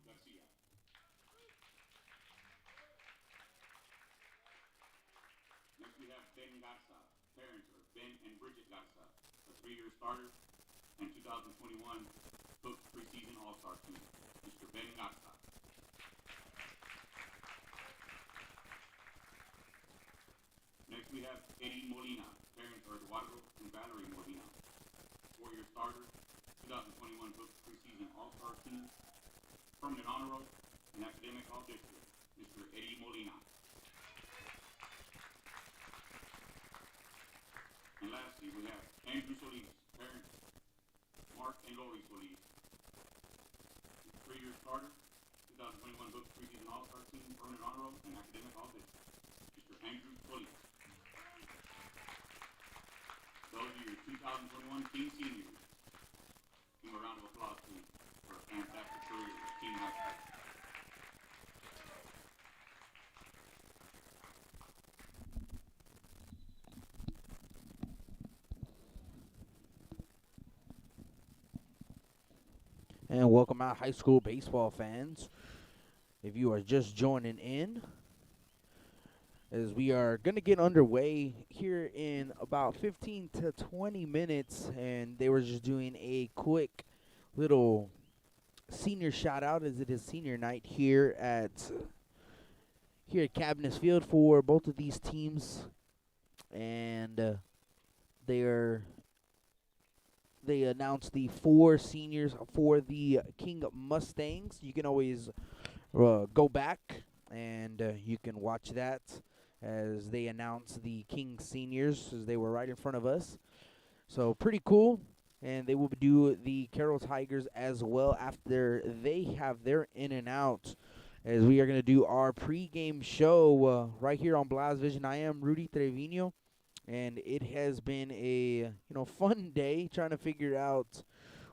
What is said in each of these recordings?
Next we have Ben Garza. Parents are Ben and Bridget Garza, a 3-year starter and 2021 Cook preseason All-Star team. Mr. Ben Garza. Next we have Eddie Molina. Parents are Eduardo and Valerie Molina, 4-year starter, 2021 Cook preseason All-Star team, permanent honor roll, and academic all district. Mr. Eddie Molina. And lastly, we have Andrew Solis, parents Mark and Lori Solis, 3-year starter, 2021 Book preseason All-Star team, permanent honor roll, and academic all district. Mr. Andrew Solis. Those are your 2021 King Seniors. Give them a round of applause, please, for a fantastic career with Team High School. And welcome out, high school baseball fans. If you are just joining in, as we are going to get underway here in about 15 to 20 minutes, and they were just doing a quick little senior shout out as it is senior night here at Cabinets Field for both of these teams, and they announced the 4 seniors for the King Mustangs. You can always go back and you can watch that as they announce the King seniors, as they were right in front of us. So pretty cool. And they will do the Carroll Tigers as well after they have their in and out, as we are going to do our pregame show right here on Blast Vision. I am Rudy Trevino. And it has been a fun day trying to figure out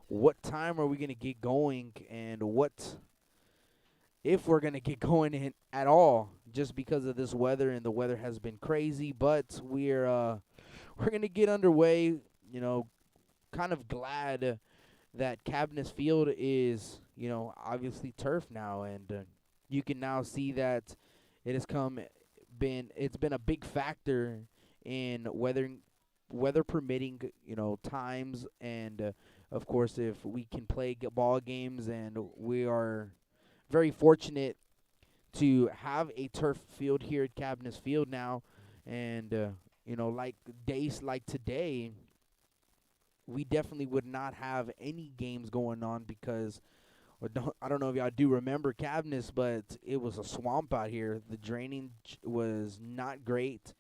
what time are we going to get going and if we're going to get going in at all, just because of this weather, and the weather has been crazy. But we're going to get underway. Kind of glad that Cabinets Field is obviously turf now, and you can now see that it's been a big factor in weather permitting, times, and of course, if we can play ball games, and we are very fortunate to have a turf field here at Cabinets Field now, and like days like today, we definitely would not have any games going on because I don't know if y'all do remember Cabinets, but it was a swamp out here. The drainage was not great.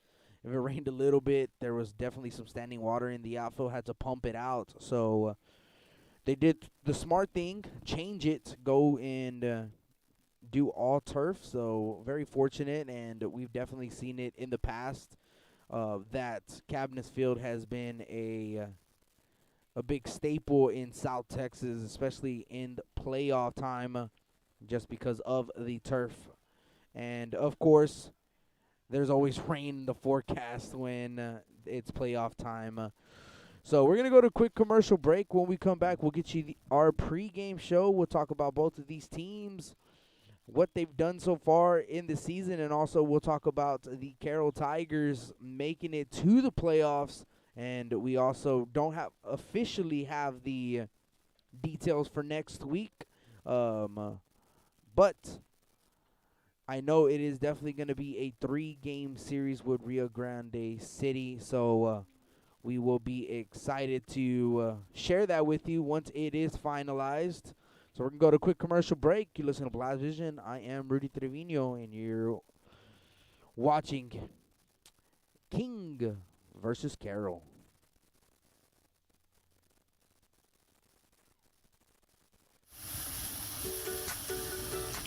If it rained a little bit, there was definitely some standing water in the outfield. Had to pump it out. So they did the smart thing, change it, go and do all turf. So very fortunate, and we've definitely seen it in the past that Cabinets Field has been a big staple in South Texas, especially in the playoff time, just because of the turf. And, of course, there's always rain in the forecast when it's playoff time. So we're going to go to a quick commercial break. When we come back, we'll get you our pregame show. We'll talk about both of these teams, what they've done so far in the season, and also we'll talk about the Carroll Tigers making it to the playoffs. And we also don't officially have the details for next week, but I know it is definitely going to be a 3-game series with Rio Grande City, so we will be excited to share that with you once it is finalized. So we're going to go to a quick commercial break. You listen to Blast Vision. I am Rudy Trevino, and you're watching King versus Carroll.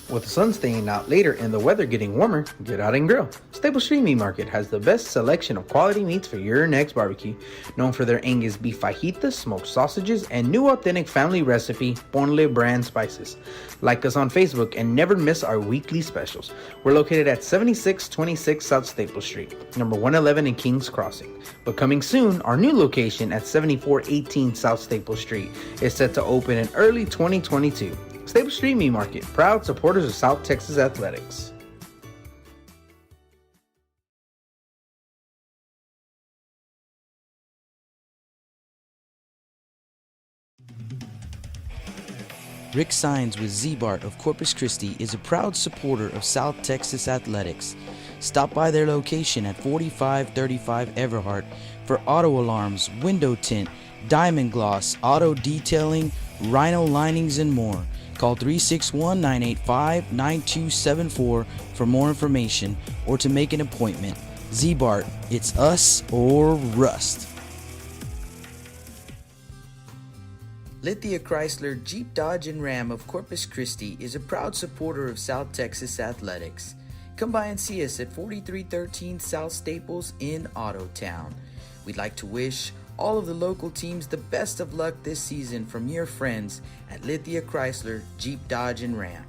With the sun staying out later and the weather getting warmer, get out and grill. Staple Street Meat Market has the best selection of quality meats for your next barbecue. Known for their Angus beef fajitas, smoked sausages, and new authentic family recipe, Ponle brand spices. Like us on Facebook and never miss our weekly specials. We're located at 7626 South Staple Street, number 111 in Kings Crossing. But coming soon, our new location at 7418 South Staple Street is set to open in early 2022. Stable Street Meat Market, proud supporters of South Texas Athletics. Rick Sines with Z-Bart of Corpus Christi is a proud supporter of South Texas Athletics. Stop by their location at 4535 Everhart for auto alarms, window tint, diamond gloss, auto detailing, rhino linings, and more. Call 361-985-9274 for more information or to make an appointment. Z-Bart, it's us or rust. Lithia Chrysler Jeep Dodge and Ram of Corpus Christi is a proud supporter of South Texas Athletics. Come by and see us at 4313 South Staples in Autotown. We'd like to wish all of the local teams the best of luck this season from your friends at Lithia Chrysler Jeep Dodge and Ram.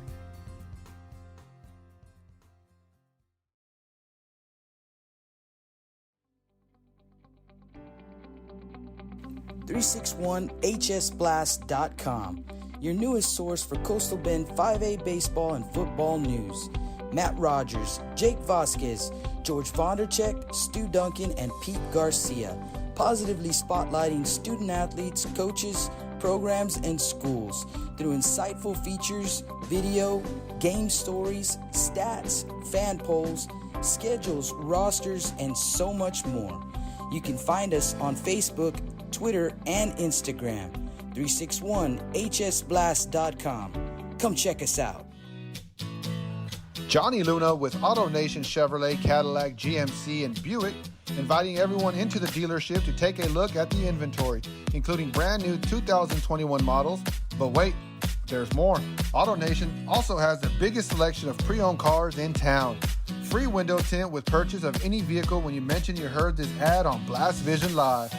.361hsblast.com, your newest source for Coastal Bend 5A baseball and football news. Matt Rogers, Jake Vasquez, George Vondercheck, Stu Duncan, and Pete Garcia, positively spotlighting student athletes, coaches, programs, and schools through insightful features, video, game stories, stats, fan polls, schedules, rosters, and so much more. You can find us on Facebook, Twitter, and Instagram. 361hsblast.com. Come check us out. Johnny Luna with AutoNation Chevrolet, Cadillac, GMC, and Buick, inviting everyone into the dealership to take a look at the inventory, including brand new 2021 models. But wait, there's more. AutoNation also has the biggest selection of pre-owned cars in town. Free window tint with purchase of any vehicle when you mention you heard this ad on Blast Vision Live.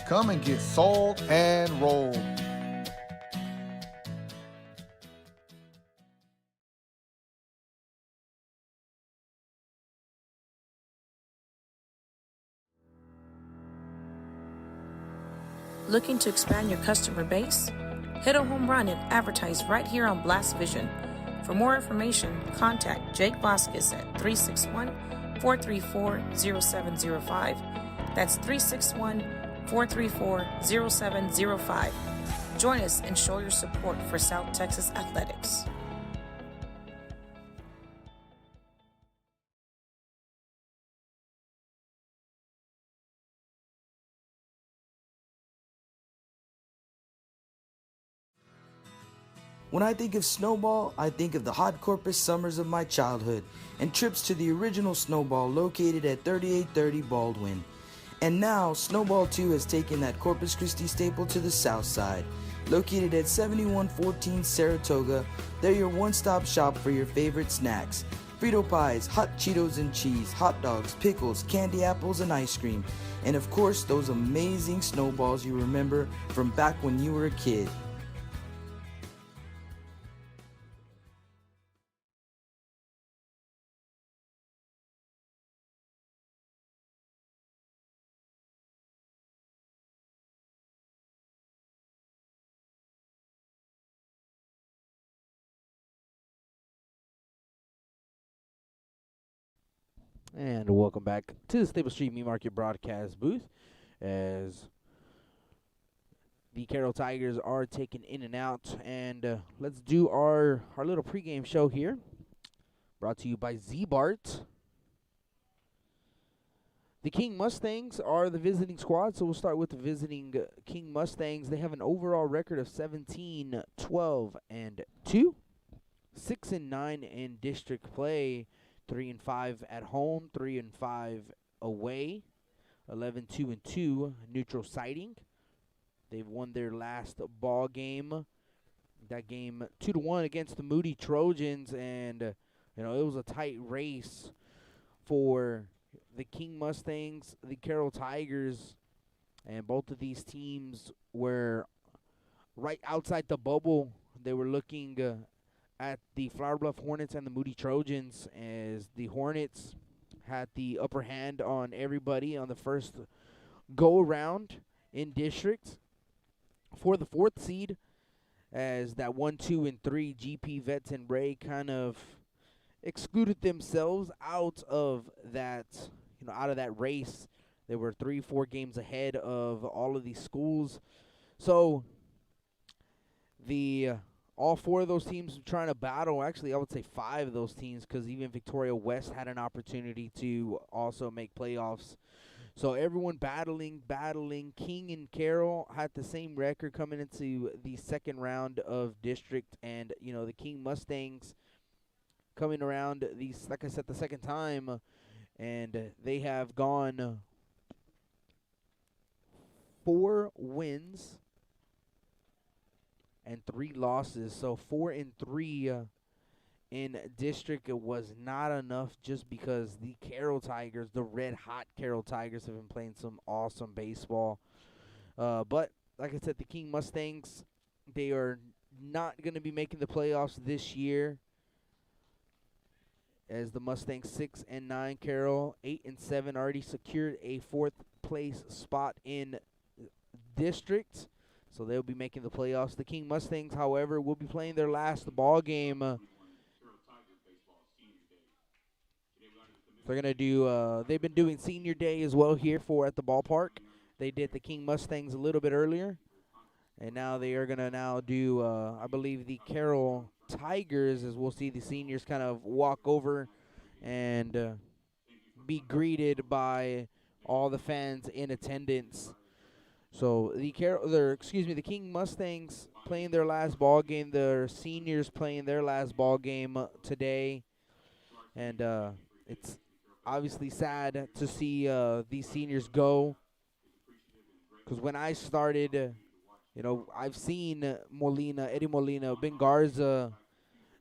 Come and get sold and rolled. Looking to expand your customer base? Hit a home run and advertise right here on Blast Vision. For more information, contact Jake Vasquez at 361-434-0705. That's 361-434-0705. Join us and show your support for South Texas Athletics. When I think of Snowball, I think of the hot Corpus summers of my childhood and trips to the original Snowball located at 3830 Baldwin. And now, Snowball 2 has taken that Corpus Christi staple to the south side. Located at 7114 Saratoga, they're your one-stop shop for your favorite snacks. Frito pies, hot Cheetos and cheese, hot dogs, pickles, candy apples, and ice cream. And of course, those amazing snowballs you remember from back when you were a kid. And welcome back to the Stable Street Meat Market broadcast booth as the Carroll Tigers are taken in and out. And let's do our little pregame show here, brought to you by Z-Bart. The King Mustangs are the visiting squad, so we'll start with the visiting King Mustangs. They have an overall record of 17-12-2, 6-9 in district play. 3-5 at home, 3-5 away, 11-2-2 neutral sighting. They've won their last ball game. That game 2-1 against the Moody Trojans, and it was a tight race for the King Mustangs, the Carroll Tigers, and both of these teams were right outside the bubble. They were looking at the Flower Bluff Hornets and the Moody Trojans, as the Hornets had the upper hand on everybody on the first go-around in district. For the fourth seed, as that 1, 2, and 3 GP Vets and Ray kind of excluded themselves out of that, out of that race. They were 3, 4 games ahead of all of these schools. So the all 4 of those teams were trying to battle. Actually, I would say 5 of those teams, because even Victoria West had an opportunity to also make playoffs. So everyone battling. King and Carroll had the same record coming into the second round of district, and the King Mustangs coming around these, like I said, the second time, and they have gone 4 wins and 3 losses. So 4 and 3 in district. It was not enough, just because the Carroll Tigers, the red hot Carroll Tigers, have been playing some awesome baseball. But like I said, the King Mustangs, they are not going to be making the playoffs this year, as the Mustangs 6 and 9, Carroll 8 and 7 already secured a 4th place spot in district. So they'll be making the playoffs. The King Mustangs, however, will be playing their last ball game. They're going to do, they've been doing senior day as well here at the ballpark. They did the King Mustangs a little bit earlier. And now they are going to now do, I believe, the Carroll Tigers, as we'll see the seniors kind of walk over and be greeted by all the fans in attendance. So the King Mustangs playing their last ball game. Their seniors playing their last ball game today, and it's obviously sad to see these seniors go. Because when I started, I've seen Eddie Molina, Ben Garza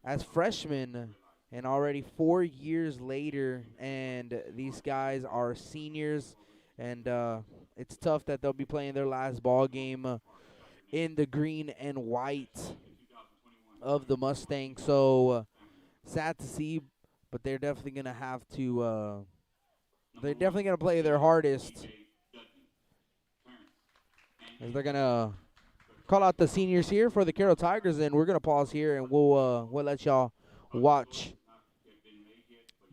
as freshmen, and already 4 years later, and these guys are seniors, and it's tough that they'll be playing their last ball game in the green and white of the Mustangs. So sad to see, but they're definitely gonna have to. They're definitely gonna play their hardest, as they're gonna call out the seniors here for the Carroll Tigers, and we're gonna pause here, and we'll let y'all watch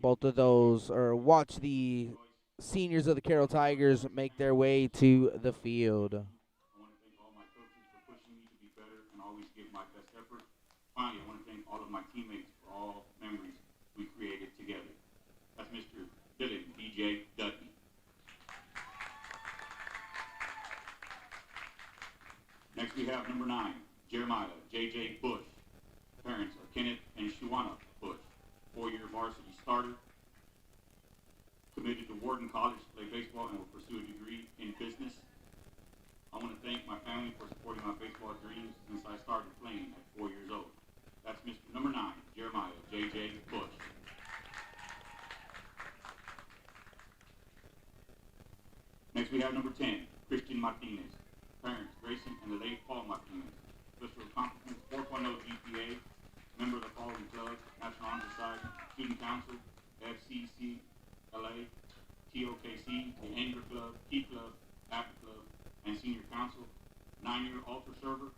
both of those, or watch the seniors of the Carroll Tigers make their way to the field. I want to thank all my coaches for pushing me to be better and always give my best effort. Finally, I want to thank all of my teammates for all memories we created together. That's Mr. Dylan DJ Dudley. Next we have number 9, Jeremiah J.J. Bush. Parents are Kenneth and Shawana Bush, 4-year varsity starter. Committed to Wharton College to play baseball and will pursue a degree in business. I want to thank my family for supporting my baseball dreams since I started playing at 4 years old. That's Mr. number 9, Jeremiah J.J. Bush. Next we have number 10, Christian Martinez. Parents, Grayson and the late Paul Martinez. Special accomplishments, 4.0 GPA, member of the following clubs: National Honor Society, Student Council, FCC, LA, TOKC, the Anger Club, Key Club, Apple Club, and Senior Council. 9-year ultra server,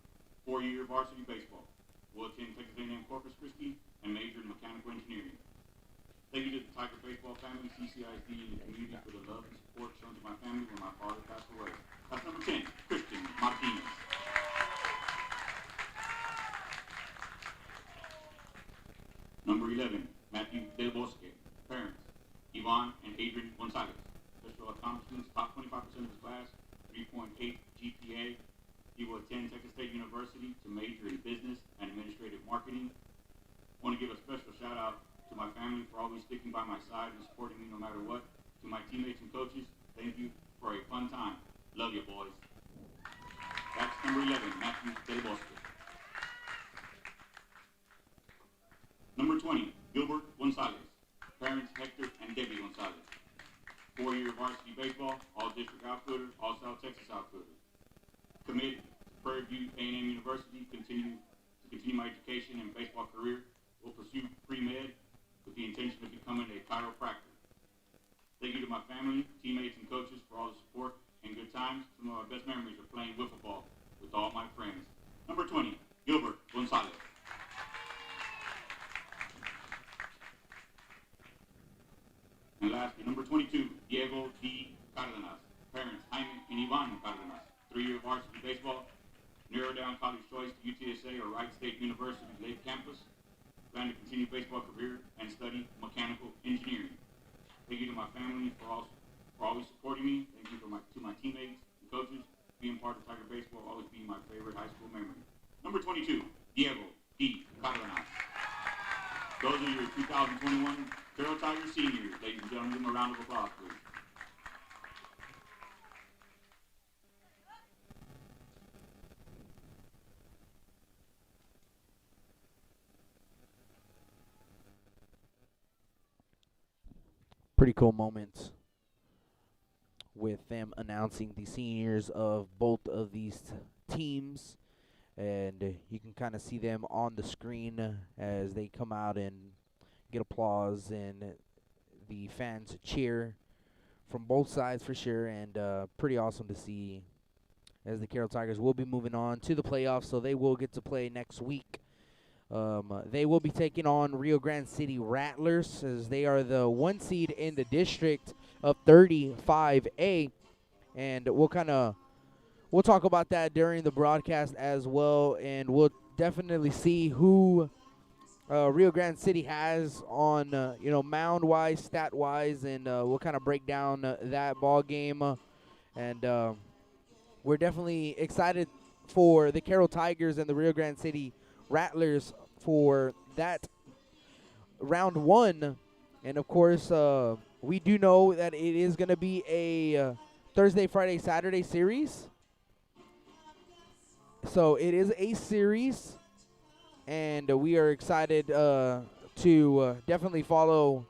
4-year varsity baseball. Will attend Texas A&M Corpus Christi and major in mechanical engineering. Thank you to the Tiger Baseball family, CCISD, and the community for the love and support shown to my family when my father passed away. That's number 10, Christian Martinez. Number 11, Matthew Del Bosque. Parents, Yvonne and Adrian Gonzalez. Special accomplishments, top 25% of his class, 3.8 GPA. He will attend Texas State University to major in business and administrative marketing. I want to give a special shout out to my family for always sticking by my side and supporting me no matter what. To my teammates and coaches, thank you for a fun time. Love you, boys. That's number 11, Matthew Del Bosque. Number 20, Gilbert Gonzalez. Parents, Hector and Debbie Gonzalez. 4-year varsity baseball, all-district outfielder, all-South Texas outfielder. Committed to Prairie View A&M University, continue my education and baseball career. Will pursue pre-med with the intention of becoming a chiropractor. Thank you to my family, teammates, and coaches for all the support and good times. Some of my best memories are playing wiffle ball with all my friends. Number 20, Gilbert Gonzalez. And lastly, number 22, Diego D. Cardenas. Parents, Jaime and Ivan Cardenas. 3-year varsity baseball. Narrow down college choice to UTSA or Wright State University Lake Campus. Plan to continue baseball career and study mechanical engineering. Thank you to my family for always supporting me. Thank you to my teammates and coaches. Being part of Tiger baseball will always be my favorite high school memory. Number 22, Diego D. Cardenas. Those are your 2021 Carroll Tiger seniors. Ladies and gentlemen, give them a round of applause, please. Pretty cool moments with them announcing the seniors of both of these teams, and you can kind of see them on the screen as they come out and get applause and the fans cheer from both sides for sure, and pretty awesome to see as the Carroll Tigers will be moving on to the playoffs, so they will get to play next week. They will be taking on Rio Grande City Rattlers as they are the 1 seed in the district of 35A, and we'll talk about that during the broadcast as well, and we'll definitely see who Rio Grande City has on mound wise, stat wise, and we'll kind of break down that ball game, and we're definitely excited for the Carroll Tigers and the Rio Grande City Rattlers for that round 1. And of course, we do know that it is going to be a Thursday, Friday, Saturday series. So it is a series, and we are excited to definitely follow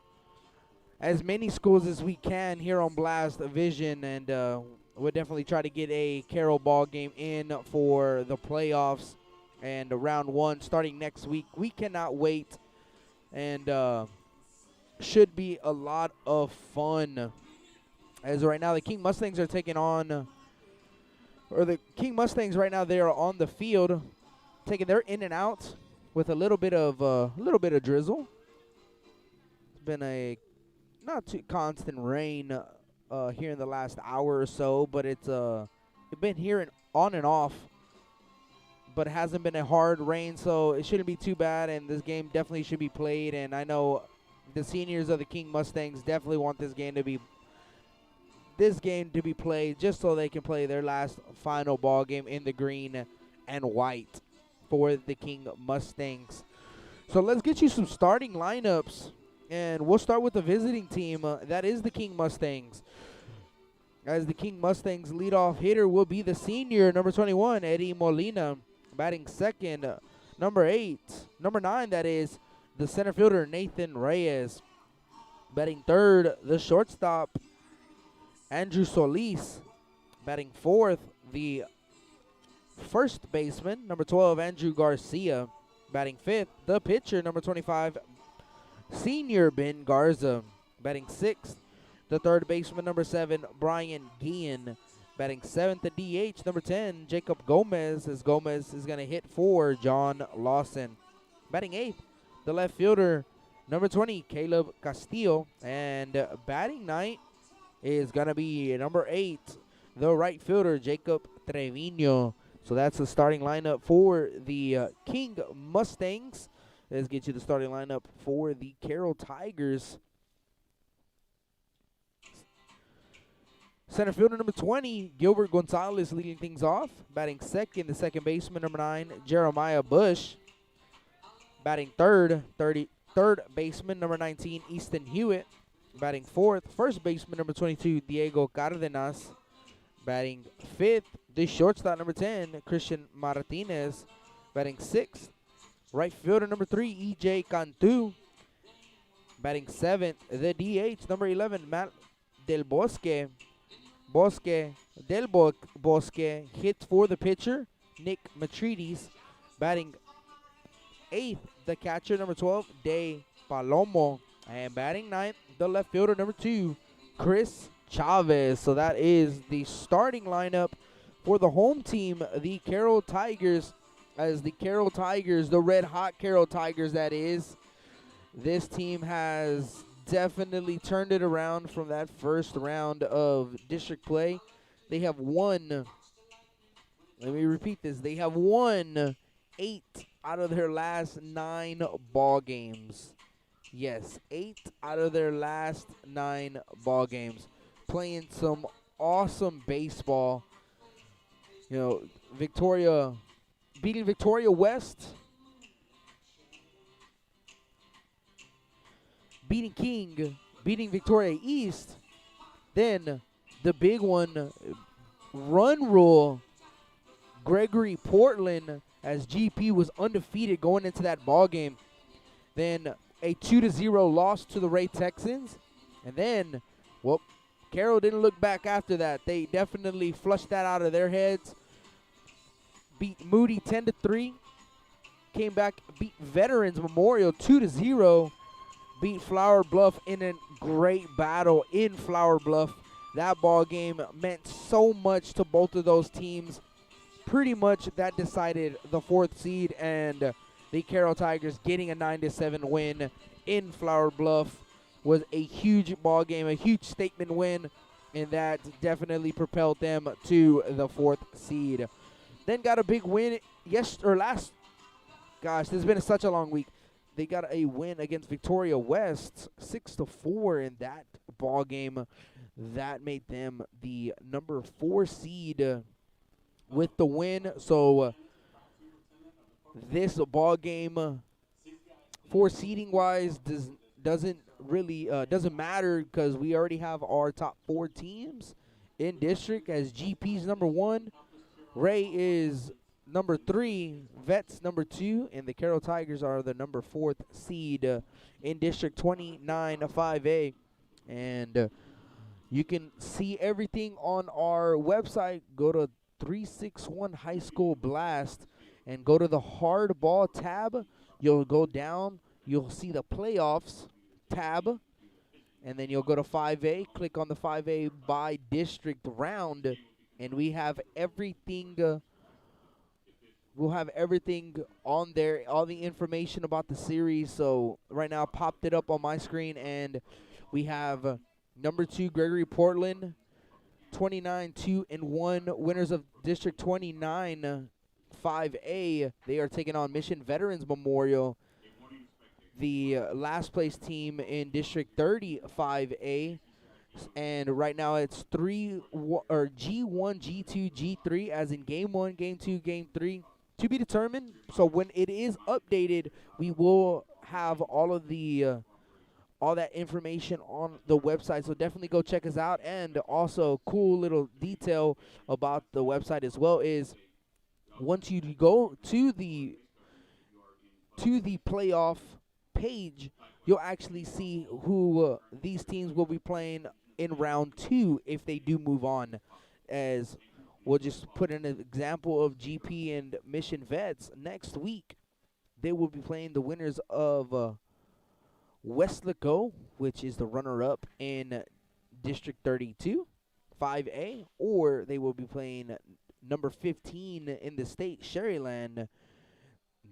as many schools as we can here on Blast Vision, and we'll definitely try to get a Carroll ball game in for the playoffs and round 1 starting next week. We cannot wait, and should be a lot of fun. As right now, the King Mustangs are taking on, or the King Mustangs right now, they are on the field, taking their in and out with a little bit of drizzle. It's been a not too constant rain here in the last hour or so, but it's been here and on and off. But it hasn't been a hard rain, so it shouldn't be too bad, and this game definitely should be played. And I know the seniors of the King Mustangs definitely want this game to be played just so they can play their last final ball game in the green and white for the King Mustangs. So let's get you some starting lineups, and we'll start with the visiting team. That is the King Mustangs. As the King Mustangs leadoff hitter will be the senior, number 21, Eddie Molina. Batting second, number 9, that is, the center fielder, Nathan Reyes. Batting third, the shortstop, Andrew Solis. Batting fourth, the first baseman, number 12, Andrew Garcia. Batting fifth, the pitcher, number 25, senior Ben Garza. Batting sixth, the third baseman, number 7, Brian Guillen. Batting seventh, the DH, number 10, Jacob Gomez, as Gomez is going to hit for John Lawson. Batting eighth, the left fielder, number 20, Caleb Castillo. And batting ninth is going to be number 8, the right fielder, Jacob Trevino. So that's the starting lineup for the King Mustangs. Let's get you the starting lineup for the Carroll Tigers. Center fielder number 20, Gilbert Gonzalez leading things off. Batting second, the second baseman, number 9, Jeremiah Bush. Batting third baseman, number 19, Easton Hewitt. Batting fourth, first baseman, number 22, Diego Cardenas. Batting fifth, the shortstop, number 10, Christian Martinez. Batting sixth, right fielder, number 3, E.J. Cantu. Batting seventh, the DH, number 11, Matt Del Bosque. Del Bosque hits for the pitcher, Nick Matrides. Batting eighth, the catcher, number 12, De Palomo. And batting ninth, the left fielder, number 2, Chris Chavez. So that is the starting lineup for the home team, the Carroll Tigers, as the Carroll Tigers, the red hot Carroll Tigers that is. This team has definitely turned it around from that first round of district play. They have won, let me repeat this, they have won 8 out of their last 9 ball games. Yes, 8 out of their last 9 ball games. Playing some awesome baseball. You know, beating Victoria West, beating King, beating Victoria East. Then the big one, run rule, Gregory Portland, as GP was undefeated going into that ball game. Then a 2-0 loss to the Ray Texans. And then, well, Carroll didn't look back after that. They definitely flushed that out of their heads. Beat Moody 10-3. Came back, beat Veterans Memorial 2-0. Beat Flower Bluff in a great battle in Flower Bluff. That ball game meant so much to both of those teams. Pretty much that decided the 4th seed, and the Carroll Tigers getting a 9-7 win in Flower Bluff was a huge ball game, a huge statement win, and that definitely propelled them to the 4th seed. Then got a big win last. Gosh, this has been such a long week. They got a win against Victoria West, 6-4 in that ball game. That made them the number 4 seed with the win. So this ball game, 4 seeding wise, doesn't matter, because we already have our top 4 teams in district, as GP's number 1, Ray is number 3, Vets number 2, and the Carroll Tigers are the number 4th seed in District 29 5A. And you can see everything on our website. Go to 361 High School Blast and go to the hardball tab. You'll go down, you'll see the playoffs tab, and then you'll go to 5A, click on the 5A by district round, and we have everything. We'll have everything on there, all the information about the series. So right now, I popped it up on my screen, and we have number 2 Gregory Portland, 29-2-1, winners of District 29 5A. They are taking on Mission Veterans Memorial, the last place team in District 30 5A. And right now it's G1, G2, G3, as in Game 1, Game 2, Game 3, to be determined. So when it is updated, we will have all of the all that information on the website. So definitely go check us out. And also, cool little detail about the website as well is, once you go to the playoff page, you'll actually see who these teams will be playing in round 2 if they do move on. As we'll just put an example of GP and Mission Vets next week. They will be playing the winners of Westlaco, which is the runner-up in District 32 5A, or they will be playing number 15 in the state, Sherryland.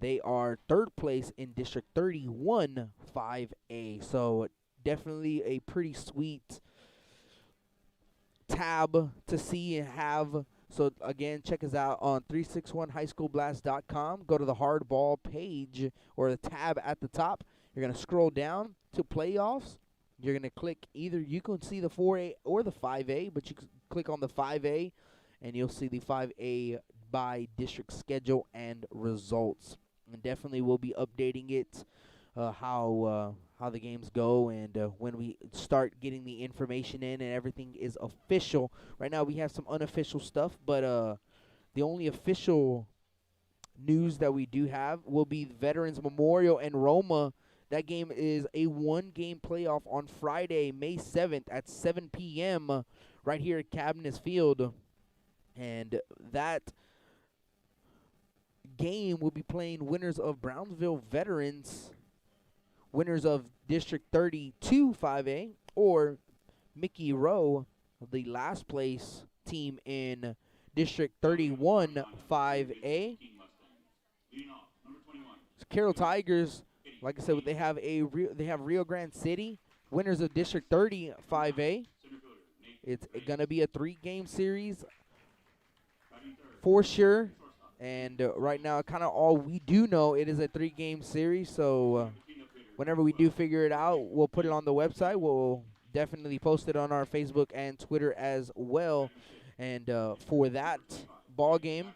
They are 3rd place in District 31 5A. So definitely a pretty sweet tab to see and have. So again, check us out on 361highschoolblast.com. Go to the hardball page or the tab at the top. You're going to scroll down to playoffs. You're going to click either, you can see the 4A or the 5A, but you can click on the 5A and you'll see the 5A by district schedule and results. And definitely we'll be updating it, how the games go, and when we start getting the information in and everything is official. Right now we have some unofficial stuff, but the only official news that we do have will be Veterans Memorial and Roma. That game is a 1-game playoff on Friday, May 7th at 7 p.m. right here at Cabinets Field. And that game will be playing winners of Brownsville Veterans, winners of District 32 5A, or Mickey Rowe, the last place team in District 31 5A. Leading off, number 21. Carroll Tigers, like I said, they have Rio Grande City, winners of District 30 5A. Center fielder, Nate It's Ray. going to be a 3-game series Batting third, for sure. shortstop. And right now, kind of all we do know, it is a 3-game series. So The cleanup hitter, whenever we do figure it out, we'll put it on the website. We'll definitely post it on our Facebook and Twitter as well. And for that ball game,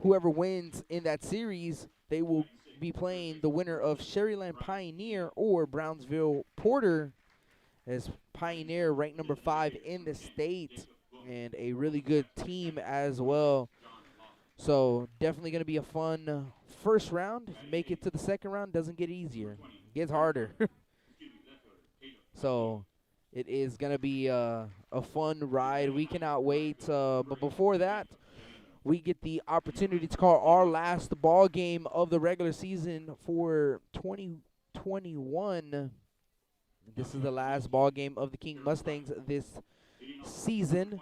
whoever wins in that series, they will be playing the winner of Sherryland Pioneer or Brownsville Porter, as Pioneer ranked number 5 in the state and a really good team as well. So definitely going to be a fun first round. Make it to the second round, doesn't get easier. It gets harder. So it is going to be a fun ride. We cannot wait. But before that, we get the opportunity to call our last ball game of the regular season for 2021. This is the last ball game of the King Mustangs this season.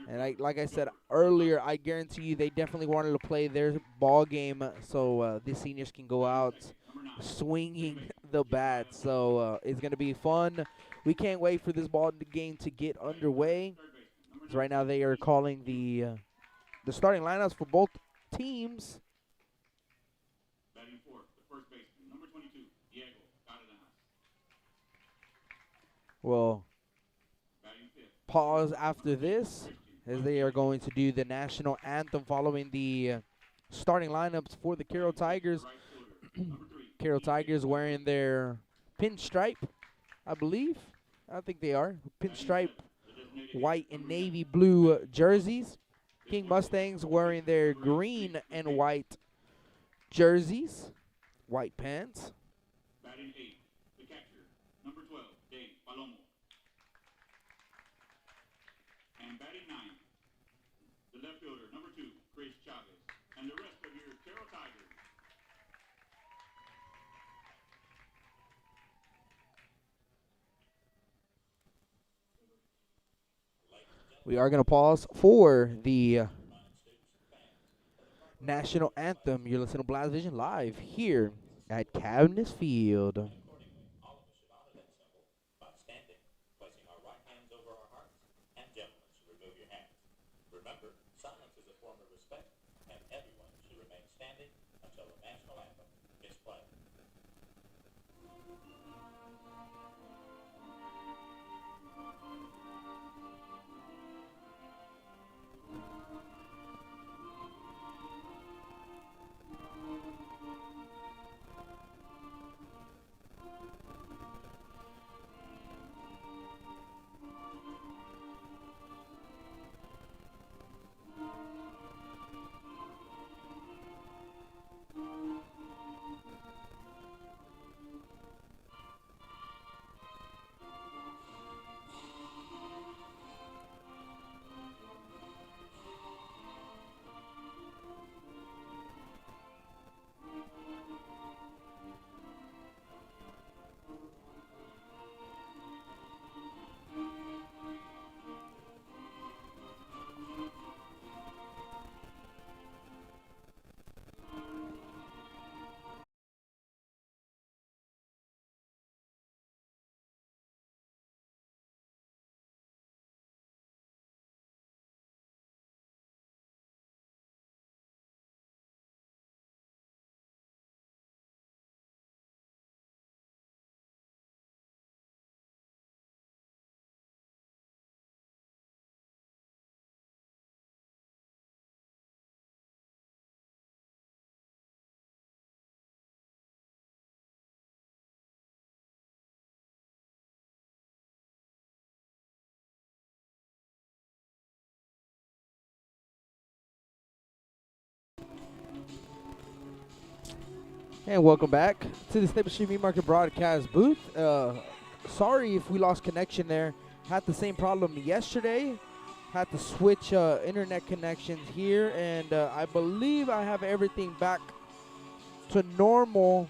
And like I said earlier, I guarantee you they definitely wanted to play their ball game so the seniors can go out swinging the bat. So it's going to be fun. We can't wait for this ball game to get underway. So right now they are calling the starting lineups for both teams. Batting fourth, the first baseman, number 22, Diego Cardenas. We'll Batting fifth, pause after this as they are going to do the national anthem following the starting lineups for the Carroll Tigers. right fielder, number 3, Carroll Tigers wearing their pinstripe, I believe. I think they are. Pinstripe white and navy blue jerseys. King Mustangs wearing their green and white jerseys, white pants. batting eighth, the catcher, number 12, Dave Palomo. And batting ninth, the left fielder, number 2, Chris Chavez. And the rest of your Carroll Tigers. We are going to pause for the national anthem. You're listening to Blast Vision live here at Cabinets Field. All of us should honor that symbol by standing, placing our right hands over our hearts, and gentlemen should remove your hands. Remember, silence is a form of respect, and everyone should remain standing until the national anthem is played. And welcome back to the Stable Street Meat Market broadcast booth. Sorry if we lost connection there. Had the same problem yesterday. Had to switch internet connections here, and I believe I have everything back to normal.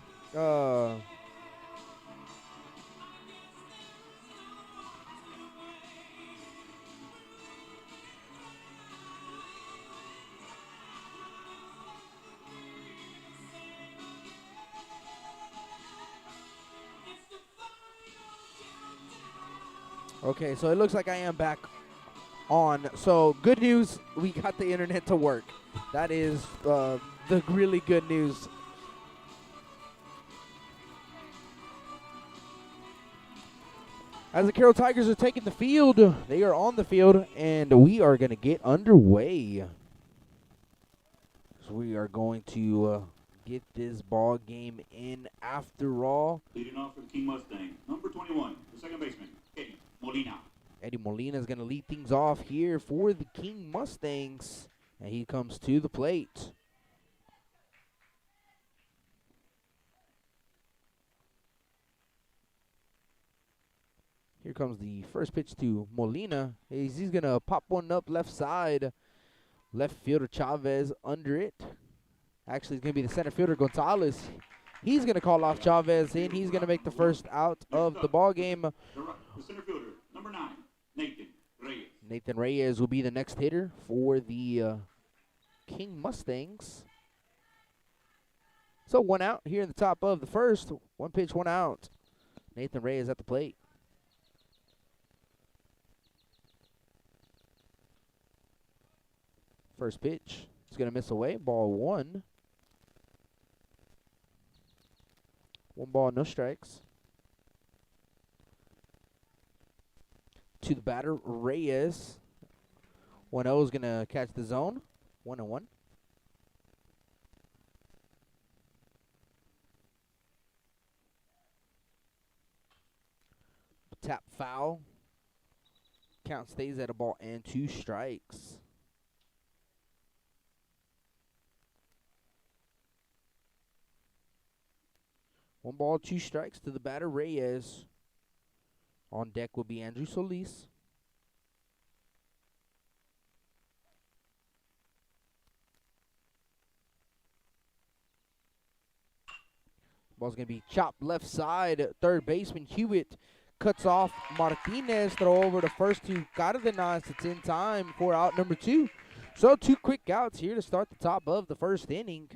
Okay, so it looks like I am back on. So good news, we got the internet to work. That is the really good news. As the Carroll Tigers are taking the field, they are on the field, and we are going to get underway. So we are going to get this ball game in after all. Leading off for the King Mustangs, number 21, the second baseman, Eddie Molina. Eddie Molina is going to lead things off here for the King Mustangs, and he comes to the plate. Here comes the first pitch to Molina. He's going to pop one up left side. Left fielder Chavez under it. Actually, it's going to be the center fielder Gonzalez. He's going to call off Chavez, and he's going to make the first out of the ball game. The center fielder, number 9, Nathan Reyes. Nathan Reyes will be the next hitter for the King Mustangs. So 1 out here in the top of the first. 1 pitch, 1 out. Nathan Reyes at the plate. First pitch is going to miss away. Ball 1. 1 ball, no strikes. To the batter, Reyes. 1-0 is going to catch the zone. 1-1. Tap foul. Count stays at a ball and 2 strikes. One ball, 2 strikes to the batter, Reyes. On deck will be Andrew Solis. Ball's going to be chopped left side. Third baseman Hewitt cuts off Martinez. Throw over to first to Cardenas. It's in time for out number 2. So 2 quick outs here to start the top of the first inning.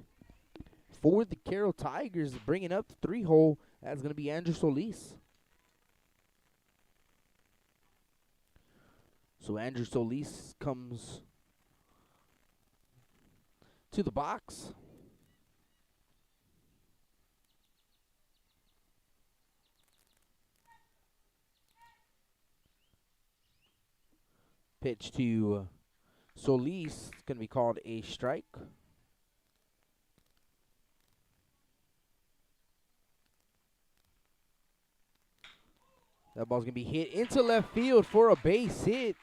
For the Carroll Tigers, bringing up the 3-hole, that's going to be Andrew Solis. So Andrew Solis comes to the box. Pitch to Solis, it's going to be called a strike. That ball's going to be hit into left field for a base hit.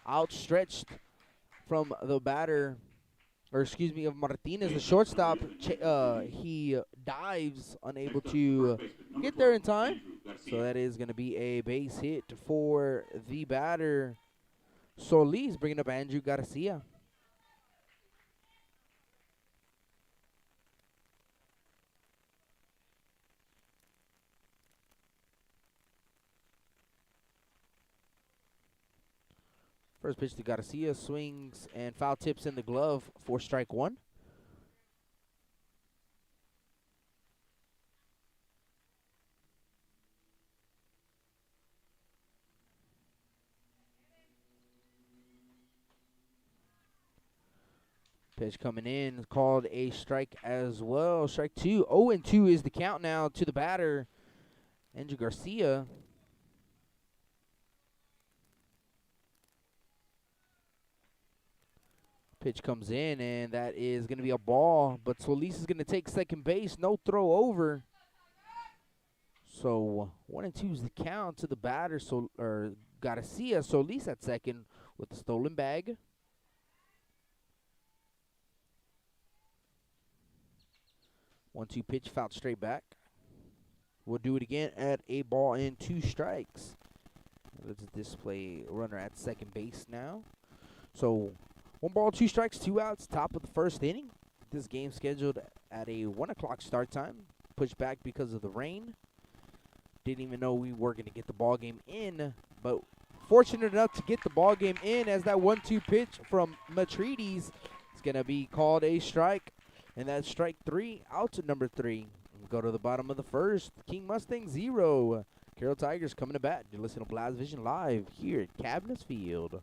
Outstretched from the batter, or excuse me, of Martinez, the shortstop. He dives, unable to get there in time. So that is going to be a base hit for the batter. Solis, bringing up Andrew Garcia. First pitch to Garcia, swings and foul tips in the glove for strike 1. Pitch coming in, called a strike as well. Strike 2. 0-2 is the count now to the batter, Andrew Garcia. Pitch comes in, and that is going to be a ball. But Solis is going to take second base. No throw over. So 1-2 is the count to the batter. Garcia. Solis at second with the stolen bag. 1-2 pitch, fouled straight back. We'll do it again at a ball and 2 strikes. Let's display runner at second base now. So 1 ball, 2 strikes, 2 outs, top of the first inning. This game scheduled at a 1 o'clock start time. Pushed back because of the rain. Didn't even know we were going to get the ball game in, but fortunate enough to get the ball game in, as that 1-2 pitch from Matredes is going to be called a strike. And that's strike 3, out to number 3. We go to the bottom of the first. King Mustang 0, Carroll Tigers coming to bat. You're listening to Blast Vision live here at Cabinets Field.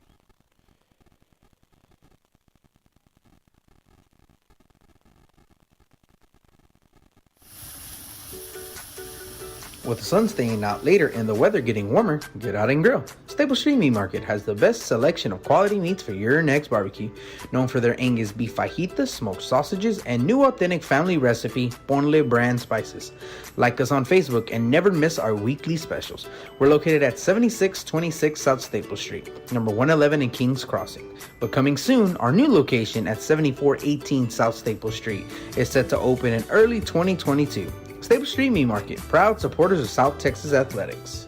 With the sun staying out later and the weather getting warmer, get out and grill. Staple Street Meat Market has the best selection of quality meats for your next barbecue. Known for their Angus beef fajitas, smoked sausages, and new authentic family recipe Ponle brand spices. Like us on Facebook and never miss our weekly specials. We're located at 7626 South Staple Street, number 111 in Kings Crossing. But coming soon, our new location at 7418 South Staple Street is set to open in early 2022. Staple Street Meat Market, proud supporters of South Texas Athletics.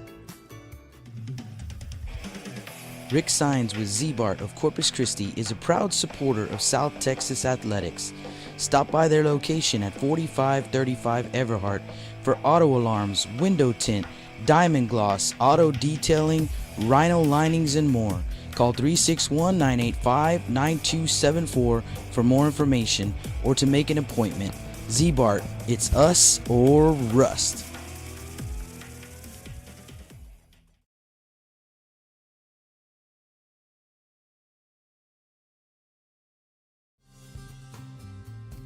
Rick Sines with Z-Bart of Corpus Christi is a proud supporter of South Texas Athletics. Stop by their location at 4535 Everhart for auto alarms, window tint, diamond gloss, auto detailing, rhino linings, and more. Call 361-985-9274 for more information or to make an appointment. Z-Bart, it's us or rust.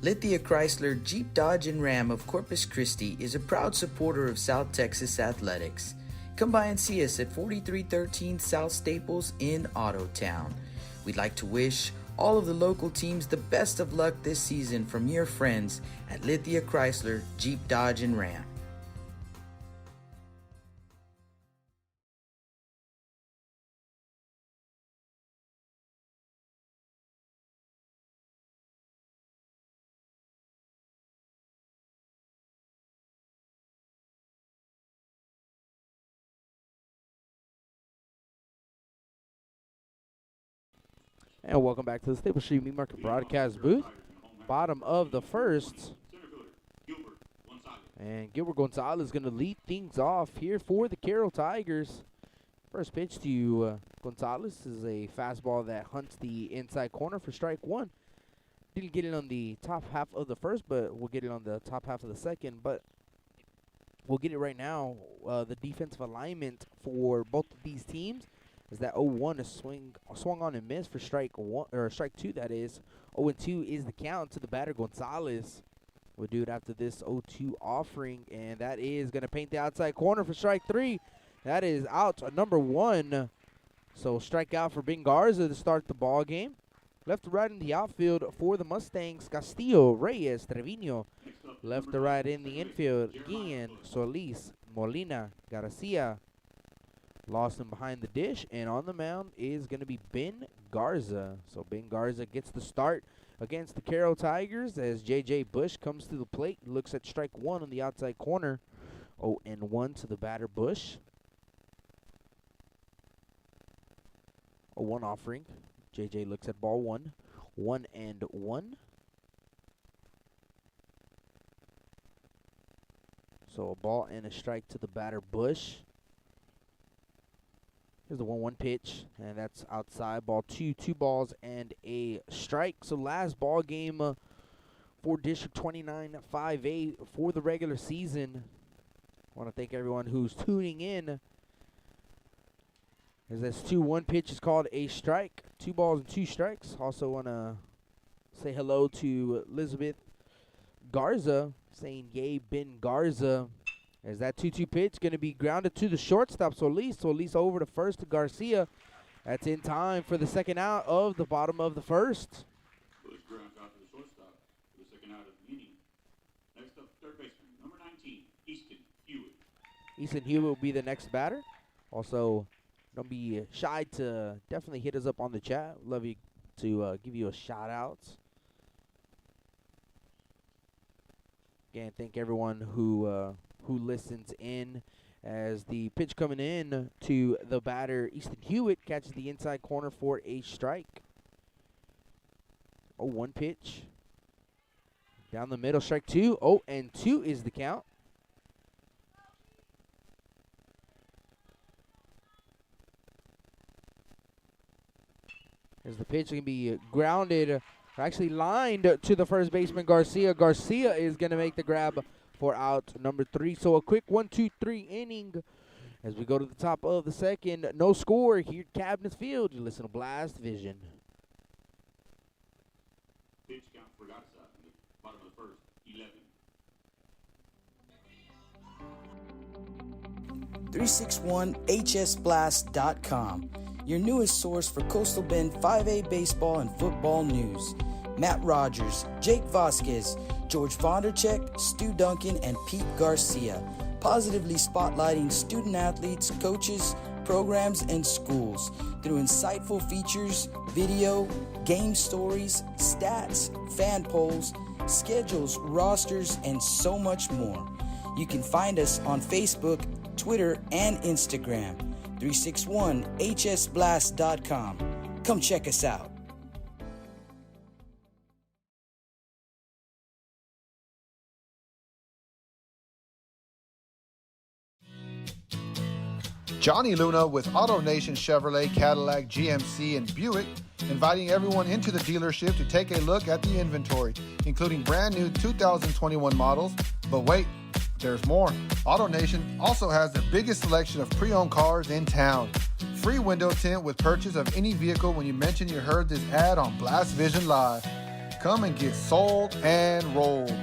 Lithia Chrysler Jeep Dodge and Ram of Corpus Christi is a proud supporter of South Texas Athletics. Come by and see us at 4313 South Staples in Ottotown. We'd like to wish all of the local teams the best of luck this season from your friends at Lithia Chrysler Jeep Dodge and Ram. And welcome back to the Staple Street Meat Market broadcast booth. Bottom of the first. And Gilbert Gonzalez is going to lead things off here for the Carroll Tigers. First pitch to Gonzalez is a fastball that hunts the inside corner for strike one. Didn't get it on the top half of the first, but we'll get it on the top half of the second. But we'll get it right now. The defensive alignment for both of these teams is that 0-1 is swung on and missed for strike one, or strike two, that is. 0-2 is the count to the batter, Gonzalez. We'll do it after this 0-2 offering, and that is going to paint the outside corner for strike three. That is out number one. So strike out for Ben Garza to start the ball game. Left to right in the outfield for the Mustangs, Castillo, Reyes, Trevino. Left to right in the infield, Guillen, Solis, Molina, Garcia. Lost him behind the dish, and on the mound is going to be Ben Garza. So Ben Garza gets the start against the Carroll Tigers as J.J. Bush comes to the plate, looks at strike one on the outside corner. 0-1 to the batter, Bush. 0-1 offering. J.J. looks at ball one. 1-1. So a ball and a strike to the batter, Bush. Here's the 1-1 pitch, and that's outside. Ball two, 2 balls and a strike. So last ball game for District 29 5A for the regular season. I want to thank everyone who's tuning in. As this 2-1 pitch is called a strike. 2 balls and 2 strikes. Also want to say hello to Elizabeth Garza, saying yay, Ben Garza. As that 2-2 pitch going to be grounded to the shortstop, Solis over to first to Garcia. That's in time for the second out of the bottom of the first. Bush grounds out to the shortstop for the second out of the inning. Next up, third baseman, number 19, Easton Hewitt. Easton Hewitt will be the next batter. Also, don't be shy to definitely hit us up on the chat. Love you to give you a shout out. Again, thank everyone who listens in as the pitch coming in to the batter. Easton Hewitt catches the inside corner for a strike. 0-1 pitch. Down the middle, strike two. 0-2 is the count. As the pitch can be grounded, actually lined to the first baseman, Garcia. Garcia is going to make the grab for out number 3. So a quick 1-2-3 inning As we go to the top of the second, no score here at Cabinets Field. You listen to Blast Vision. Pitch count for Garza in the bottom of the first, 11. 361hsblast.com, your newest source for Coastal Bend 5A baseball and football news. Matt Rogers, Jake Vasquez, George Vondercheck, Stu Duncan, and Pete Garcia, positively spotlighting student athletes, coaches, programs, and schools through insightful features, video, game stories, stats, fan polls, schedules, rosters, and so much more. You can find us on Facebook, Twitter, and Instagram. 361hsblast.com. Come check us out. Johnny Luna with AutoNation Chevrolet, Cadillac, GMC, and Buick, inviting everyone into the dealership to take a look at the inventory, including brand new 2021 models. But wait, there's more. AutoNation also has the biggest selection of pre-owned cars in town. Free window tint with purchase of any vehicle when you mention you heard this ad on Blast Vision Live. Come and get sold and rolled.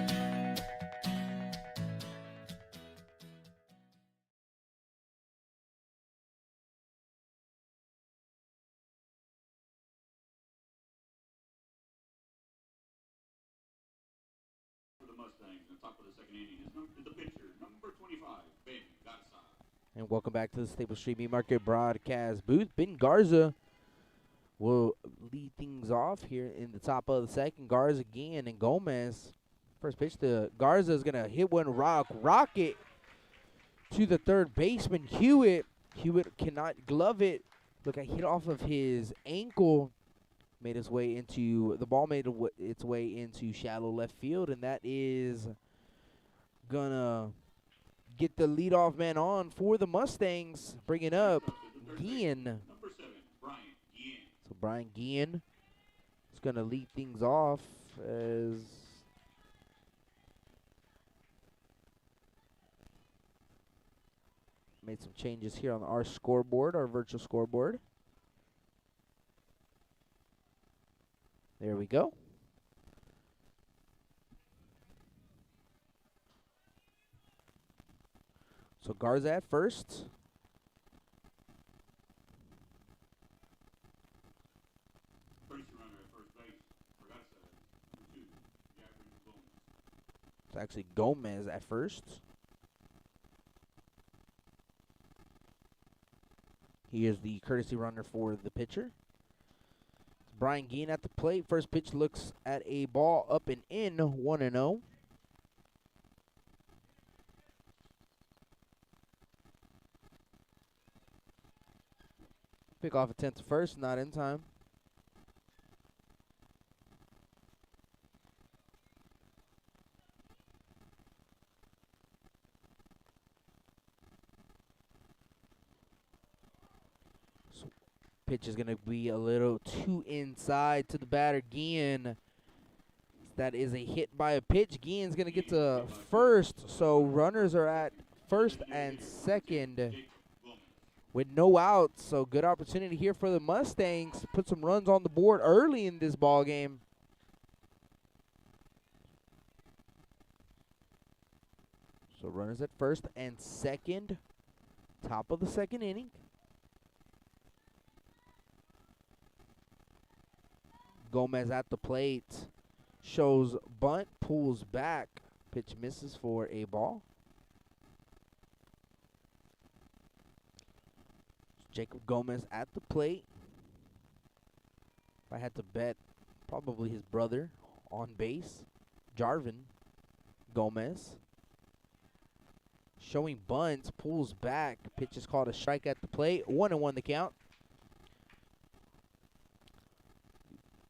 For the Mustangs in the top of the second inning is the pitcher, number 25, Ben Garza. And welcome back to the Staples Street Meat Market broadcast booth. Ben Garza will lead things off here in the top of the second. Garza again and Gomez. First pitch to Garza is going to hit one rocket to the third baseman, Hewitt. Hewitt cannot glove it. Look, I hit off of his ankle. Made its way into, the ball made its way into shallow left field, and that is going to get the leadoff man on for the Mustangs, bringing up Guillen. Number 7, Brian Guillen. So Brian Guillen is going to lead things off as made some changes here on our scoreboard, our virtual scoreboard. There we go. So Garza at first. First runner at first base for Garza. Number 2, Jacqueline Gomez. It's actually Gomez at first. He is the courtesy runner for the pitcher. Brian Guillen at the plate. First pitch looks at a ball up and in, 1-0. Pick off attempt to first, not in time. Pitch is going to be a little too inside to the batter, Guillen. That is a hit by a pitch. Guillen's going to get to first, so runners are at first and second with no outs. So good opportunity here for the Mustangs to put some runs on the board early in this ball game. So runners at first and second, top of the second inning. Gomez at the plate, shows bunt, pulls back, pitch misses for a ball. Jacob Gomez at the plate. If I had to bet, probably his brother on base, Jarvin Gomez. Showing bunts, pulls back, pitch is called a strike at the plate, 1-1 the count.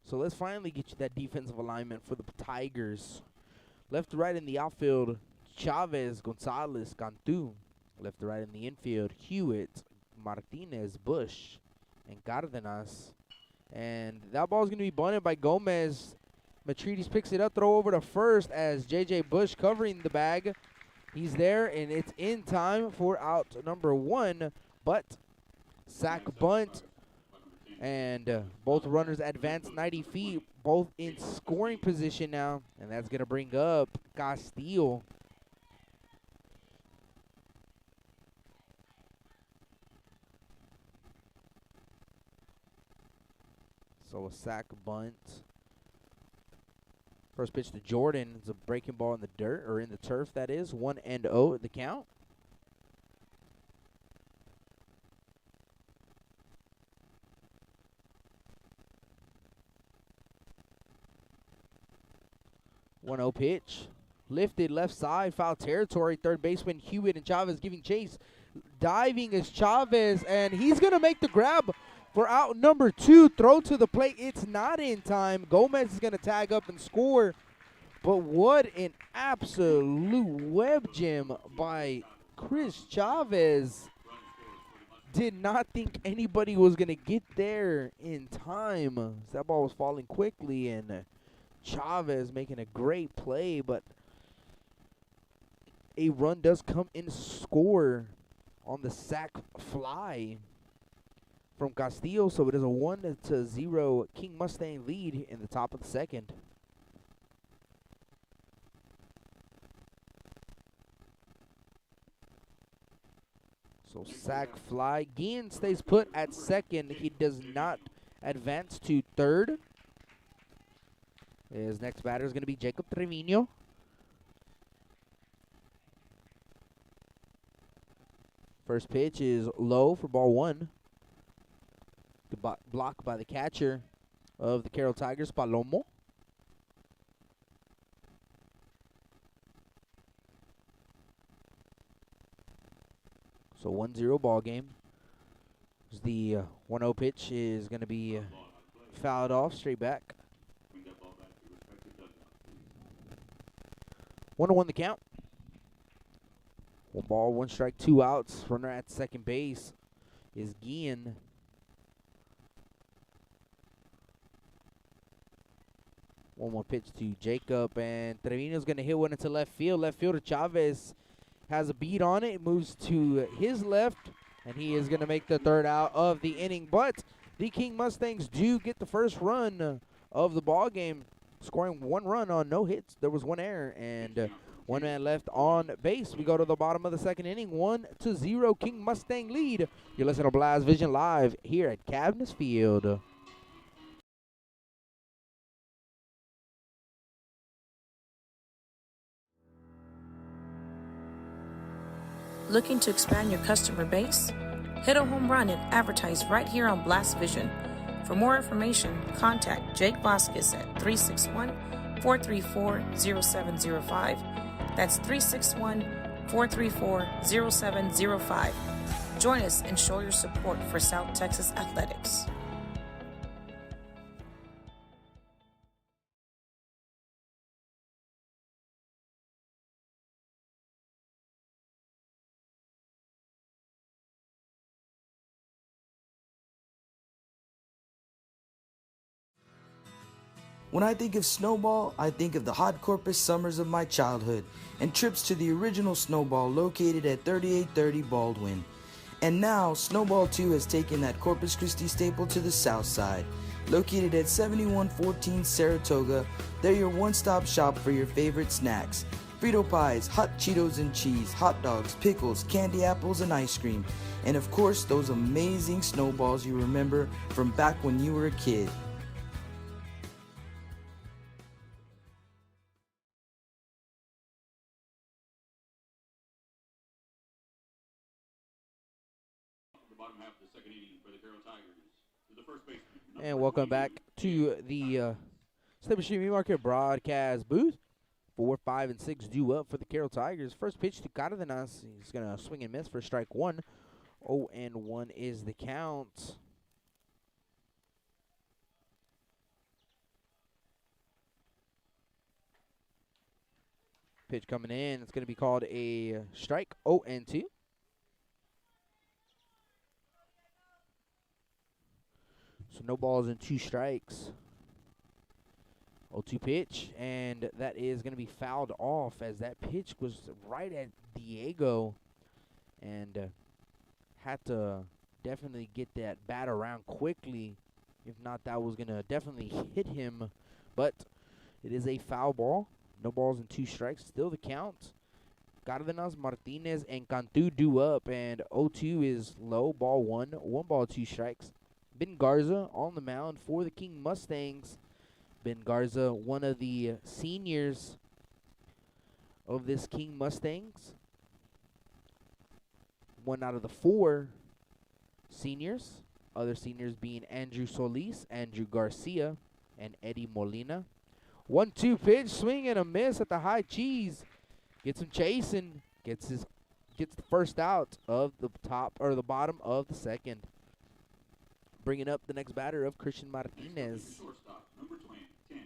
So let's finally get you that defensive alignment for the Tigers. Left to right in the outfield, Chavez, Gonzalez, Cantu. Left to right in the infield, Hewitt, Martinez, Bush, and Cardenas. And that ball's going to be bunted by Gomez. Matrides picks it up, throw over to first as J.J. Bush covering the bag. He's there, and it's in time for out number 1, but sack bunt, and both runners advance 90 feet, both in scoring position now, and that's going to bring up Castillo. So a sack bunt. First pitch to Jordan. It's a breaking ball in the dirt, or in the turf, that is. 1-0 at the count. One 0 pitch. Lifted left side, foul territory. Third baseman Hewitt and Chavez giving chase. Diving is Chavez, and he's going to make the grab for out number 2. Throw to the plate. It's not in time. Gomez is going to tag up and score. But what an absolute web gem by Chris Chavez. Did not think anybody was going to get there in time. That ball was falling quickly, and Chavez making a great play, but a run does come in score on the sac fly from Castillo, so it is a 1-0 King Mustang lead in the top of the second. So sac fly. Guillen stays put at second. He does not advance to third. His next batter is going to be Jacob Trevino. First pitch is low for ball 1. Good block by the catcher of the Carroll Tigers, Palomo. So 1-0 ball game. The 1-0 pitch is going to be fouled off straight back. 1-1 the count. 1 ball, 1 strike, 2 outs. Runner at second base is Guillen. One more pitch to Jacob, and Trevino's going to hit one into left field. Left fielder Chavez has a beat on it. Moves to his left, and he is going to make the third out of the inning. But the King Mustangs do get the first run of the ball game, scoring 1 run on no hits. There was 1 error, and 1 man left on base. We go to the bottom of the second inning. 1-0 King Mustang lead. You're listening to Blast Vision live here at Cavness Field. Looking to expand your customer base? Hit a home run and advertise right here on Blast Vision. For more information, contact Jake Vasquez at 361-434-0705. That's 361-434-0705. Join us and show your support for South Texas athletics. When I think of Snowball, I think of the hot Corpus summers of my childhood and trips to the original Snowball located at 3830 Baldwin. And now, Snowball 2 has taken that Corpus Christi staple to the south side. Located at 7114 Saratoga, they're your one-stop shop for your favorite snacks. Frito pies, hot Cheetos and cheese, hot dogs, pickles, candy apples, and ice cream. And of course, those amazing snowballs you remember from back when you were a kid. And welcome back to the Stable Street Meat Market broadcast booth. 4, 5, and 6 due up for the Carroll Tigers. First pitch to Cardenas. He's going to swing and miss for strike 1. 0-1 is the count. Pitch coming in. It's going to be called a strike. 0-2. So no balls and 2 strikes. 0-2 pitch, and that is going to be fouled off as that pitch was right at Diego, and had to definitely get that bat around quickly. If not, that was going to definitely hit him, but it is a foul ball. No balls and 2 strikes. Still the count. Cardenas, Martinez, and Cantu do up, and 0-2 is low. Ball 1. 1 ball, 2 strikes. Ben Garza on the mound for the King Mustangs. Ben Garza, one of the seniors of this King Mustangs. 1 out of the 4 seniors. Other seniors being Andrew Solis, Andrew Garcia, and Eddie Molina. 1-2 pitch, swing and a miss at the high cheese. Gets him chasing. Gets the first out of the top or the bottom of the second. Bringing up the next batter of Christian Martinez. Shortstop, number 10,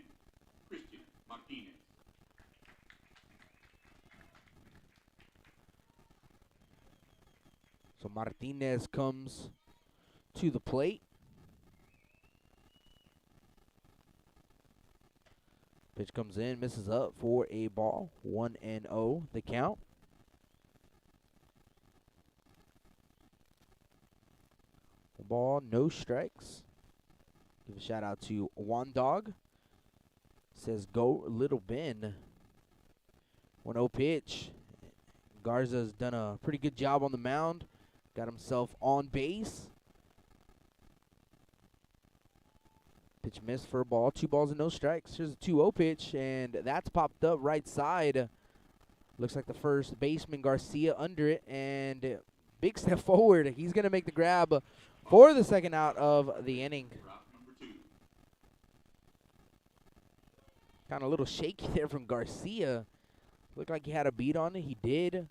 Christian Martinez. So Martinez comes to the plate. Pitch comes in, misses up for a ball. 1-0 the count. Ball, no strikes. Give a shout out to One Dog. Says go Little Ben. 1-0 pitch. Garza's done a pretty good job on the mound. Got himself on base. Pitch missed for a ball. 2 balls and no strikes. Here's a 2-0 pitch, and that's popped up right side. Looks like the first baseman, Garcia, under it, and big step forward. He's going to make the grab for the second out of the inning. Kind of a little shaky there from Garcia. Looked like he had a beat on it. He did.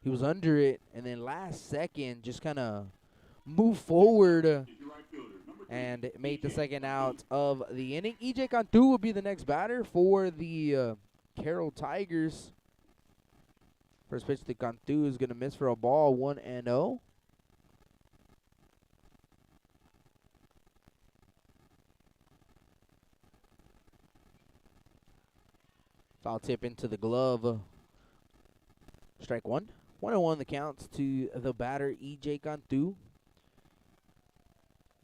He was under it, and then last second just kind of moved forward and made the second out of the inning. EJ Cantu will be the next batter for the Carroll Tigers. First pitch to Cantu is going to miss for a ball. 1-0. Foul tip into the glove. Strike 1. 1-1 the counts to the batter, EJ Cantu.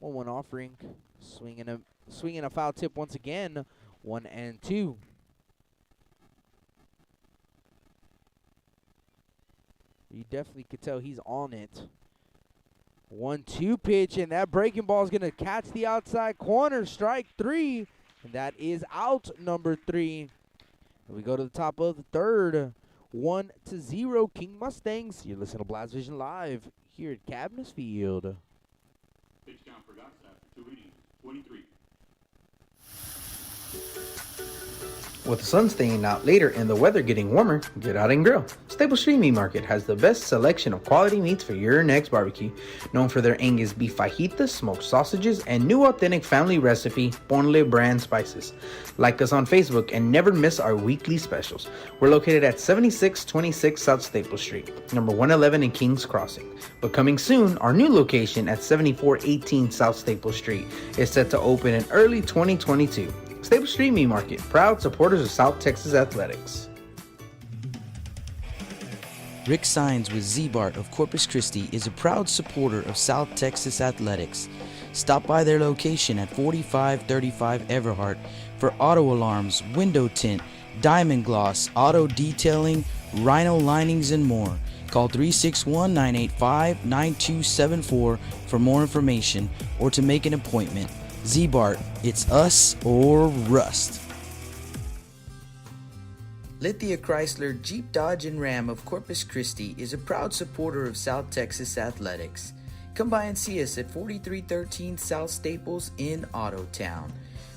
1-1 offering. Swinging a foul tip once again. 1-2. You definitely could tell he's on it. 1-2 pitch, and that breaking ball is going to catch the outside corner. Strike 3, and that is out number 3. We go to the top of the third. 1-0 King Mustangs. You're listening to Blast Vision Live here at Cabinets Field. Pitch count for Gott's after 2 innings, 23. With the sun staying out later and the weather getting warmer, get out and grill. Stable Street Meat Market has the best selection of quality meats for your next barbecue. Known for their Angus beef fajitas, smoked sausages, and new authentic family recipe Ponle brand spices. Like us on Facebook and never miss our weekly specials. We're located at 7626 South Staple Street, number 111 in Kings Crossing. But coming soon, our new location at 7418 South Staple Street is set to open in early 2022. Stable Street Meat Market, proud supporters of South Texas Athletics. Rick Sines with Z-Bart of Corpus Christi is a proud supporter of South Texas Athletics. Stop by their location at 4535 Everhart for auto alarms, window tint, diamond gloss, auto detailing, rhino linings, and more. Call 361-985-9274 for more information or to make an appointment. Z-Bart, it's us or rust. Lithia Chrysler Jeep Dodge and Ram of Corpus Christi is a proud supporter of South Texas Athletics. Come by and see us at 4313 South Staples in Autotown.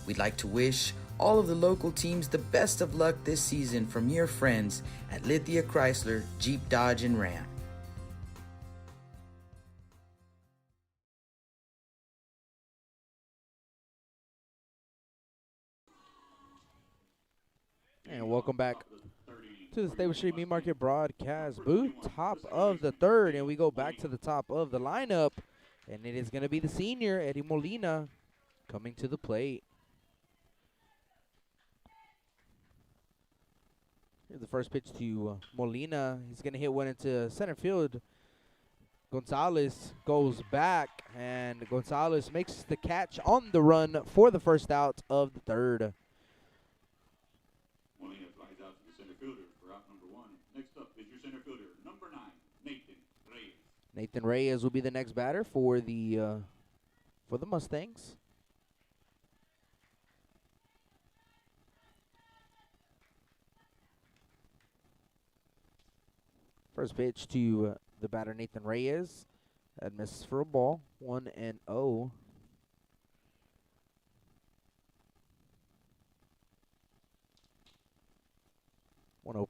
We'd like to wish all of the local teams the best of luck this season from your friends at Lithia Chrysler Jeep Dodge and Ram. And welcome back to the Stable Street Meat Market broadcast booth. Top of the third, and we go back to the top of the lineup. And it is going to be the senior, Eddie Molina, coming to the plate. Here's the first pitch to Molina. He's going to hit one into center field. Gonzalez goes back, and Gonzalez makes the catch on the run for the first out of the third. Molina flies out to the center fielder for out number 1. Next up is your center fielder, number 9, Nathan Reyes. Nathan Reyes will be the next batter for the Mustangs. First pitch to the batter, Nathan Reyes. That misses for a ball. 1-0.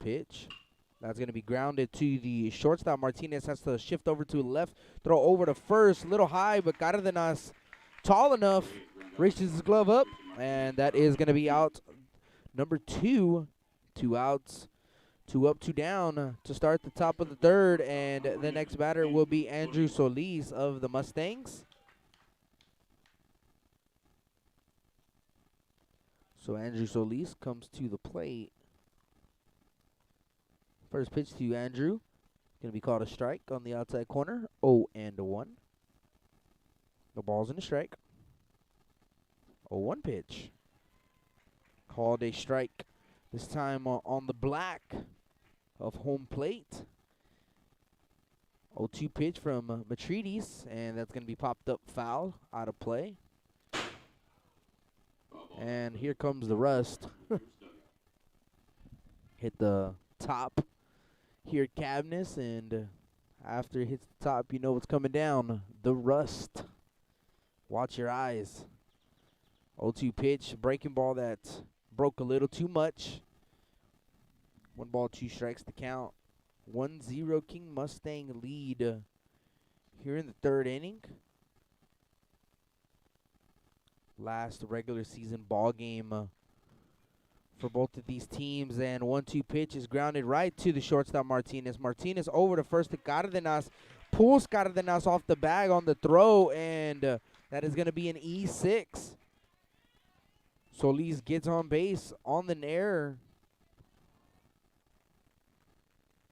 Pitch. That's going to be grounded to the shortstop. Martinez has to shift over to the left. Throw over to first. Little high, but Cárdenas tall enough. Reaches his glove up. And that is going to be out number 2. 2 outs. 2 up, 2 down to start the top of the third. And the next batter will be Andrew Solis of the Mustangs. So Andrew Solis comes to the plate. First pitch to Andrew. Going to be called a strike on the outside corner. 0-1. The ball's in the strike. 0-1 pitch. Called a strike. This time on the black of home plate. 0-2 pitch from Matridis, and that's going to be popped up foul, out of play. And here comes the rust. Hit the top here at Cabinets, and after it hits the top, you know what's coming down. The rust. Watch your eyes. 0-2 pitch, breaking ball that broke a little too much. 1 ball, 2 strikes to count. 1-0 King Mustang lead here in the third inning. Last regular season ball game for both of these teams. And 1-2 pitch is grounded right to the shortstop Martinez. Martinez over to first to Cárdenas. Pulls Cárdenas off the bag on the throw, and that is going to be an E6. Solis gets on base on the error.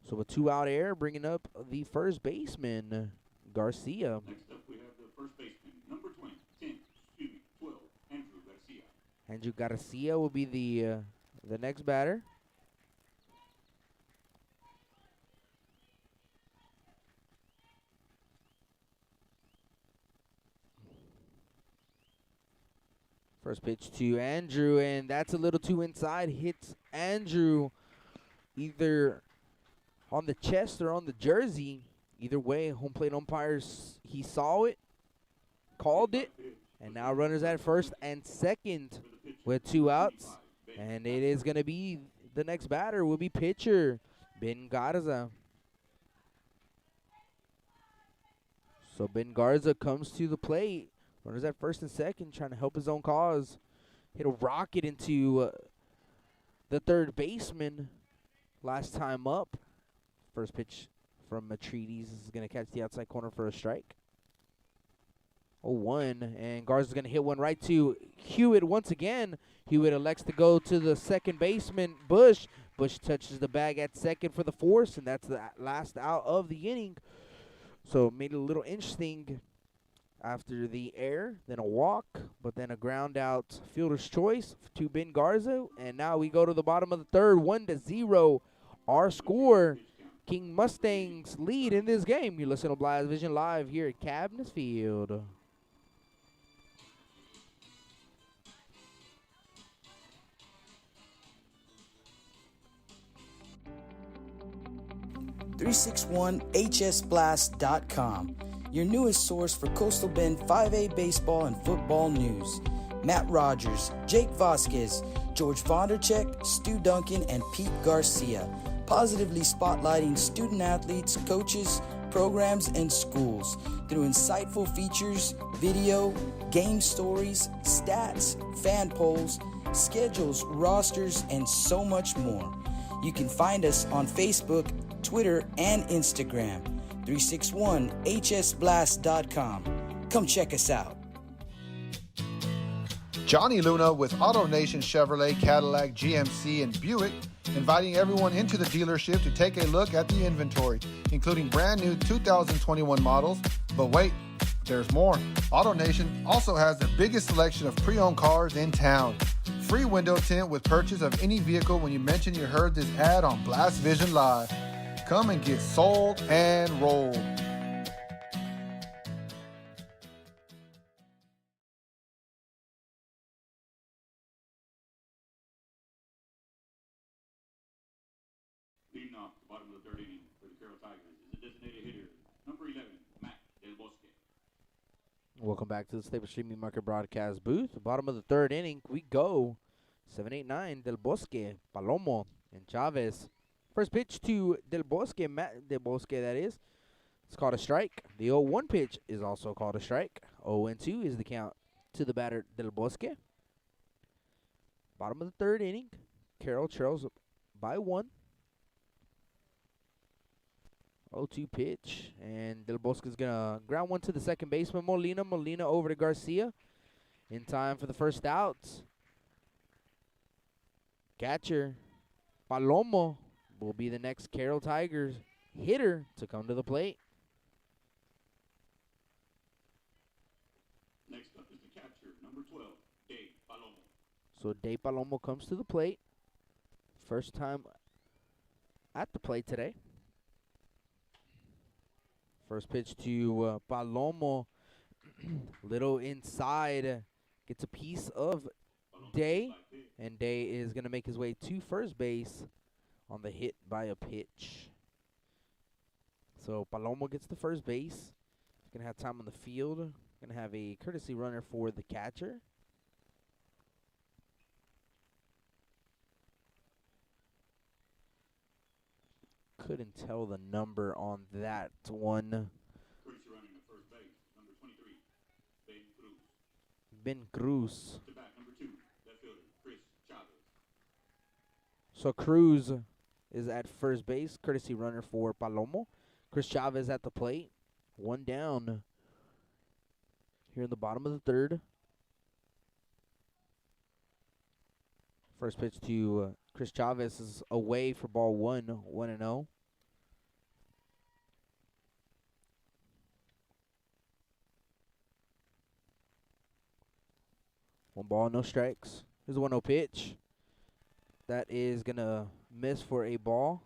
So a 2-out error, bringing up the first baseman, Garcia. Next up, we have the first baseman, number 12, Andrew Garcia. Andrew Garcia will be the next batter. First pitch to Andrew, and that's a little too inside. Hits Andrew either on the chest or on the jersey. Either way, home plate umpires, he saw it, called it, and now runners at first and second with 2 outs. And it is going to be the next batter will be pitcher Ben Garza. So Ben Garza comes to the plate. Runners at first and second, trying to help his own cause. Hit a rocket into the third baseman last time up. First pitch from Matridis is going to catch the outside corner for a strike. 0-1, and Garza's going to hit one right to Hewitt once again. Hewitt elects to go to the second baseman, Bush. Bush touches the bag at second for the force, and that's the last out of the inning. So it made it a little interesting after the error, then a walk, but then a ground out fielder's choice to Ben Garza. And now we go to the bottom of the third, 1-0. Our score. King Mustangs lead in this game. You listen to Blast Vision live here at Cabinets Field. .361hsblast.com, your newest source for Coastal Bend 5A baseball and football news. Matt Rogers, Jake Vasquez, George Vondercheck, Stu Duncan, and Pete Garcia, positively spotlighting student athletes, coaches, programs, and schools through insightful features, video, game stories, stats, fan polls, schedules, rosters, and so much more. You can find us on Facebook, Twitter, and Instagram. 361hsblast.com. Come check us out. Johnny Luna with AutoNation Chevrolet, Cadillac, GMC, and Buick, inviting everyone into the dealership to take a look at the inventory, including brand new 2021 models. But wait, there's more. AutoNation also has the biggest selection of pre-owned cars in town. Free window tint with purchase of any vehicle when you mention you heard this ad on Blast Vision Live. Come and get sold and rolled. Leading off the bottom of the third inning for the Carroll Tigers is the designated hitter, number 11, Matt Del Bosque. Welcome back to the Staples Streaming Market broadcast booth. The bottom of the third inning, we go. 7-8-9, Del Bosque, Palomo, and Chavez. First pitch to Del Bosque, Matt Del Bosque, that is. It's called a strike. The 0-1 pitch is also called a strike. 0-2 is the count to the batter, Del Bosque. Bottom of the third inning, Carroll trails by 1. 0-2 pitch, and Del Bosque is going to ground one to the second baseman, Molina. Molina over to Garcia in time for the first out. Catcher Palomo will be the next Carroll Tigers hitter to come to the plate. Next up is the catcher, number 12, Dave Palomo. So Dave Palomo comes to the plate. First time at the plate today. First pitch to Palomo. Little inside. Gets a piece of Day. And Day is going to make his way to first base on the hit by a pitch. So Palomo gets to first base. He's going to have time on the field. Going to have a courtesy runner for the catcher. Couldn't tell the number on that one. Courtesy running at first base, number 23, Ben Cruz. Ben Cruz. To bat, number 2, left fielder, Chris Chavez. So Cruz is at first base, courtesy runner for Palomo. Chris Chavez at the plate. One down here in the bottom of the third. First pitch to Chris Chavez is away for ball 1-0. One ball, no strikes. Here's a 1-0 pitch. That is going to miss for a ball.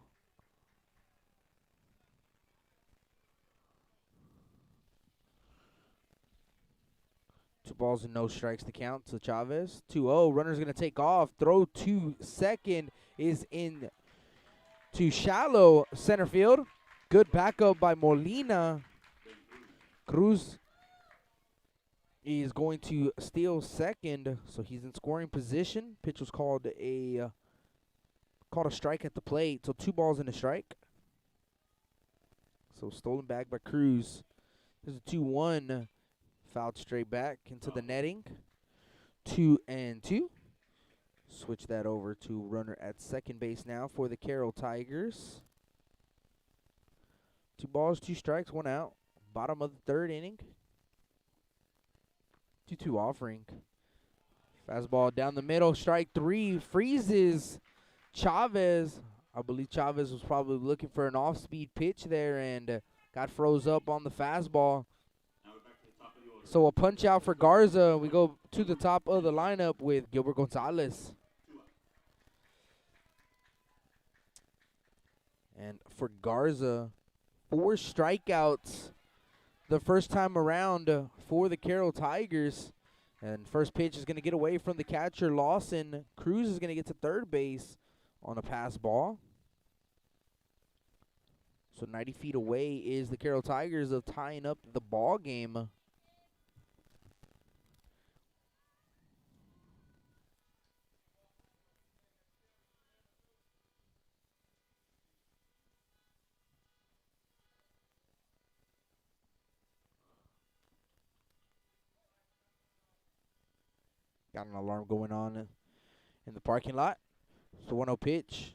Two balls and no strikes to count to Chavez. 2-0. Runner's going to take off. Throw to second is in to shallow center field. Good backup by Molina. Cruz is going to steal second, so he's in scoring position. Pitch was called a strike at the plate, so 2 balls and a strike. So stolen back by Cruz. There's a 2-1. Fouled straight back into the netting. 2-2. Switch that over to runner at second base now for the Carroll Tigers. 2 balls, 2 strikes, 1 out. Bottom of the third inning. 2-2 offering. Fastball down the middle. Strike 3. Freezes Chavez. I believe Chavez was probably looking for an off-speed pitch there and got froze up on the fastball. So a punch out for Garza. We go to the top of the lineup with Gilbert Gonzalez. And for Garza, 4 strikeouts the first time around for the Carroll Tigers. And first pitch is going to get away from the catcher, Lawson. Cruz is going to get to third base on a pass ball. So 90 feet away is the Carroll Tigers of tying up the ball game. Got an alarm going on in the parking lot. It's a 1-0 pitch.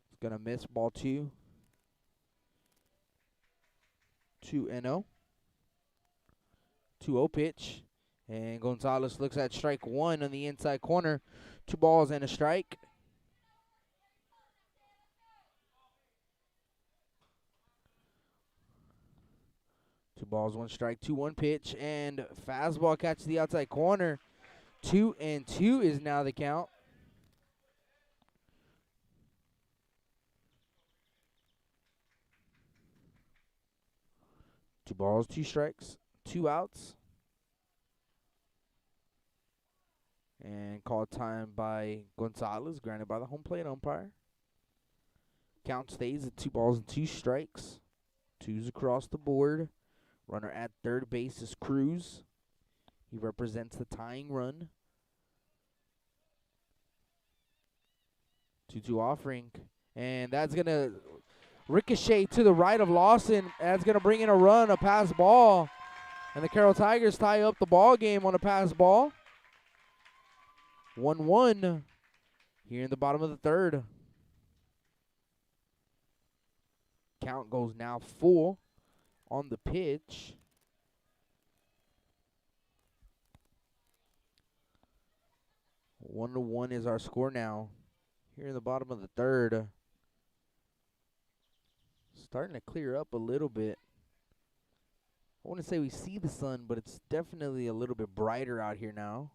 It's going to miss ball 2. 2-0. 2-0 pitch. And Gonzalez looks at strike one on the inside corner. 2 balls and a strike. Two balls, 1 strike, 2-1 pitch. And fastball catches the outside corner. 2-2 is now the count. Two balls, 2 strikes, 2 outs. And call time by Gonzalez, granted by the home plate umpire. Count stays at 2 balls and 2 strikes. 2s across the board. Runner at third base is Cruz. He represents the tying run. 2-2 offering. And that's going to ricochet to the right of Lawson. That's going to bring in a run, a pass ball. And the Carroll Tigers tie up the ball game on a pass ball. 1-1 here in the bottom of the third. Count goes now full on the pitch. 1-1 is our score now here in the bottom of the third. Starting to clear up a little bit. I wouldn't say we see the sun, but it's definitely a little bit brighter out here now.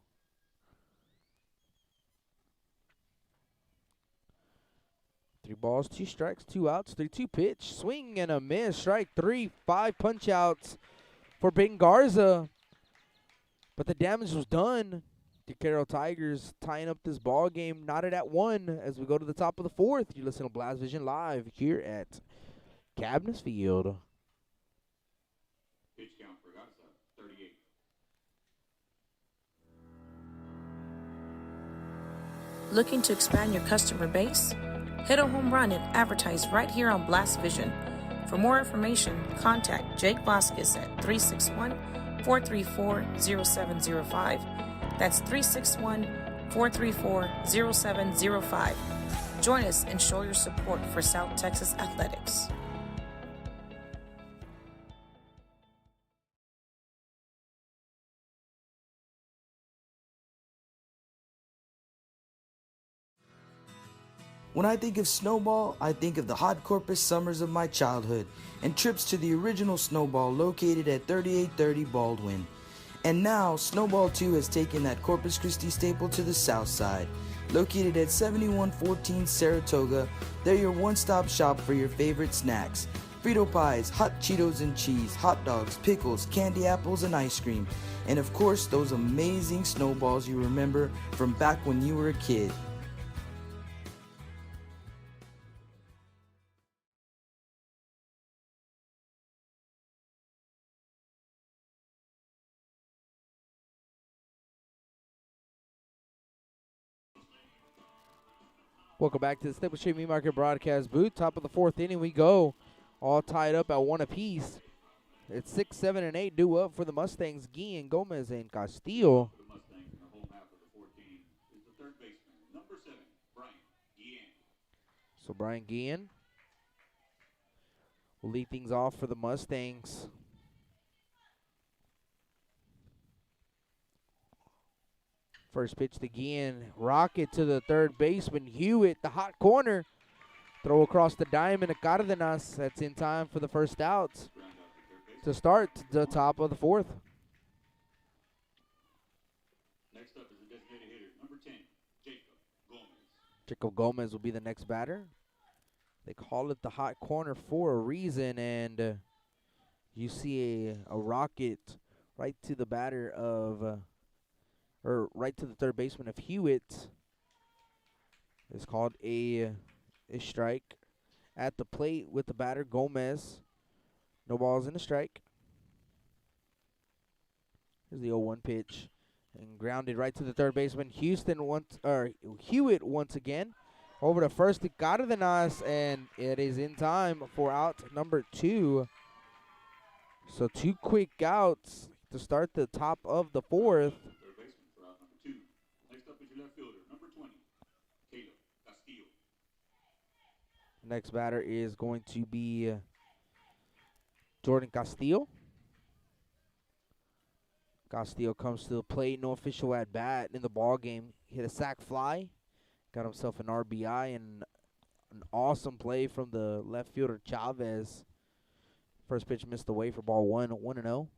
Three balls, 2 strikes, 2 outs, 3-2 pitch, swing and a miss, strike 3, 5 punch outs for Ben Garza. But the damage was done. The Carroll Tigers tying up this ball game, knotted at 1 as we go to the top of the 4th. You listen to Blast Vision live here at Cabinets Field. Pitch count for Garza, 38. Looking to expand your customer base? Hit a home run and advertise right here on Blast Vision. For more information, contact Jake Vasquez at 361-434-0705. That's 361-434-0705. Join us and show your support for South Texas athletics. When I think of Snowball, I think of the hot Corpus summers of my childhood and trips to the original Snowball located at 3830 Baldwin. And now, Snowball 2 has taken that Corpus Christi staple to the south side. Located at 7114 Saratoga, they're your one-stop shop for your favorite snacks. Frito pies, hot Cheetos and cheese, hot dogs, pickles, candy apples, and ice cream. And of course, those amazing snowballs you remember from back when you were a kid. Welcome back to the Staples Street Meat Market broadcast booth. Top of the 4th inning we go. All tied up at 1 apiece. It's 6, 7, and 8 due up for the Mustangs. Guillen, Gomez, and Castillo. For the Mustangs in the home half of the 14 is the third baseman, number 7, Brian Guillen. So Brian Guillen will lead things off for the Mustangs. First pitch to Guillen. Rocket to the third baseman. Hewitt, the hot corner. Throw across the diamond to Cardenas. That's in time for the first out to start the top of the 4th. Next up is the designated hitter, number 10, Jacob Gomez. Jacob Gomez will be the next batter. They call it the hot corner for a reason, and you see a rocket right to the batter of, or right to the third baseman of Hewitt. It's called a strike at the plate with the batter Gomez. No balls and a strike. Here's the 0-1 pitch, and grounded right to the third baseman. Hewitt once again. Over to first to Cardenas, and it is in time for out number 2. So 2 quick outs to start the top of the 4th. Third baseman for out number 2. Next up is your left fielder, number 20, Caleb Castillo. Next batter is going to be Jordan Castillo. Castillo comes to the plate. No official at bat in the ball game. Hit a sac fly. Got himself an RBI and an awesome play from the left fielder Chavez. First pitch missed away for ball 1-0.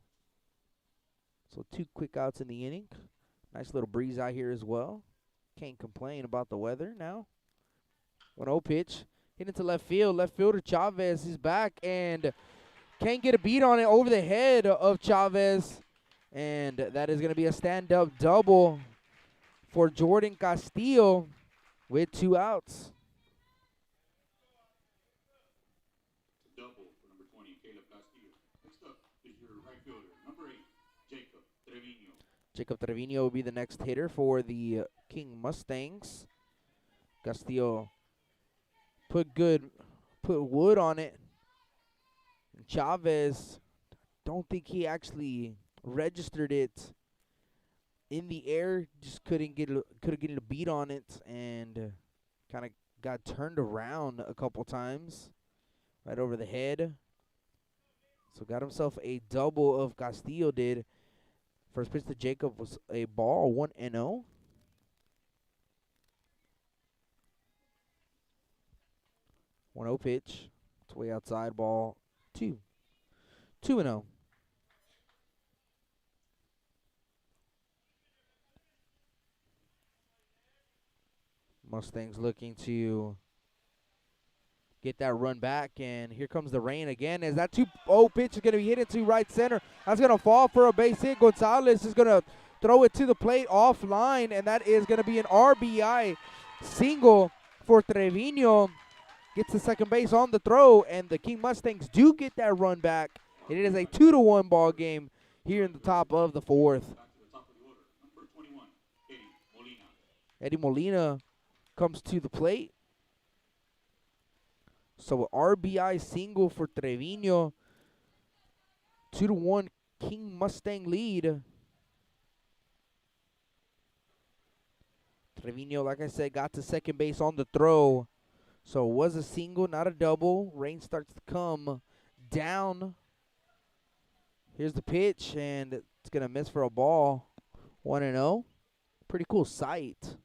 So 2 quick outs in the inning. Nice little breeze out here as well. Can't complain about the weather now. 1-0 pitch. Hit into left field. Left fielder Chavez is back and can't get a beat on it over the head of Chavez. And that is going to be a stand-up double for Jordan Castillo with 2 outs. Double for number 20, Caleb Castillo. Next up is your right fielder, number 8, Jacob Trevino. Jacob Trevino will be the next hitter for the King Mustangs. Castillo put wood on it. And Chavez, don't think he actually registered it in the air. Just couldn't get a beat on it, and kind of got turned around a couple times, right over the head. So got himself a double of Castillo did. First pitch to Jacob was a ball, 1-0. Pitch. It's way outside, ball 2-0. Mustangs looking to get that run back, and here comes the rain again. As that 2-0 pitch is going to be hit into right center. That's going to fall for a base hit. Gonzalez is going to throw it to the plate offline, and that is going to be an RBI single for Trevino. Gets to second base on the throw, and the King Mustangs do get that run back. It is a 2-1 ball game here in the top of the 4th. Back to the top of the order, number 21, Eddie Molina. Eddie Molina comes to the plate. So an RBI single for Trevino. 2-1 King Mustang lead. Trevino, like I said, got to second base on the throw. So it was a single, not a double. Rain starts to come down. Here's the pitch, and it's going to miss for a ball. 1-0. Pretty cool sight.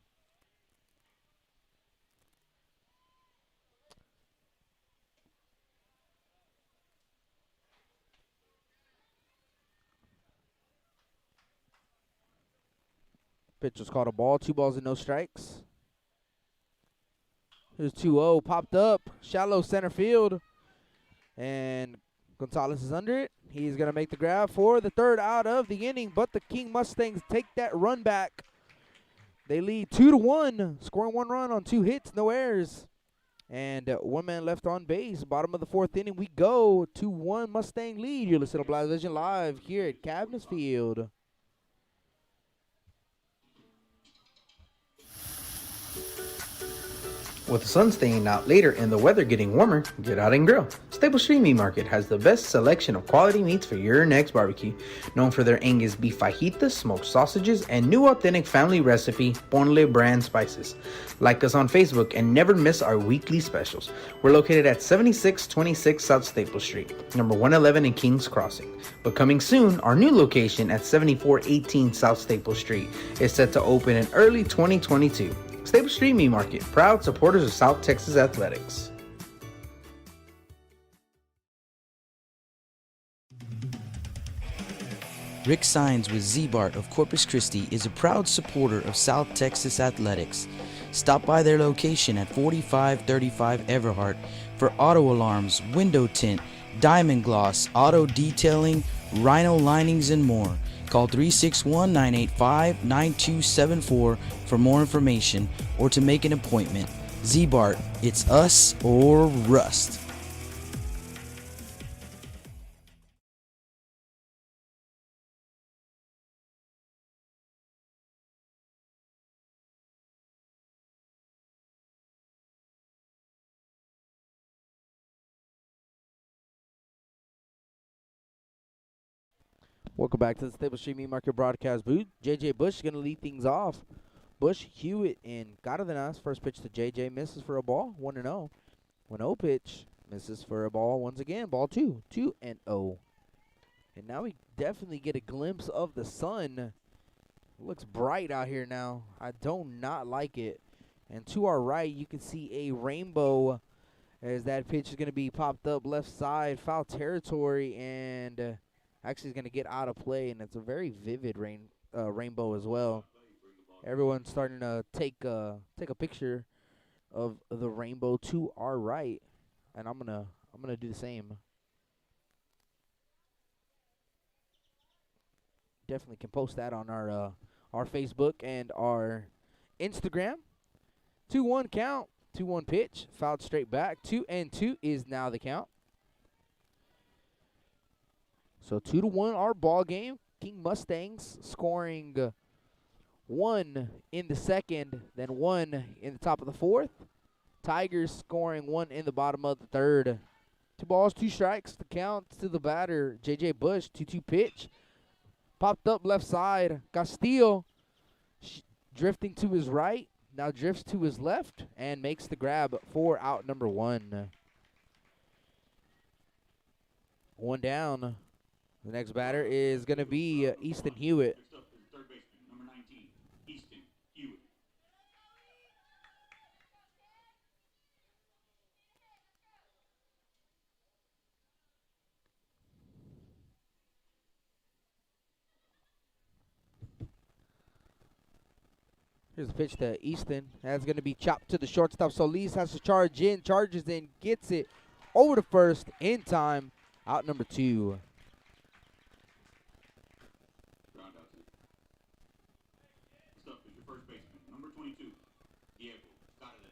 Pitch was called a ball. 2 balls and no strikes. Here's 2-0. Popped up. Shallow center field. And Gonzalez is under it. He's going to make the grab for the 3rd out of the inning. But the King Mustangs take that run back. They lead 2-1. Scoring 1 run on 2 hits, no errors. And 1 man left on base. Bottom of the 4th inning we go. 2-1 Mustang lead. You're listening to Blast Vision live here at Cavness Field. With the sun staying out later and the weather getting warmer, get out and grill. Staple Street Meat Market has the best selection of quality meats for your next barbecue. Known for their Angus beef fajitas, smoked sausages, and new authentic family recipe, Ponle brand spices. Like us on Facebook and never miss our weekly specials. We're located at 7626 South Staple Street, number 111 in Kings Crossing. But coming soon, our new location at 7418 South Staple Street is set to open in early 2022. Staple Street Meat Market, proud supporters of South Texas athletics. Rick Sines with Z-Bart of Corpus Christi is a proud supporter of South Texas athletics. Stop by their location at 4535 Everhart for auto alarms, window tint, diamond gloss, auto detailing, rhino linings, and more. Call 361-985-9274 for more information or to make an appointment. Z-Bart, it's us or rust. Welcome back to the Staple Street Meat Market broadcast booth. JJ Bush is going to lead things off. Bush, Hewitt, and Cardenas. First pitch to JJ misses for a ball, 1-0. 1-0 pitch misses for a ball once again. Ball 2, 2-0. And now we definitely get a glimpse of the sun. It looks bright out here now. I do not like it. And to our right, you can see a rainbow as that pitch is going to be popped up left side, foul territory, and actually is going to get out of play. And it's a very vivid rainbow as well. Everyone's starting to take a picture of the rainbow to our right, and I'm gonna do the same. Definitely can post that on our Facebook and our Instagram. 2-1 count, 2-1 pitch, fouled straight back. 2-2 is now the count. So 2-1 our ball game. King Mustangs scoring 1 in the second, then 1 in the top of the fourth. Tigers scoring 1 in the bottom of the third. 2 balls, 2 strikes. The count to the batter, J.J. Bush. 2-2 pitch. Popped up left side. Castillo drifting to his right. Now drifts to his left and makes the grab for out number 1. 1 down. The next batter is going to be Easton Hewitt. Next up is third baseman, number 19, Easton Hewitt. Here's the pitch to Easton. That's going to be chopped to the shortstop. Solis has to charge in, charges in, gets it over to first in time. Out number 2. Ground out to. Next up is your first baseman, number 22, Diego Cardenas.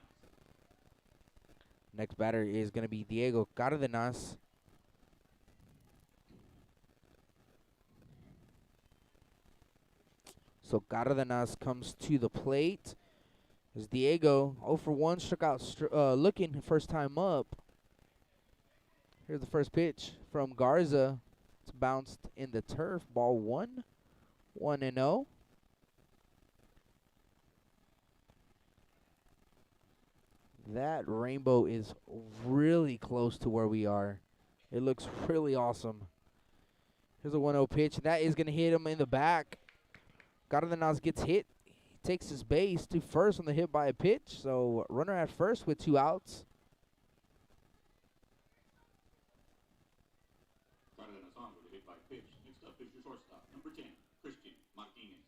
Next batter is going to be Diego Cardenas. So Cardenas comes to the plate. As Diego 0 for 1, struck out looking first time up. Here's the first pitch from Garza. It's bounced in the turf. Ball 1. 1-0. That rainbow is really close to where we are. It looks really awesome. Here's a 1-0 pitch. That is going to hit him in the back. Cardenas gets hit. He takes his base to first on the hit by a pitch. So runner at first with 2 outs. Cardenas on with a hit by pitch. Next up is your shortstop, number 10, Christian Martinez.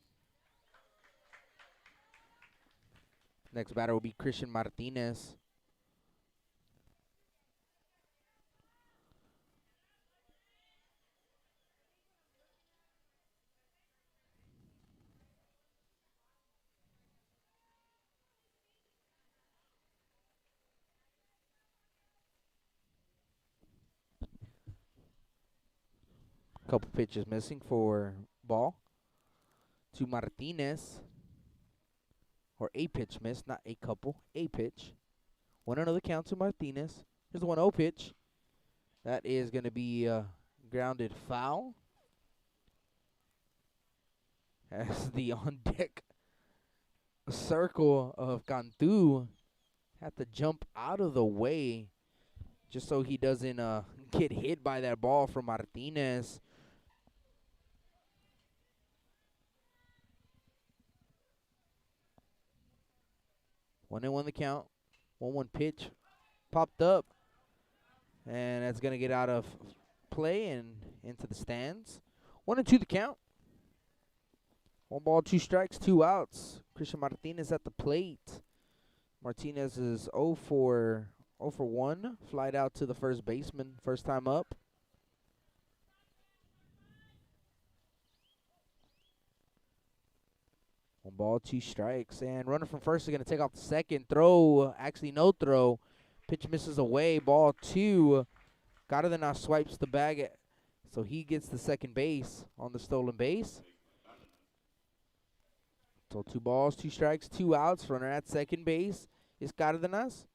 Next batter will be Christian Martinez. Couple pitches missing for ball. To Martinez. Or a pitch miss, not a couple. A pitch. 1-0 the count to Martinez. Here's the 1-0 pitch. That is going to be grounded foul. As the on-deck circle of Cantu had to jump out of the way just so he doesn't get hit by that ball from Martinez. One and 1 the count. 1-1 pitch popped up, and that's gonna get out of play and into the stands. 1-2 the count. 1 ball, 2 strikes, 2 outs. Christian Martinez at the plate. Martinez is 0 for 1. Flied out to the first baseman, first time up. One ball, 2 strikes, and runner from first is going to take off the second. Throw, actually no throw. Pitch misses away. Ball 2. Cardenas swipes the bag, so he gets the second base on the stolen base. So 2 balls, 2 strikes, 2 outs. Runner at second base is Cardenas.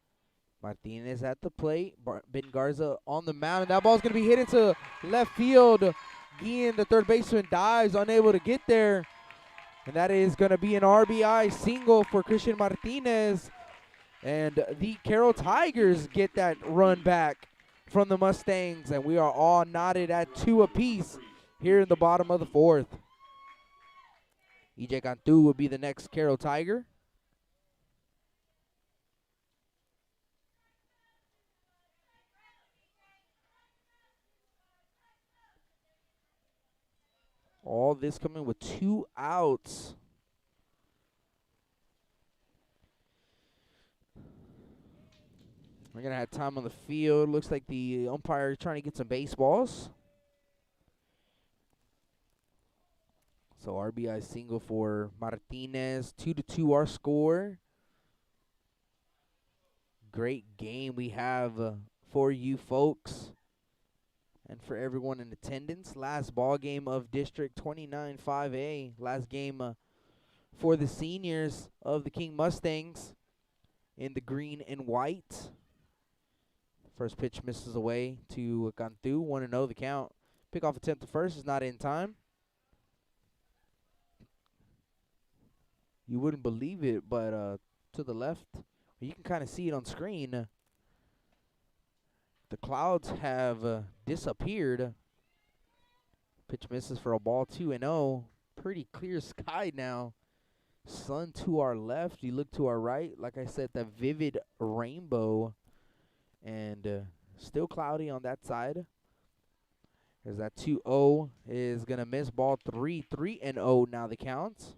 Martinez at the plate. Ben Garza on the mound, and that ball's going to be hit into left field. Guillen, the third baseman, dives, unable to get there. And that is going to be an RBI single for Christian Martinez. And the Carroll Tigers get that run back from the Mustangs. And we are all knotted at 2 apiece here in the bottom of the fourth. EJ Cantu will be the next Carroll Tiger. All this coming with 2 outs. We're going to have time on the field. Looks like the umpire is trying to get some baseballs. So RBI single for Martinez. 2-2 our score. Great game we have for you folks and for everyone in attendance. Last ball game of District 29 5A. Last game for the seniors of the King Mustangs in the green and white. First pitch misses away to Cantu. 1-0 the count. Pickoff attempt to first is not in time. You wouldn't believe it, but to the left, you can kind of see it on screen. The clouds have disappeared. Pitch misses for a ball, 2-0. Pretty clear sky now. Sun to our left. You look to our right. Like I said, that vivid rainbow. And still cloudy on that side. As that 2-0 is going to miss ball 3. 3-0 now the count.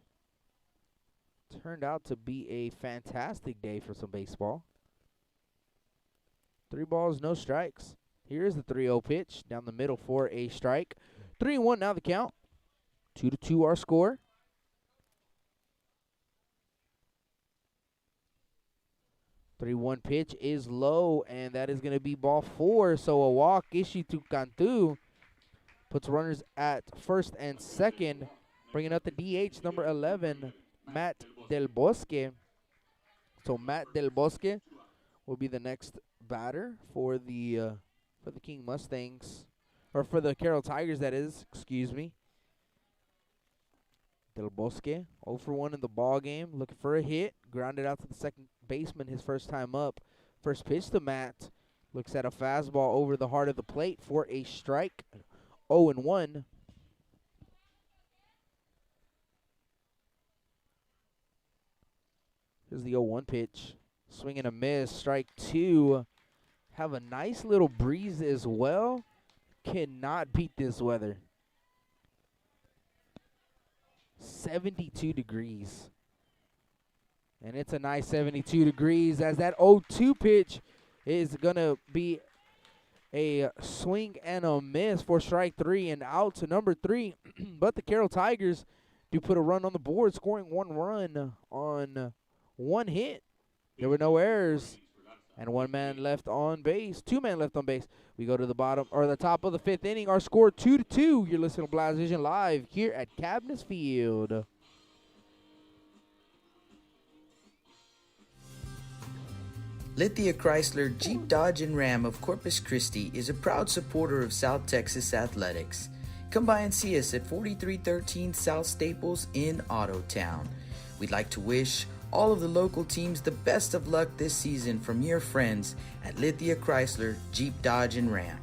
Turned out to be a fantastic day for some baseball. 3 balls, no strikes. Here's the 3-0 pitch down the middle for a strike. 3-1 now the count. 2-2 our score. 3-1 pitch is low, and that is going to be ball 4. So a walk issued to Cantu. Puts runners at first and second. Bringing up the DH, number 11, Matt Del Bosque. So Matt Del Bosque will be the next batter for the King Mustangs, or for the Carroll Tigers, that is. Excuse me. Del Bosque, 0 for 1 in the ball game, looking for a hit. Grounded out to the second baseman his first time up. First pitch to Matt. Looks at a fastball over the heart of the plate for a strike. 0-1. Here's the 0-1 pitch. Swing and a miss. Strike 2. Have a nice little breeze as well. Cannot beat this weather. 72 degrees. And it's a nice 72 degrees as that 0-2 pitch is going to be a swing and a miss for strike 3 and out to number 3. But the Carroll Tigers do put a run on the board, scoring 1 run on 1 hit. There were no errors. And 1 man left on base. 2 men left on base. We go to the bottom, or the top of the 5th inning. Our score 2-2. You're listening to Blast Vision live here at Cabinets Field. Lithia Chrysler Jeep Dodge and Ram of Corpus Christi is a proud supporter of South Texas athletics. Come by and see us at 4313 South Staples in Ottotown. We'd like to wish all of the local teams the best of luck this season from your friends at Lithia Chrysler Jeep Dodge and Ram.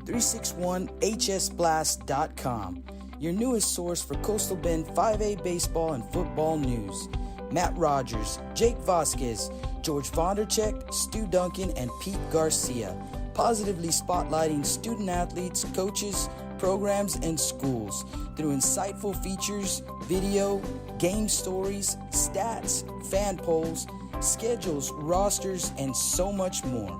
.361hsblast.com, your newest source for Coastal Bend 5A baseball and football news. Matt Rogers, Jake Vasquez, George Vondercheck, Stu Duncan, and Pete Garcia, positively spotlighting student athletes, coaches, programs, and schools through insightful features, video, game stories, stats, fan polls, schedules, rosters, and so much more.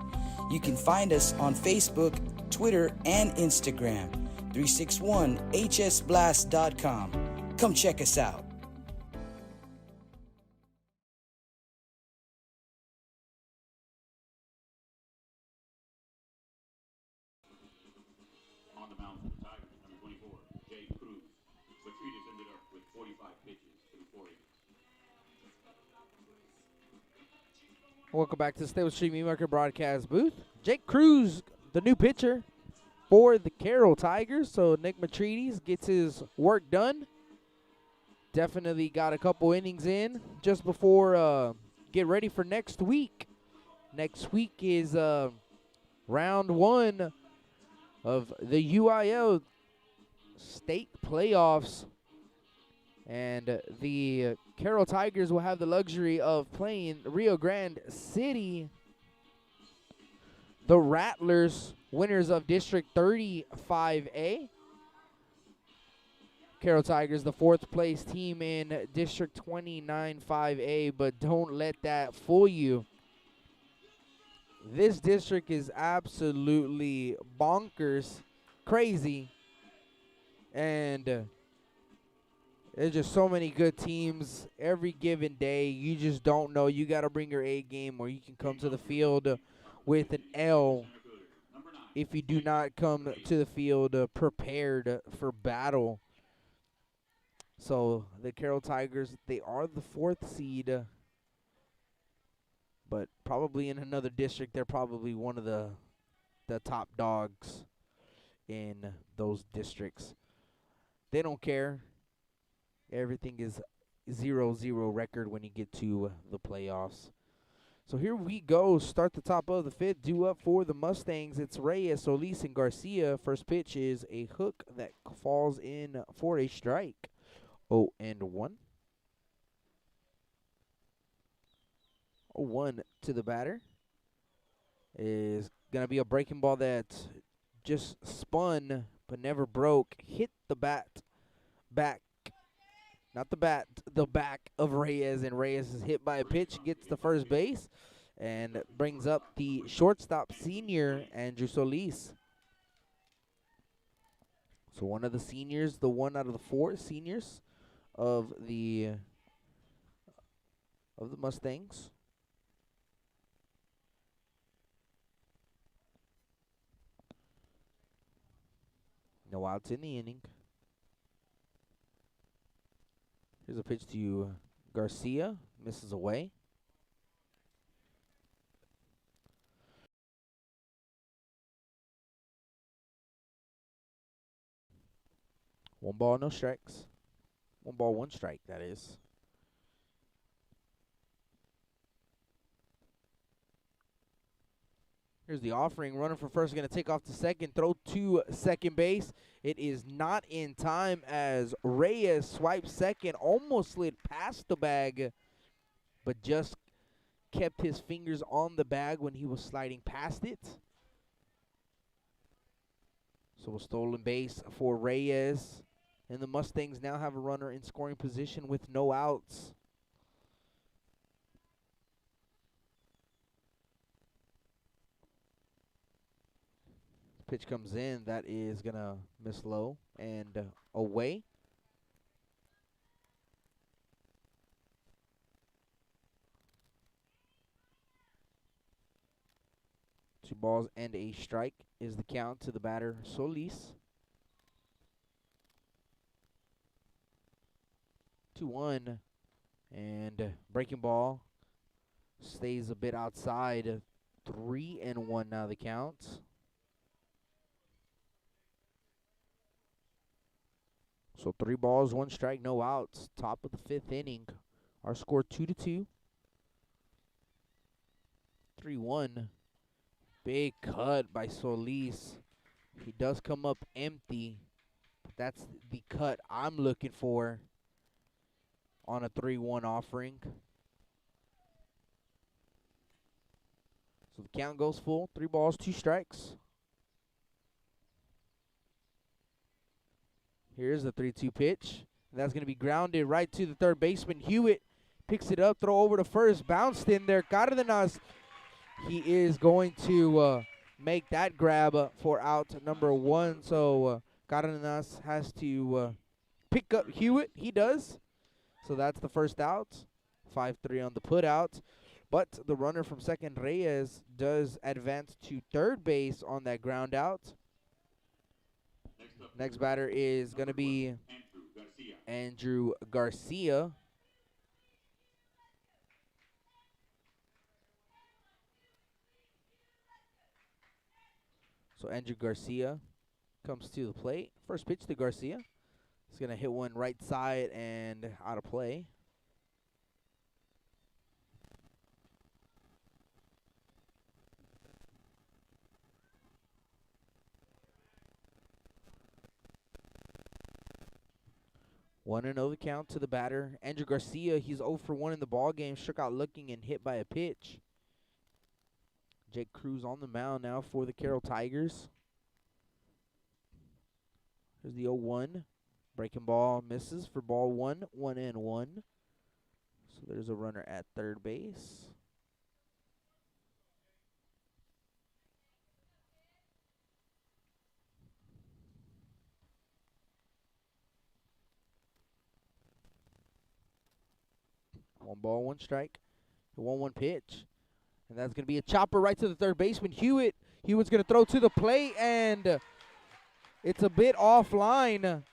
You can find us on Facebook, Twitter, and Instagram. 361hsblast.com. Come check us out. On the mound for the Tigers, number 24, Jay Cruz. But Treatise ended up with 45 pitches through 4 innings. Welcome back to the Stable Street Meat Market broadcast booth. Jake Cruz, the new pitcher, for the Carroll Tigers. So Nick Matrides gets his work done. Definitely got a couple innings in just before get ready for next week. Next week is round 1 of the UIL state playoffs. And the Carroll Tigers will have the luxury of playing Rio Grande City. The Rattlers, winners of District 35A. Carroll Tigers, the 4th place team in District 29 5A, but don't let that fool you. This district is absolutely bonkers, crazy, and there's just so many good teams every given day. You just don't know. You got to bring your A game, or you can come to the field with an L if you do not come to the field prepared for battle. So the Carroll Tigers, they are the 4th seed, but probably in another district, they're probably one of the top dogs in those districts. They don't care. Everything is 0-0 record when you get to the playoffs. So here we go. Start the top of the 5th. Due up for the Mustangs. It's Reyes, Solis, and Garcia. First pitch is a hook that falls in for a strike. 0-1. 0-1 to the batter. Is going to be a breaking ball that just spun but never broke. Hit the back. Not the bat, the back of Reyes, and Reyes is hit by a pitch, gets to first base, and brings up the shortstop senior, Andrew Solis. So one of the seniors, the one out of the 4 seniors of the Mustangs. No outs in the inning. Here's a pitch to Garcia. Misses away. One ball, no strikes. 1 ball, 1 strike, that is. Here's the offering. Runner for first, going to take off to second. Throw to second base. It is not in time as Reyes swipes second. Almost slid past the bag, but just kept his fingers on the bag when he was sliding past it. So a stolen base for Reyes. And the Mustangs now have a runner in scoring position with no outs. Pitch comes in. That is going to miss low and away. Two balls and a strike is the count to the batter, Solis. 2-1. And breaking ball stays a bit outside. 3-1 now the count. So 3 balls, 1 strike, no outs. Top of the 5th inning. Our score 2-2. 3-1. Big cut by Solis. He does come up empty. But that's the cut I'm looking for on a 3-1 offering. So the count goes full. 3 balls, 2 strikes. Here's the 3-2 pitch. And that's going to be grounded right to the third baseman. Hewitt picks it up, throw over to first. Bounced in there. Cardenas, he is going to make that grab for out number 1. So Cardenas has to pick up Hewitt. He does. So that's the first out. 5-3 on the put out. But the runner from second, Reyes, does advance to third base on that ground out. Next batter is going to be Andrew Garcia. So Andrew Garcia comes to the plate. First pitch to Garcia. He's going to hit one right side and out of play. One and 0 the count to the batter. Andrew Garcia, he's 0 for 1 in the ball game. Struck out looking and hit by a pitch. Jake Cruz on the mound now for the Carroll Tigers. Here's the 0-1. Breaking ball misses for ball 1. 1-1. So there's a runner at third base. One ball, one strike. The 1-1 pitch. And that's going to be a chopper right to the third baseman, Hewitt. Hewitt's going to throw to the plate, and it's a bit offline.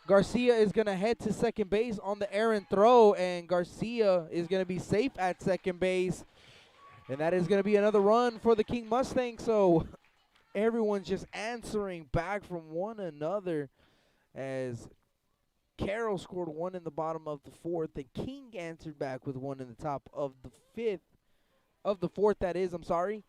Garcia is going to head to second base on the errant throw, and Garcia is going to be safe at second base. And that is going to be another run for the King Mustangs. So everyone's just answering back from one another as Carroll scored one in the bottom of the fourth. The King answered back with one in the top of the fourth, that is, I'm sorry.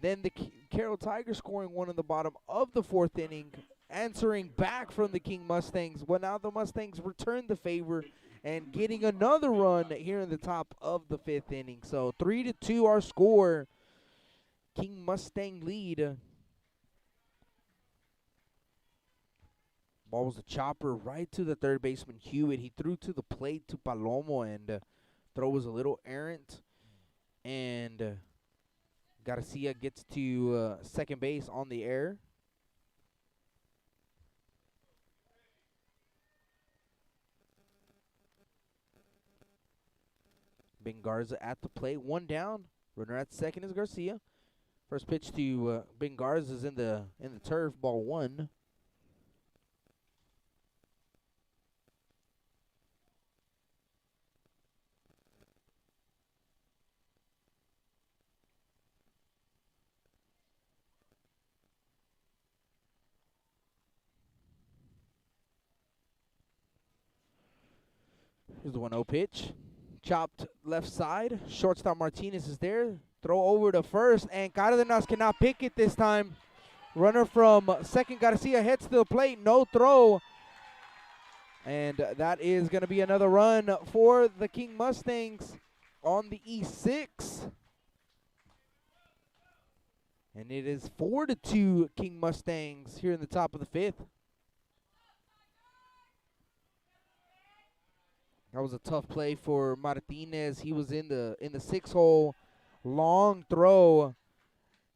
Then the Carroll Tigers scoring one in the bottom of the fourth inning, answering back from the King Mustangs. Well, now the Mustangs return the favor and getting another run here in the top of the fifth inning. So 3-2 our score. King Mustang lead. Ball was a chopper right to the third baseman, Hewitt. He threw to the plate to Palomo, and throw was a little errant. And Garcia gets to second base on the air. Ben Garza at the plate. One down. Runner at second is Garcia. First pitch to Ben Garza is in the turf. Ball 1. Here's the 1-0 pitch. Chopped left side. Shortstop Martinez is there. Throw over to first, and Cardenas cannot pick it this time. Runner from second, Garcia heads to the plate. No throw. And that is going to be another run for the King Mustangs on the E6. And it is 4-2 King Mustangs here in the top of the fifth. That was a tough play for Martinez. He was in the 6-hole, long throw,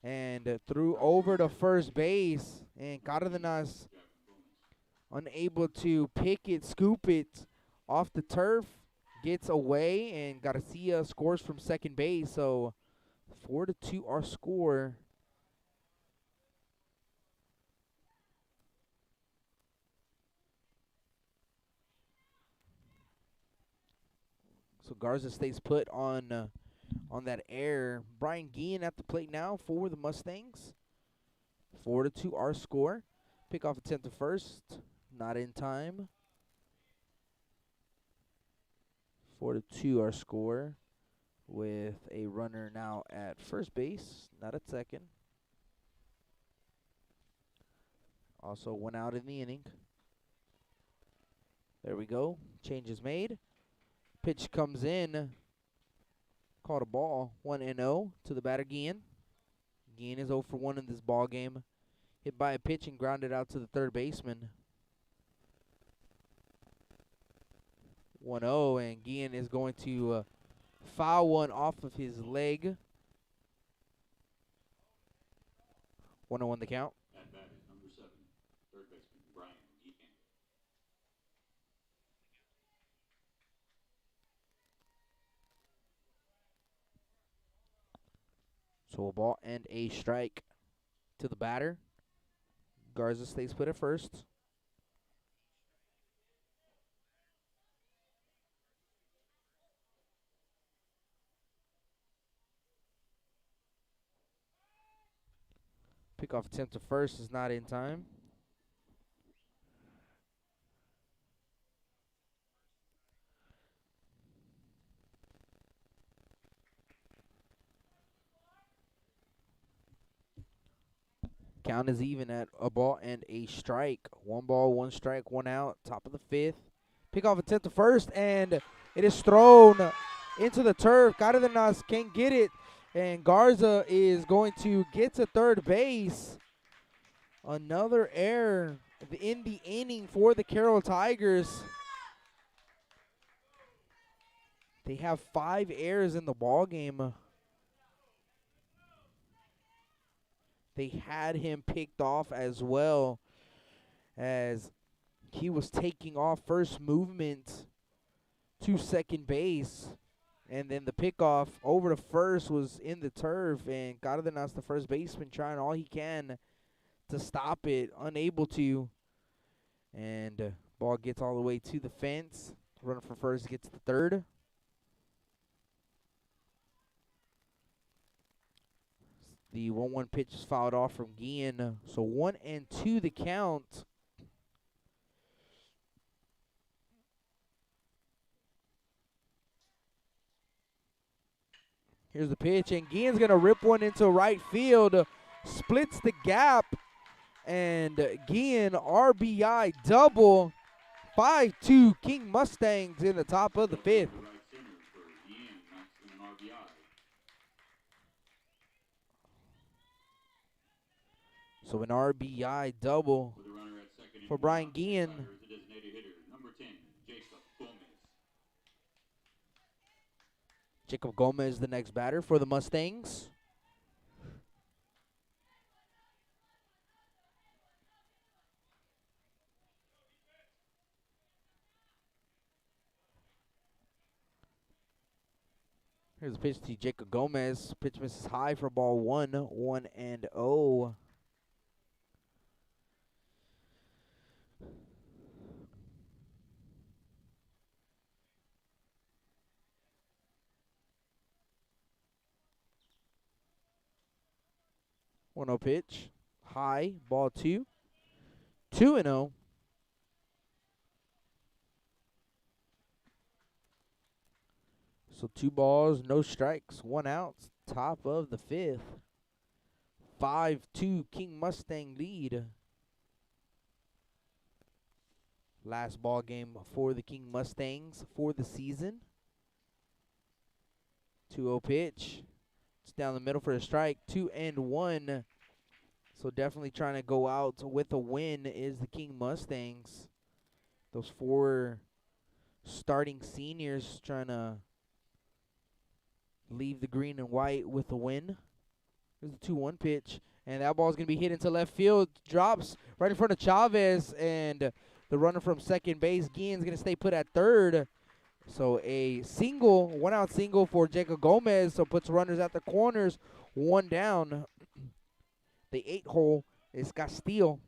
and threw over to first base. And Cardenas unable to pick it, scoop it off the turf, gets away, and Garcia scores from second base. So 4-2 our score. So Garza stays put on that air. Brian Guillen at the plate now for the Mustangs. 4-2 our score. Pick off attempt to first. Not in time. 4-2 our score with a runner now at first base, not at second. Also one out in the inning. There we go. Change is made. Pitch comes in. Called a ball. 1-0 to the batter, Guillen. Guillen is 0 for 1 in this ball game. Hit by a pitch and grounded out to the third baseman. 1-0, and Guillen is going to foul one off of his leg. 1-0 the count. At bat is number 7, third baseman Brian Guillen. So a ball and a strike to the batter. Garza stays put at first. Pickoff attempt to first is not in time. Count is even at a ball and a strike. 1 ball, 1 strike, 1 out. Top of the 5th. Pickoff attempt to first, and it is thrown into the turf. Cardenas can't get it, and Garza is going to get to third base. Another error in the inning for the Carroll Tigers. They have 5 errors in the ball game. They had him picked off as well, as he was taking off first movement to second base. And then the pickoff over to first was in the turf, and Cardenas, the first baseman, trying all he can to stop it, unable to. And ball gets all the way to the fence. Runner for first gets the third. The 1-1 pitch is fouled off from Guillen. So 1-2 the count. Here's the pitch, and Guillen's going to rip one into right field. Splits the gap, and Guillen RBI double. 5-2 King Mustangs in the top of the 5th. So an RBI double for Brian Guillen. Jacob Gomez, the next batter for the Mustangs. Here's the pitch to Jacob Gomez. Pitch misses high for ball 1, 1-0. One 0 pitch. High, ball 2. 2-0. So 2 balls, no strikes, 1 out. Top of the 5th. 5-2 King Mustang lead. Last ball game for the King Mustangs for the season. 2-0 pitch. It's down the middle for a strike. 2-1. So definitely trying to go out with a win is the King Mustangs. Those 4 starting seniors trying to leave the green and white with a win. There's the 2-1 pitch, and that ball's going to be hit into left field. Drops right in front of Chavez, and the runner from second base, Guillen's going to stay put at third. So a single, 1 out single for Jacob Gomez, so puts runners at the corners, 1 down. The 8-hole is Castillo.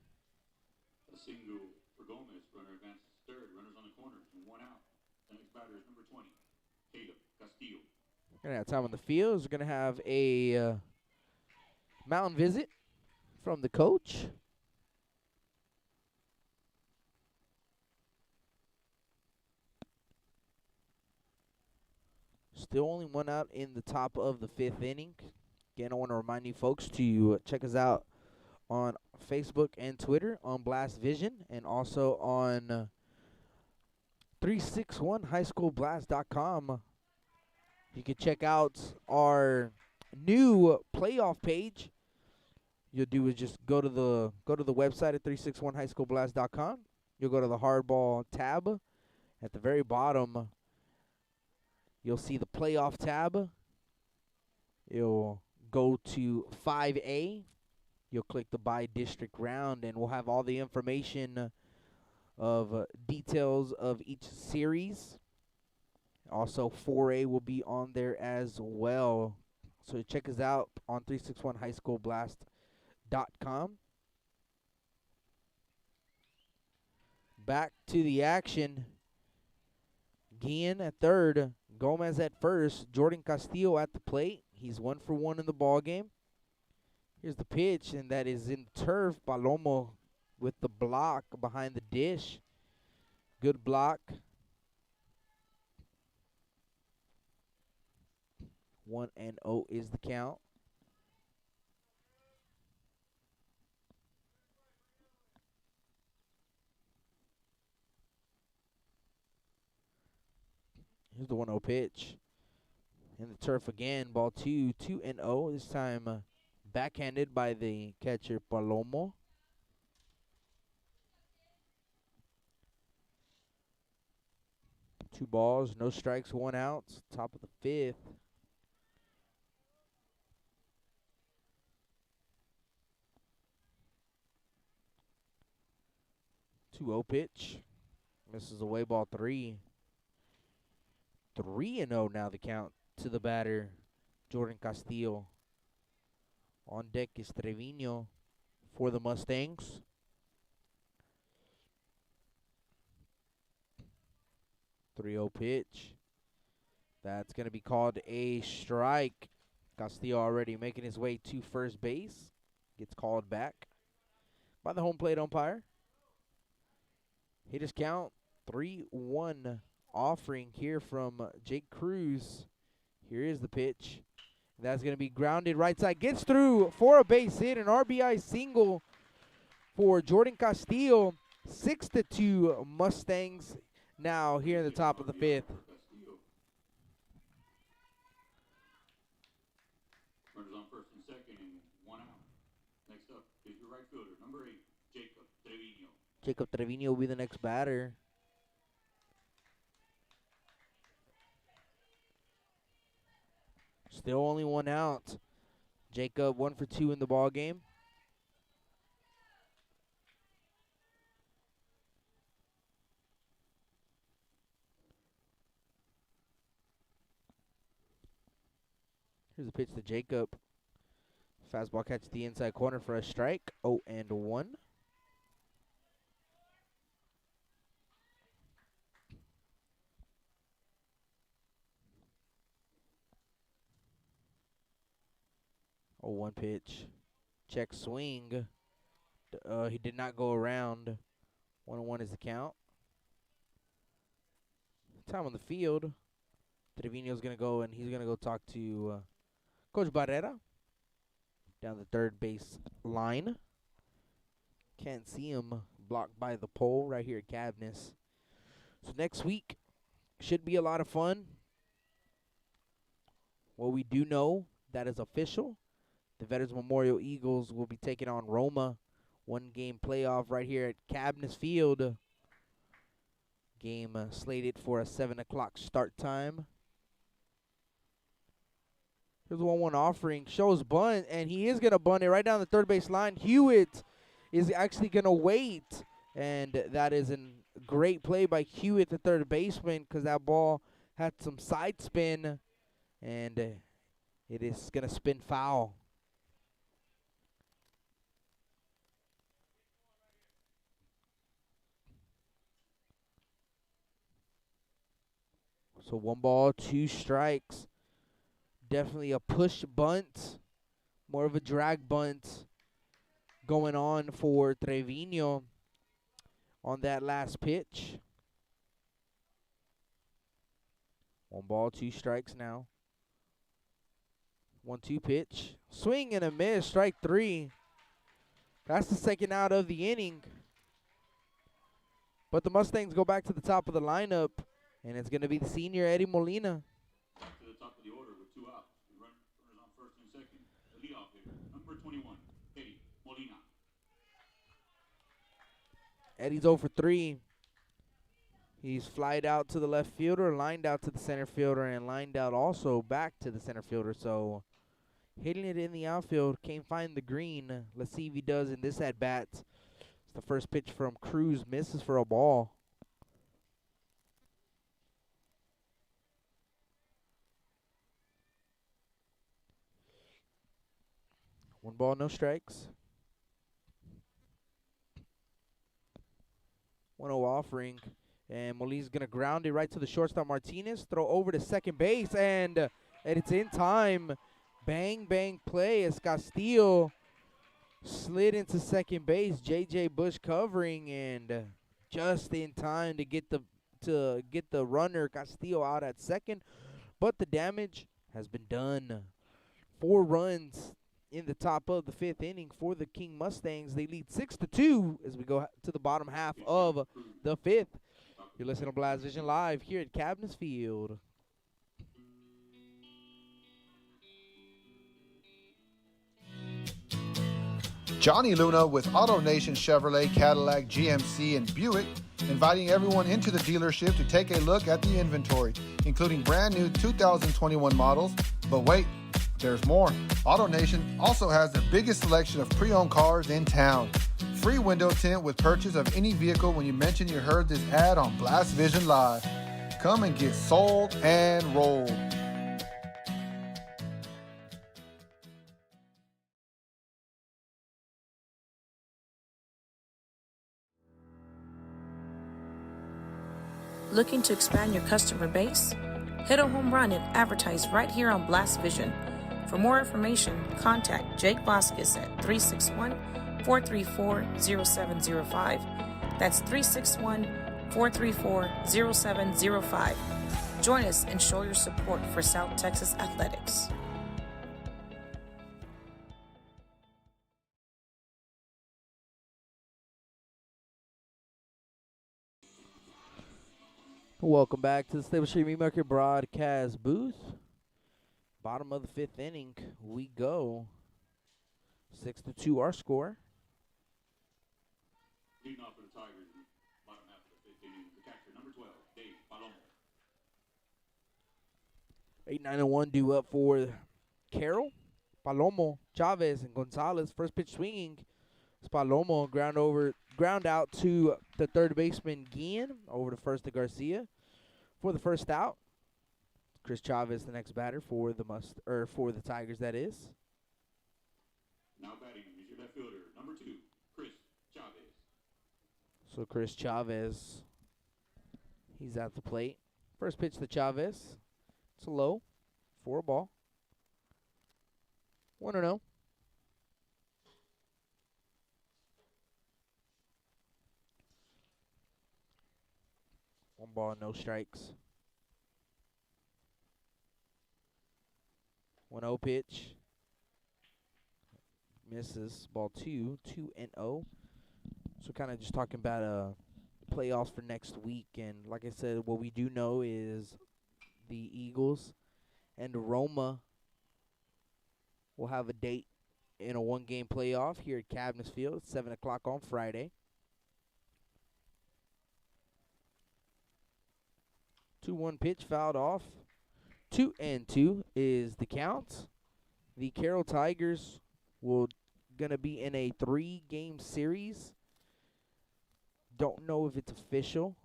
A single for Gomez, runner advances third, runners on the corners, and 1 out. The next batter is number 20, Caleb Castillo. Gonna have time on the field. We're gonna have a mountain visit from the coach. Still only 1 out in the top of the 5th inning. Again, I want to remind you folks to check us out on Facebook and Twitter on Blast Vision, and also on 361highschoolblast.com. You can check out our new playoff page. You'll do is just go to the website at 361highschoolblast.com. You'll go to the hardball tab. At the very bottom, you'll see the playoff tab. You'll go to 5A. You'll click the by district round, and we'll have all the information of details of each series. Also, 4A will be on there as well. So check us out on 361highschoolblast.com. Back to the action. Guillen at third, Gomez at first, Jordan Castillo at the plate. He's 1 for 1 in the ball game. Here's the pitch, and that is in turf. Palomo with the block behind the dish. Good block. 1-0 is the count. Here's the 1-0 pitch. In the turf again, ball 2, 2-0. This time backhanded by the catcher Palomo. Two balls, no strikes, one out. Top of the fifth. Two 0 pitch. Misses away, ball 3. 3-0 now the count to the batter, Jordan Castillo. On deck is Trevino for the Mustangs. Three 0 pitch. That's going to be called a strike. Castillo already making his way to first base. Gets called back by the home plate umpire. Hitters count 3-1. Offering here from Jake Cruz. Here is the pitch. That's going to be grounded right side. Gets through for a base hit. An RBI single for Jordan Castillo. 6-2 Mustangs now here in the top of the fifth. Runners on first and second and one out. Next up is your right fielder, number 8, Jacob Trevino. Jacob Trevino will be the next batter. Still only one out. Jacob 1 for 2 in the ball game. Here's a pitch to Jacob. Fastball catches the inside corner for a strike. 0-1. Oh, one pitch. Check swing. He did not go around. 1-1 is the count. Time on the field. Trevino's going to go, and he's going to go talk to Coach Barrera down the third base line. Can't see him, blocked by the pole right here at Cabness. So next week should be a lot of fun. What we do know that is official, the Veterans Memorial Eagles will be taking on Roma. 1-game playoff right here at Cabness Field. Game slated for a 7 o'clock start time. Here's the 1-1 offering. Shows bunt, and he is going to bunt it right down the third base line. Hewitt is actually going to wait, and that is a great play by Hewitt, the third baseman, because that ball had some side spin, and it is going to spin foul. So 1 ball, 2 strikes. Definitely a push bunt, more of a drag bunt going on for Trevino on that last pitch. 1 ball, 2 strikes now. 1-2 pitch. Swing and a miss, strike 3. That's the second out of the inning. But the Mustangs go back to the top of the lineup, and it's going to be the senior Eddie Molina. To the top of the order with 2 outs. Runners on first and second. The leadoff hitter, number 21, Eddie Molina. Eddie's 0 for 3. He's flied out to the left fielder, lined out to the center fielder, and lined out also back to the center fielder. So hitting it in the outfield, can't find the green. Let's see if he does in this at-bat. It's the first pitch from Cruz, misses for a ball. 1 ball, no strikes. 1-0 offering. And Molina's going to ground it right to the shortstop Martinez. Throw over to second base. And it's in time. Bang, bang play as Castillo slid into second base. J.J. Bush covering. And just in time to get the runner Castillo out at second. But the damage has been done. 4 runs in the top of the 5th inning for the King Mustangs. They lead 6-2 as we go to the bottom half of the 5th. You're listening to Blast Vision Live here at Cabinets Field. Johnny Luna with AutoNation Chevrolet, Cadillac, GMC, and Buick, inviting everyone into the dealership to take a look at the inventory, including brand new 2021 models. But wait, there's more. AutoNation also has the biggest selection of pre-owned cars in town. Free window tint with purchase of any vehicle when you mention you heard this ad on Blast Vision Live. Come and get sold and rolled. Looking to expand your customer base? Hit a home run and advertise right here on Blast Vision. For more information, contact Jake Vasquez at 361-434-0705. That's 361-434-0705. Join us and show your support for South Texas athletics. Welcome back to the Stable Street Meat Market broadcast booth. Bottom of the 5th inning, we go. 6-2 our score. Leading off for the Tigers, bottom half of the 5th inning, the catcher, number 12, Dave Palomo. 8-9-1 due up for Carroll. Palomo, Chavez, and Gonzalez. First pitch swinging. It's Palomo ground out to the third baseman Guillen, over to first to Garcia for the first out. Chris Chavez, the next batter for the Tigers, that is. Now batting is your left fielder, number 2, Chris Chavez. So Chris Chavez, he's at the plate. First pitch to Chavez. It's a low for a ball. 1-0. One ball, no strikes. 1-0 pitch. Misses. Ball 2, 2-0. So kind of just talking about playoffs for next week. And like I said, what we do know is the Eagles and Roma will have a date in a one-game playoff here at Cabinets Field at 7 o'clock on Friday. 2-1 pitch fouled off. 2-2 is the count. The Carroll Tigers will gonna be in a 3-game series. Don't know if it's official.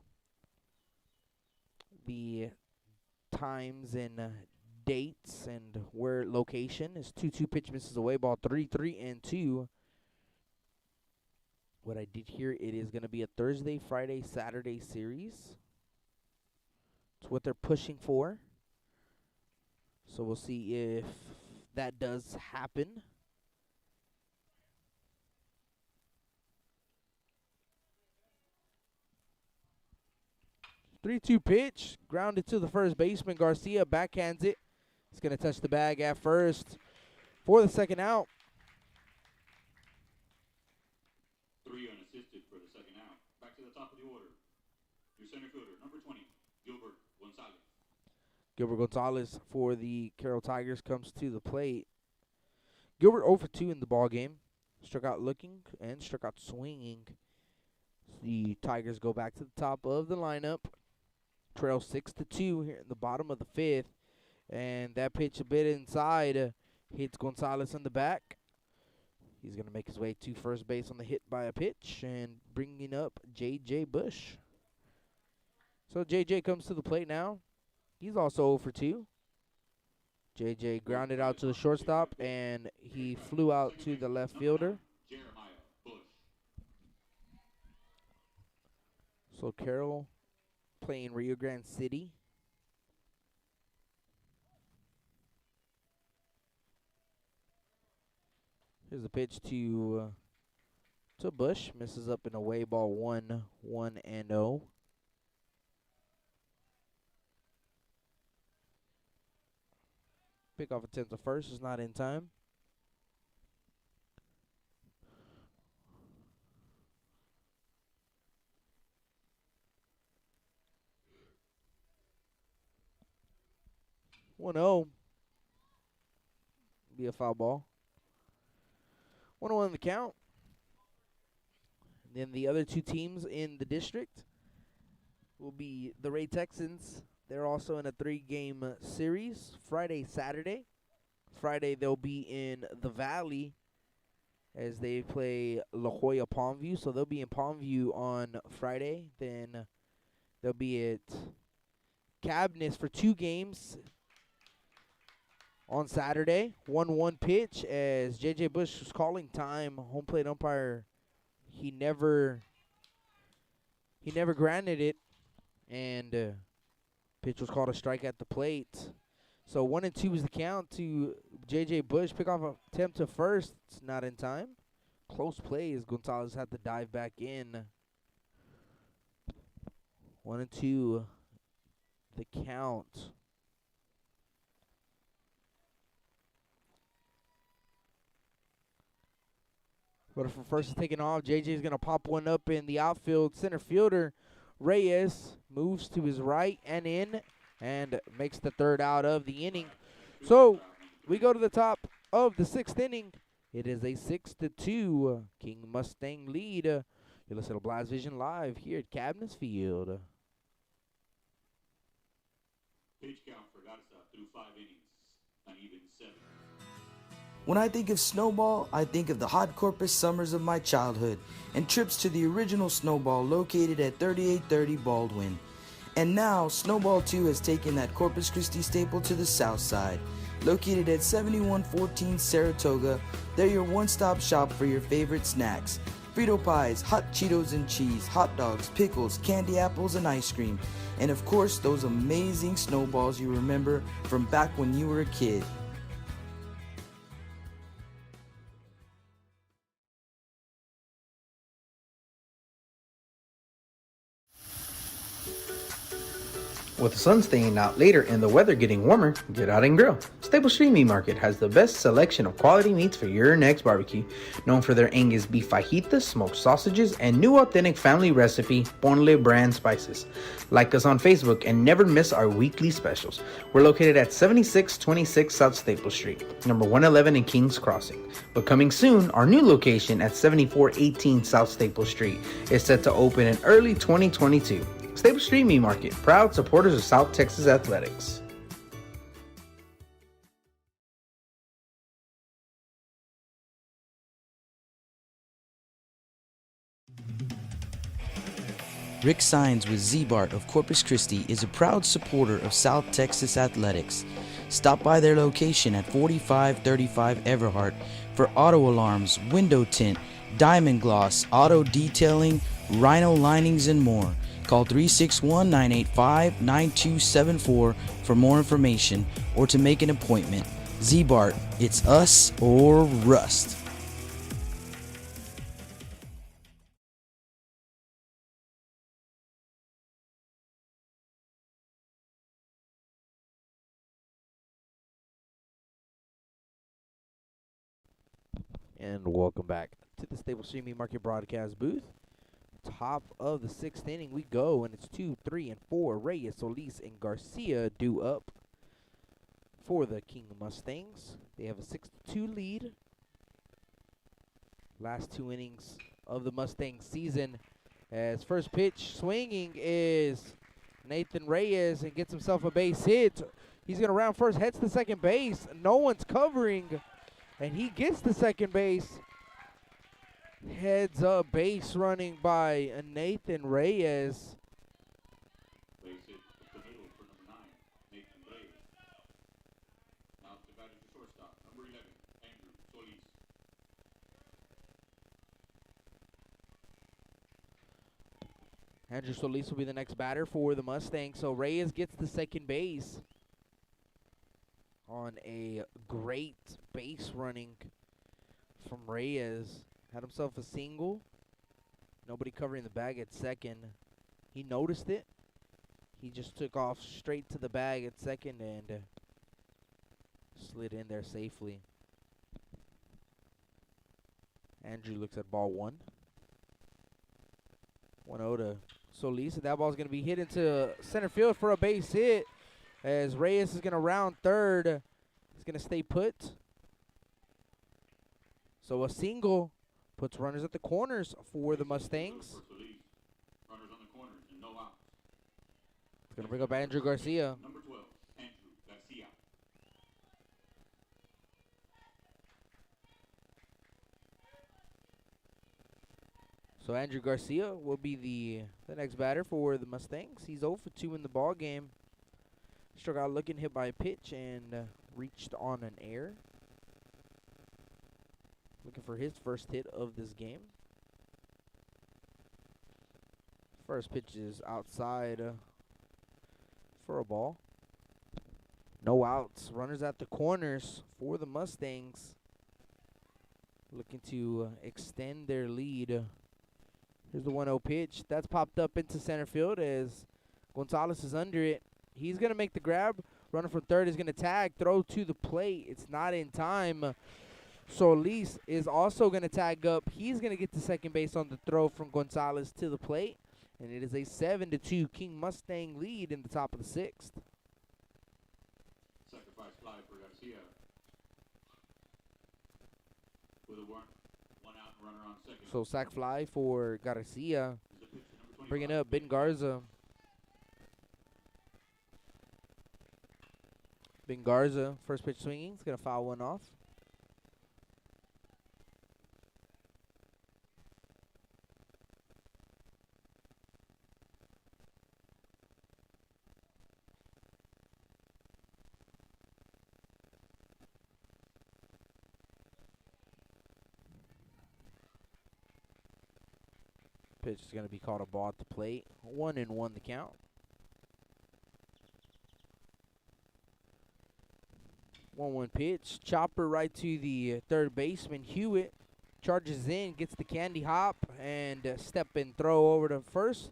The times and dates and where location is 2-2 pitch misses away. Ball 3-2. What I did hear, it is gonna be a Thursday, Friday, Saturday series. It's what they're pushing for. So we'll see if that does happen. Three-two pitch, grounded to the first baseman. Garcia backhands it. He's going to touch the bag at first for the second out. 3 unassisted for the second out. Back to the top of the order. Your center fielder, number 20, Gilbert Gonzalez. Gilbert Gonzalez for the Carroll Tigers comes to the plate. Gilbert 0 for 2 in the ball game. Struck out looking and struck out swinging. The Tigers go back to the top of the lineup. Trail 6-2 here in the bottom of the 5th. And that pitch a bit inside hits Gonzalez in the back. He's going to make his way to first base on the hit by a pitch and bringing up J.J. Bush. So J.J. comes to the plate now. He's also 0 for 2. J.J. grounded out to the shortstop, and he flew out to the left fielder. So Carroll playing Rio Grande City. Here's a pitch to Bush. Misses up and away. Ball 1-0. Pick off attempt to first is not in time. 1-0. Be a foul ball. 1-1 the count. Then the other two teams in the district will be the Ray Texans. They're also in a 3-game series, Friday, Saturday. Friday, they'll be in the Valley as they play La Jolla Palmview. So they'll be in Palmview on Friday. Then they'll be at Cabinets for 2 games on Saturday. 1-1 pitch as J.J. Bush was calling time. Home plate umpire, he never granted it, and pitch was called a strike at the plate. So 1-2 is the count to J.J. Bush. Pickoff attempt to first. It's not in time. Close play as Gonzalez had to dive back in. 1-2 the count. But for first is taken off, JJ is going to pop one up in the outfield. Center fielder Reyes moves to his right and in and makes the third out of the inning. So we go to the top of the 6th inning. It is a 6-2 King Mustang lead. You're listening to Blast Vision Live here at Cabinets Field. Pitch count for Garza through 5 innings, an even 7. When I think of Snowball, I think of the hot Corpus summers of my childhood and trips to the original Snowball located at 3830 Baldwin. And now, Snowball 2 has taken that Corpus Christi staple to the south side. Located at 7114 Saratoga, they're your one-stop shop for your favorite snacks. Frito pies, hot Cheetos and cheese, hot dogs, pickles, candy apples, and ice cream. And of course, those amazing snowballs you remember from back when you were a kid. With the sun staying out later and the weather getting warmer, get out and grill. Staple Street Meat Market has the best selection of quality meats for your next barbecue. Known for their Angus beef fajitas, smoked sausages, and new authentic family recipe Ponle brand spices. Like us on Facebook and never miss our weekly specials. We're located at 7626 South Staple Street, number 111 in Kings Crossing. But coming soon, our new location at 7418 South Staple Street is set to open in early 2022. Staple Street Meat Market, proud supporters of South Texas athletics. Rick Sines with Z-Bart of Corpus Christi is a proud supporter of South Texas athletics. Stop by their location at 4535 Everhart for auto alarms, window tint, diamond gloss, auto detailing, rhino linings, and more. Call 361-985-9274 for more information or to make an appointment. Z-Bart, it's us or rust. And welcome back to the Staple Street Meat Market broadcast booth. Top of the 6th inning we go, and it's 2, 3, and 4. Reyes, Solis, and Garcia due up for the King Mustangs. They have a 6-2 lead. Last 2 innings of the Mustang season. As first pitch swinging is Nathan Reyes and gets himself a base hit. He's going to round first, heads to second base. No one's covering, and he gets to second base. Heads up, base running by Nathan Reyes. Base hit up the middle for number 9, Nathan Reyes. Now to batter to shortstop, number 11, Andrew Solis. Andrew Solis will be the next batter for the Mustangs. So Reyes gets to second base on a great base running from Reyes. Had himself a single. Nobody covering the bag at second. He noticed it. He just took off straight to the bag at second and slid in there safely. Andrew looks at ball 1. 1-0 to Solis. And that ball's going to be hit into center field for a base hit. as Reyes is going to round third. He's going to stay put. So a single puts runners at the corners for the Mustangs. Runners on the corners and no outs. It's going to bring up Andrew Garcia. Number 12, Andrew Garcia. So Andrew Garcia will be the next batter for the Mustangs. He's 0 for 2 in the ball game. Struck out looking, hit by a pitch, and reached on an error. Looking for his first hit of this game. First pitch is outside for a ball. No outs. Runners at the corners for the Mustangs. Looking to extend their lead. Here's the 1-0 pitch. That's popped up into center field as Gonzalez is under it. He's going to make the grab. Runner from third is going to tag. Throw to the plate. It's not in time. Solis is also going to tag up. He's going to get to second base on the throw from Gonzalez to the plate. And it is a 7-2 King Mustang lead in the top of the sixth. Sacrifice fly for Garcia. With a one out and runner on second. So sac fly for Garcia. Is the pitch to number 25, Bringing up Ben Garza. Ben Garza, first pitch swinging. He's going to foul one off. Pitch is going to be called a ball at the plate. 1-1 the count. 1-1 pitch. Chopper right to the third baseman. Hewitt charges in, gets the candy hop, and step and throw over to first.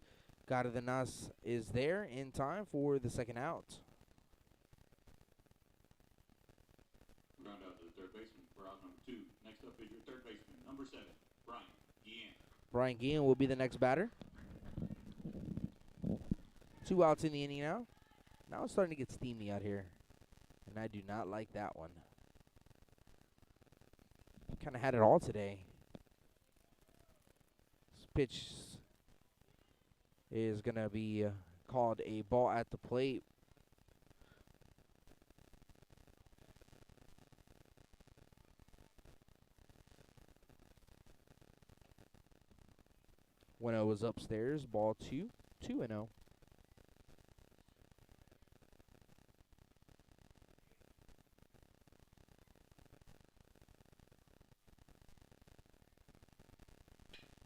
Cardenas is there in time for the second out. Round out to the third baseman for out number 2. Next up is your third baseman, number 7, Brian Guillen. Brian Guillen will be the next batter. 2 outs in the inning now. Now it's starting to get steamy out here, and I do not like that one. Kind of had it all today. This pitch is going to be called a ball at the plate. When I was upstairs, ball 2, 2-0.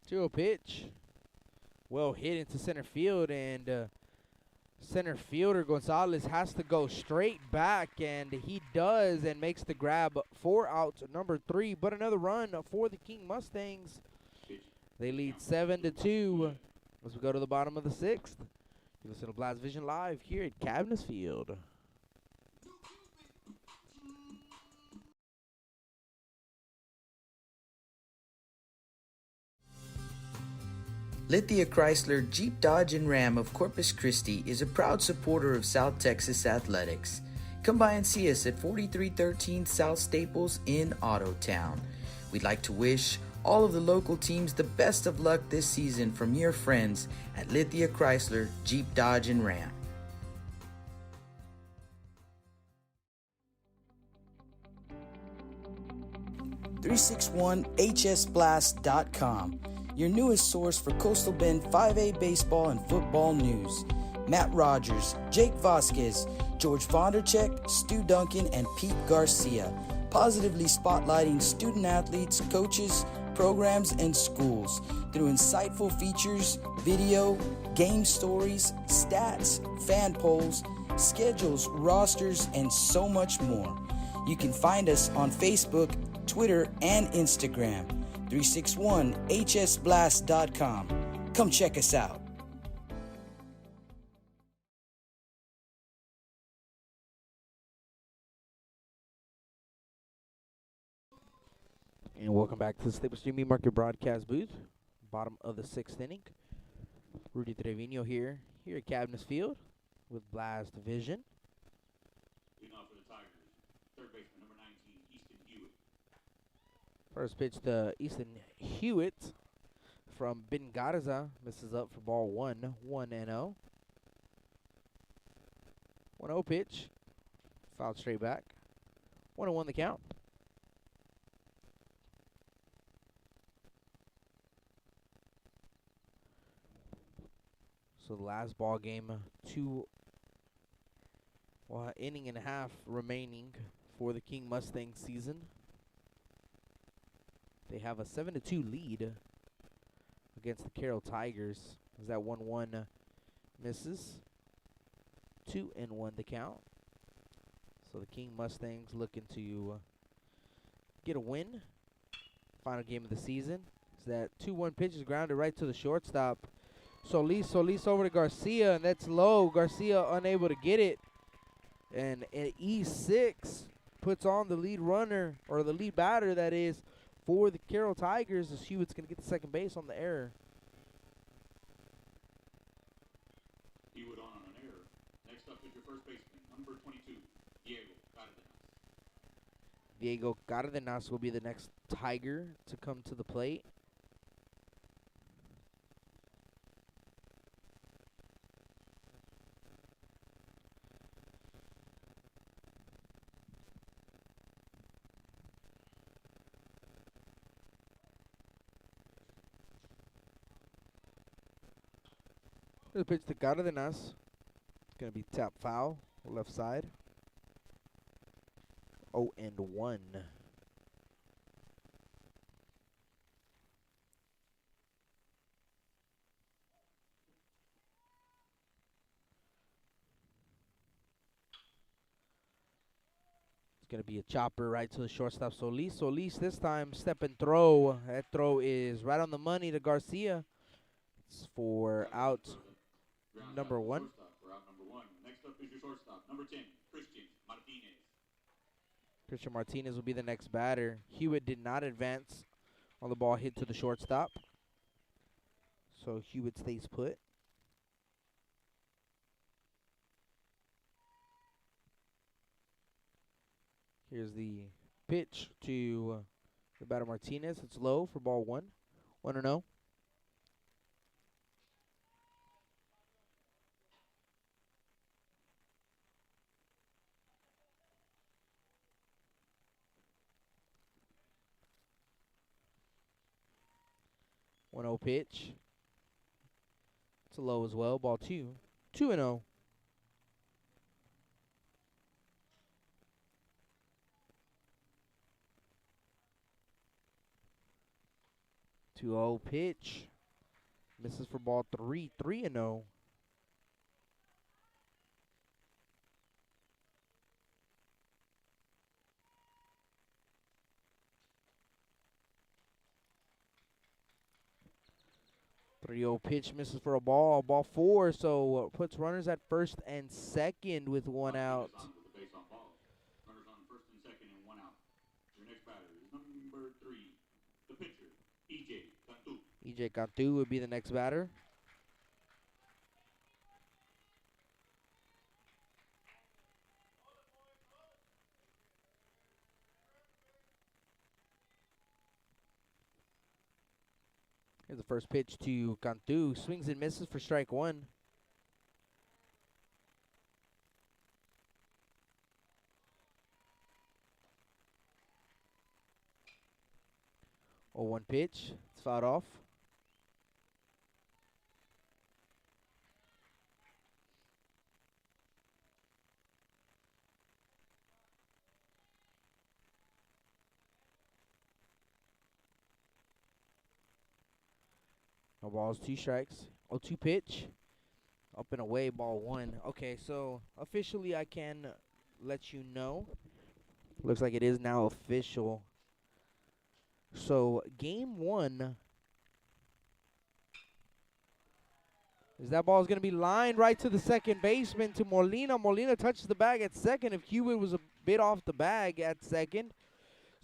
Two pitch. Well hit into center field, and center fielder Gonzalez has to go straight back, and he does, and makes the grab for out number 3. But another run for the King Mustangs. They lead 7-2 as we go to the bottom of the 6th. You listen to Blast Vision Live here at Cabinets Field. Lithia Chrysler Jeep Dodge and Ram of Corpus Christi is a proud supporter of South Texas athletics. Come by and see us at 4313 South Staples in Ottotown. We'd like to wish all of the local teams the best of luck this season from your friends at Lithia Chrysler Jeep Dodge and Ram. .361hsblast.com, your newest source for Coastal Bend 5A baseball and football news. Matt Rogers, Jake Vasquez, George Vondercheck, Stu Duncan, and Pete Garcia, positively spotlighting student athletes, coaches, programs, and schools through insightful features, video, game stories, stats, fan polls, schedules, rosters, and so much more. You can find us on Facebook, Twitter, and Instagram. 361hsblast.com. Come check us out. And welcome back to the Staples Stream Market broadcast booth. Bottom of the 6th inning. Rudy Trevino here at Cabinets Field with Blast Vision. Leading off for the Tigers, third baseman, number 19, Easton Hewitt. First pitch to Easton Hewitt from Ben Garza. Misses up for ball 1, 1-0. 1-0 pitch. Fouled straight back. 1-1 the count. So the last ball game, inning and a half remaining for the King Mustangs season. They have a 7-2 lead against the Carroll Tigers. As that 1-1 misses. 2-1 the count. So the King Mustangs looking to get a win. Final game of the season. As that 2-1 pitch is grounded right to the shortstop. Solis over to Garcia, and that's low. Garcia unable to get it. And an E6 puts on the lead runner, or the lead batter, that is, for the Carroll Tigers, as Hewitt's going to get the second base on the error. Hewitt on an error. Next up is your first baseman, number 22, Diego Cardenas. Diego Cardenas will be the next Tiger to come to the plate. The pitch to Cardenas. It's going to be tap foul, left side. 0-1. It's going to be a chopper right to the shortstop, Solis. Solis this time, step and throw. That throw is right on the money to Garcia. It's for out number 1. For out number 1. Next up is your shortstop, number 10, Christian Martinez. Christian Martinez will be the next batter. Hewitt did not advance on the ball hit to the shortstop. So Hewitt stays put. Here's the pitch to the batter Martinez. It's low for ball 1. 1-0. Pitch. It's a low as well. Ball 2. 2-0. Pitch. Misses for ball 3. 3-0. Pitch misses for a ball. Ball 4, so puts runners at first and second with 1 out. With the base on ball. Runners on first and second and 1 out. Your next batter is number 3, the pitcher, EJ Cantu. EJ Cantu would be the next batter. Here's the first pitch to Cantu. Swings and misses for strike 1. Oh, 1 pitch. It's fouled off. No balls, 2 strikes. 0-2 pitch. Up and away, ball 1. Okay, so officially I can let you know. Looks like it is now official. So game 1 is that ball is going to be lined right to the second baseman to Molina. Molina touches the bag at second. If Hewitt was a bit off the bag at second.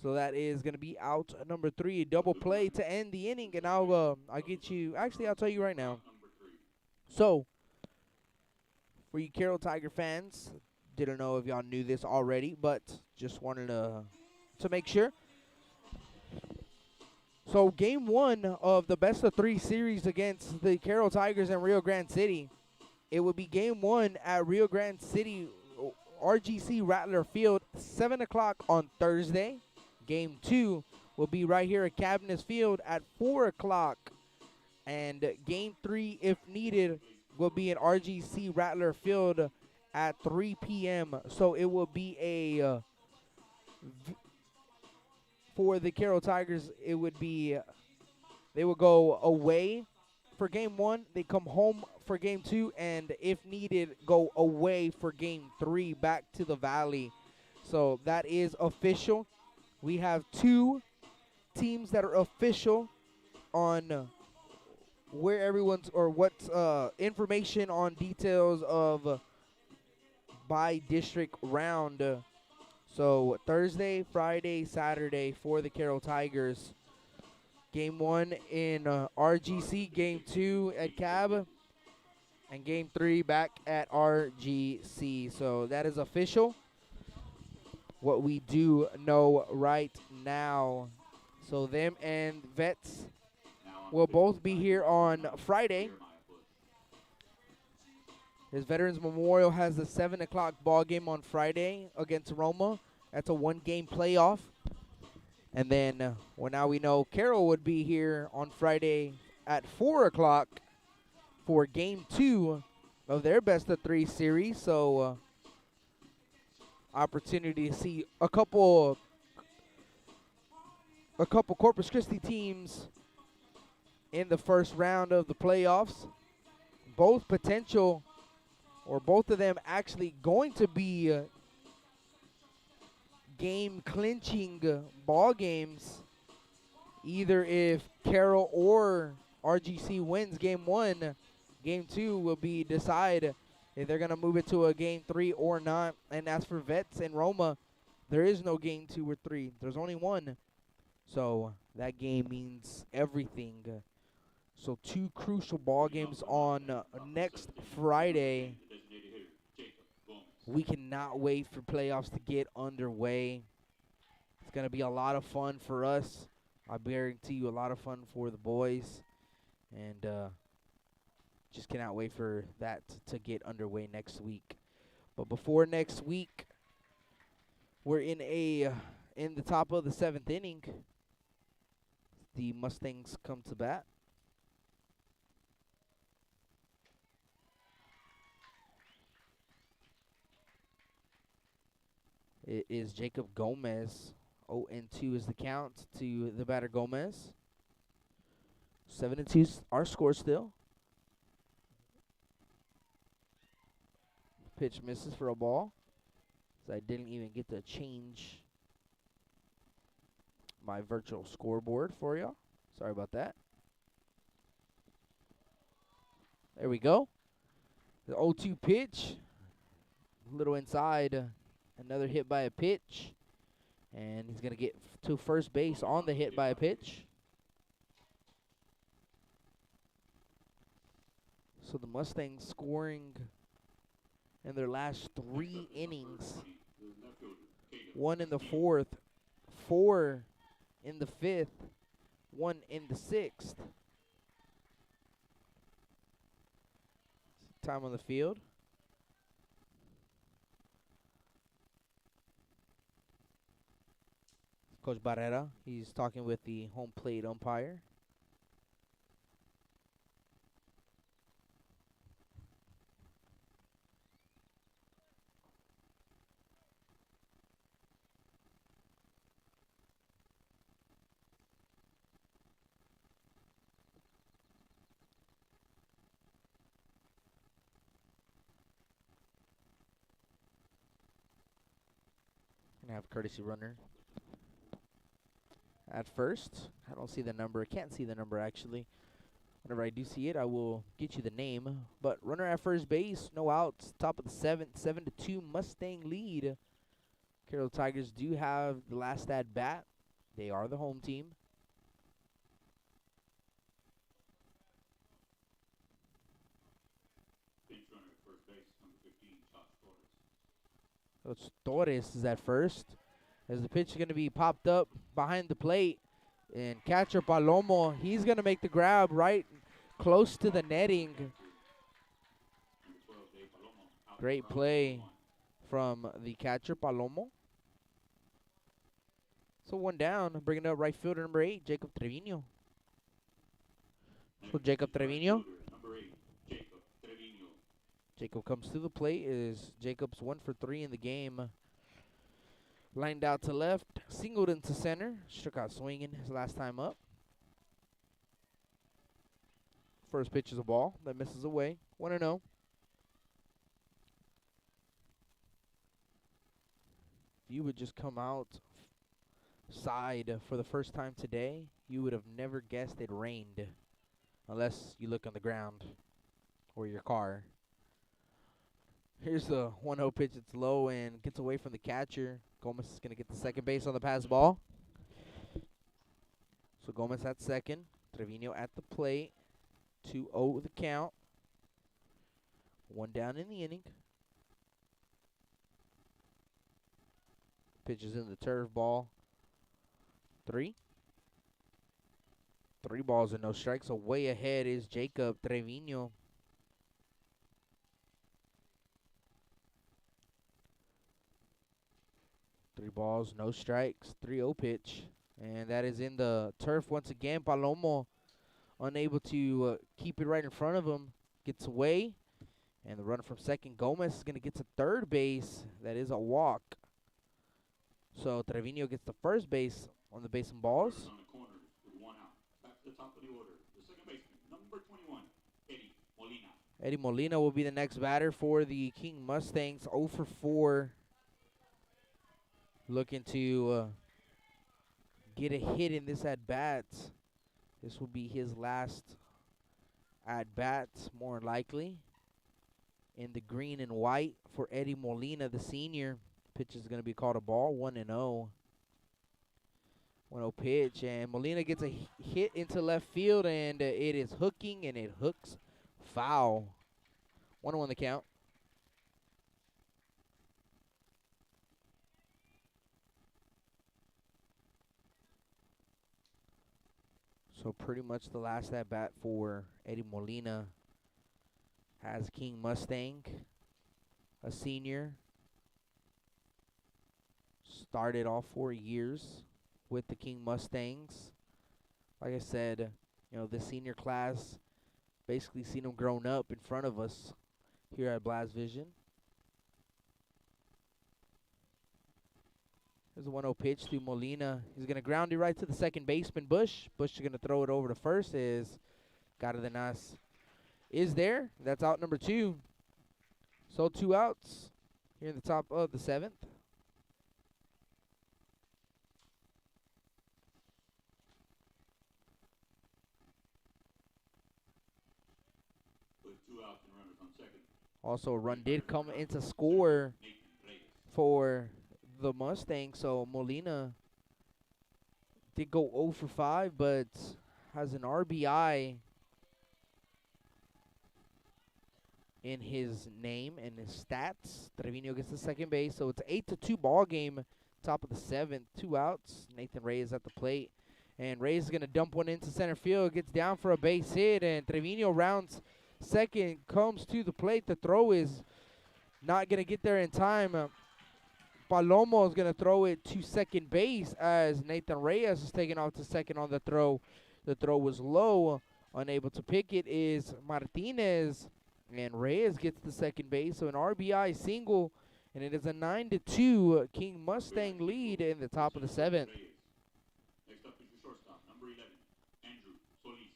So that is going to be out number 3. Double play to end the inning. And I'll get you. Actually, I'll tell you right now. So, for you Carroll Tiger fans, Didn't know if y'all knew this already, but just wanted to make sure. So game 1 of the best of 3 series against the Carroll Tigers and Rio Grande City. It would be game 1 at Rio Grande City RGC Rattler Field, 7 o'clock on Thursday. Game 2 will be right here at Cabinets Field at 4 o'clock. And game 3, if needed, will be in RGC Rattler Field at 3 p.m. So it will be for the Carroll Tigers, it would be, they will go away for game 1. They come home for game 2, and if needed, go away for game 3 back to the Valley. So that is official. We have 2 teams that are official on where everyone's, or what's information on details of by district round. So Thursday, Friday, Saturday for the Carroll Tigers. Game 1 in RGC, game 2 at Cab, and game 3 back at RGC. So that is official. What we do know right now. So them and Vets will both be here on Friday. His Veterans Memorial has the 7 o'clock ball game on Friday against Roma. That's a 1-game playoff. And then, well, now we know Carroll would be here on Friday at 4 o'clock for game 2 of their best of 3 series. So, opportunity to see a couple Corpus Christi teams in the first round of the playoffs. Both potential, or both of them actually going to be game clinching ball games, either if Carroll or RGC wins game 1, game 2 will be decide if they're going to move it to a game 3 or not. And as for Vets and Roma, there is no game 2 or 3. There's only one. So that game means everything. So 2 crucial ball games on next Friday. We cannot wait for playoffs to get underway. It's going to be a lot of fun for us. I guarantee you a lot of fun for the boys. And just cannot wait for that to get underway next week. But before next week, we're in the top of the 7th inning. The Mustangs come to bat. It is Jacob Gomez. 0-2 is the count to the batter Gomez. 7-2 is our score still. Pitch misses for a ball. So I didn't even get to change my virtual scoreboard for y'all. Sorry about that. There we go. The 0-2 pitch. A little inside. Another hit by a pitch. And he's going to get to first base on the hit by a pitch. So the Mustangs scoring in their last 3 innings. 1 in the 4th, 4 in the 5th, 1 in the 6th. Time on the field. Coach Barrera, he's talking with the home plate umpire. Gonna have courtesy runner at first. I don't see the number. I can't see the number actually. Whenever I do see it, I will get you the name. But runner at first base, no outs. Top of the 7th, 7-2 Mustang lead. Carroll Tigers do have the last at bat. They are the home team. Pinch runner at first base, number 15, Josh Flores. It's Torres is at first. As the pitch is going to be popped up behind the plate. And catcher Palomo, he's going to make the grab right close to the netting. Number 12, Dave Palomo, out Great for out play 1. from the catcher Palomo. So one down, bringing up right fielder number 8, Jacob Trevino. So Jacob Trevino. Number 8, Jacob Trevino. Jacob comes to the plate. Jacob's 1 for 3 in the game. Lined out to left, singled into center. Struck out swinging his last time up. First pitch is a ball that misses away. 1-0. If you would just come outside for the first time today, you would have never guessed it rained. Unless you look on the ground or your car. Here's the 1-0 pitch. It's low and gets away from the catcher. Gomez is going to get the second base on the pass ball. So Gomez at second. Trevino at the plate. 2-0 the count. 1 down in the inning. Pitch is in the turf, ball 3. 3 balls and no strikes. So way ahead is Jacob Trevino. Three balls, no strikes, 3-0 pitch. And that is in the turf once again. Palomo unable to keep it right in front of him. Gets away. And the runner from second, Gomez, is going to get to third base. That is a walk. So Trevino gets the first base on the base and balls. On the corner with 1 out. Back to the top of the order. The second baseman, number 21, Eddie Molina. Eddie Molina will be the next batter for the King Mustangs. 0 for 4. Looking to get a hit in this at-bat. This will be his last at-bat, more likely. In the green and white for Eddie Molina, the senior. Pitch is going to be called a ball, 1-0. 1-0 pitch, and Molina gets a hit into left field, and it is hooking, and it hooks foul. 1-1 the count. So pretty much the last at bat for Eddie Molina has King Mustang, a senior. Started all 4 years with the King Mustangs. Like I said, you know, the senior class, basically seen them grown up in front of us here at Blast Vision. There's a 1-0 pitch to Molina. He's going to ground it right to the second baseman, Bush. Bush is going to throw it over to first. Cardenas is there. That's out number 2. So 2 outs here in the top of the 7th. With 2 outs and runners on second. Also, a run did come into score for the Mustangs, so Molina did go 0 for 5, but has an RBI in his name and his stats. Trevino gets the second base, so it's an 8-2 ball game, top of the 7th, 2 outs. Nathan Reyes at the plate, and Reyes is going to dump one into center field, gets down for a base hit, and Trevino rounds second, comes to the plate. The throw is not going to get there in time. Palomo is going to throw it to second base as Nathan Reyes is taking off to second on the throw. The throw was low. Unable to pick it is Martinez. And Reyes gets the second base. So an RBI single. And it is a 9-2 King Mustang lead in the top of the 7th. Next up is your shortstop, number 11, Andrew Solis.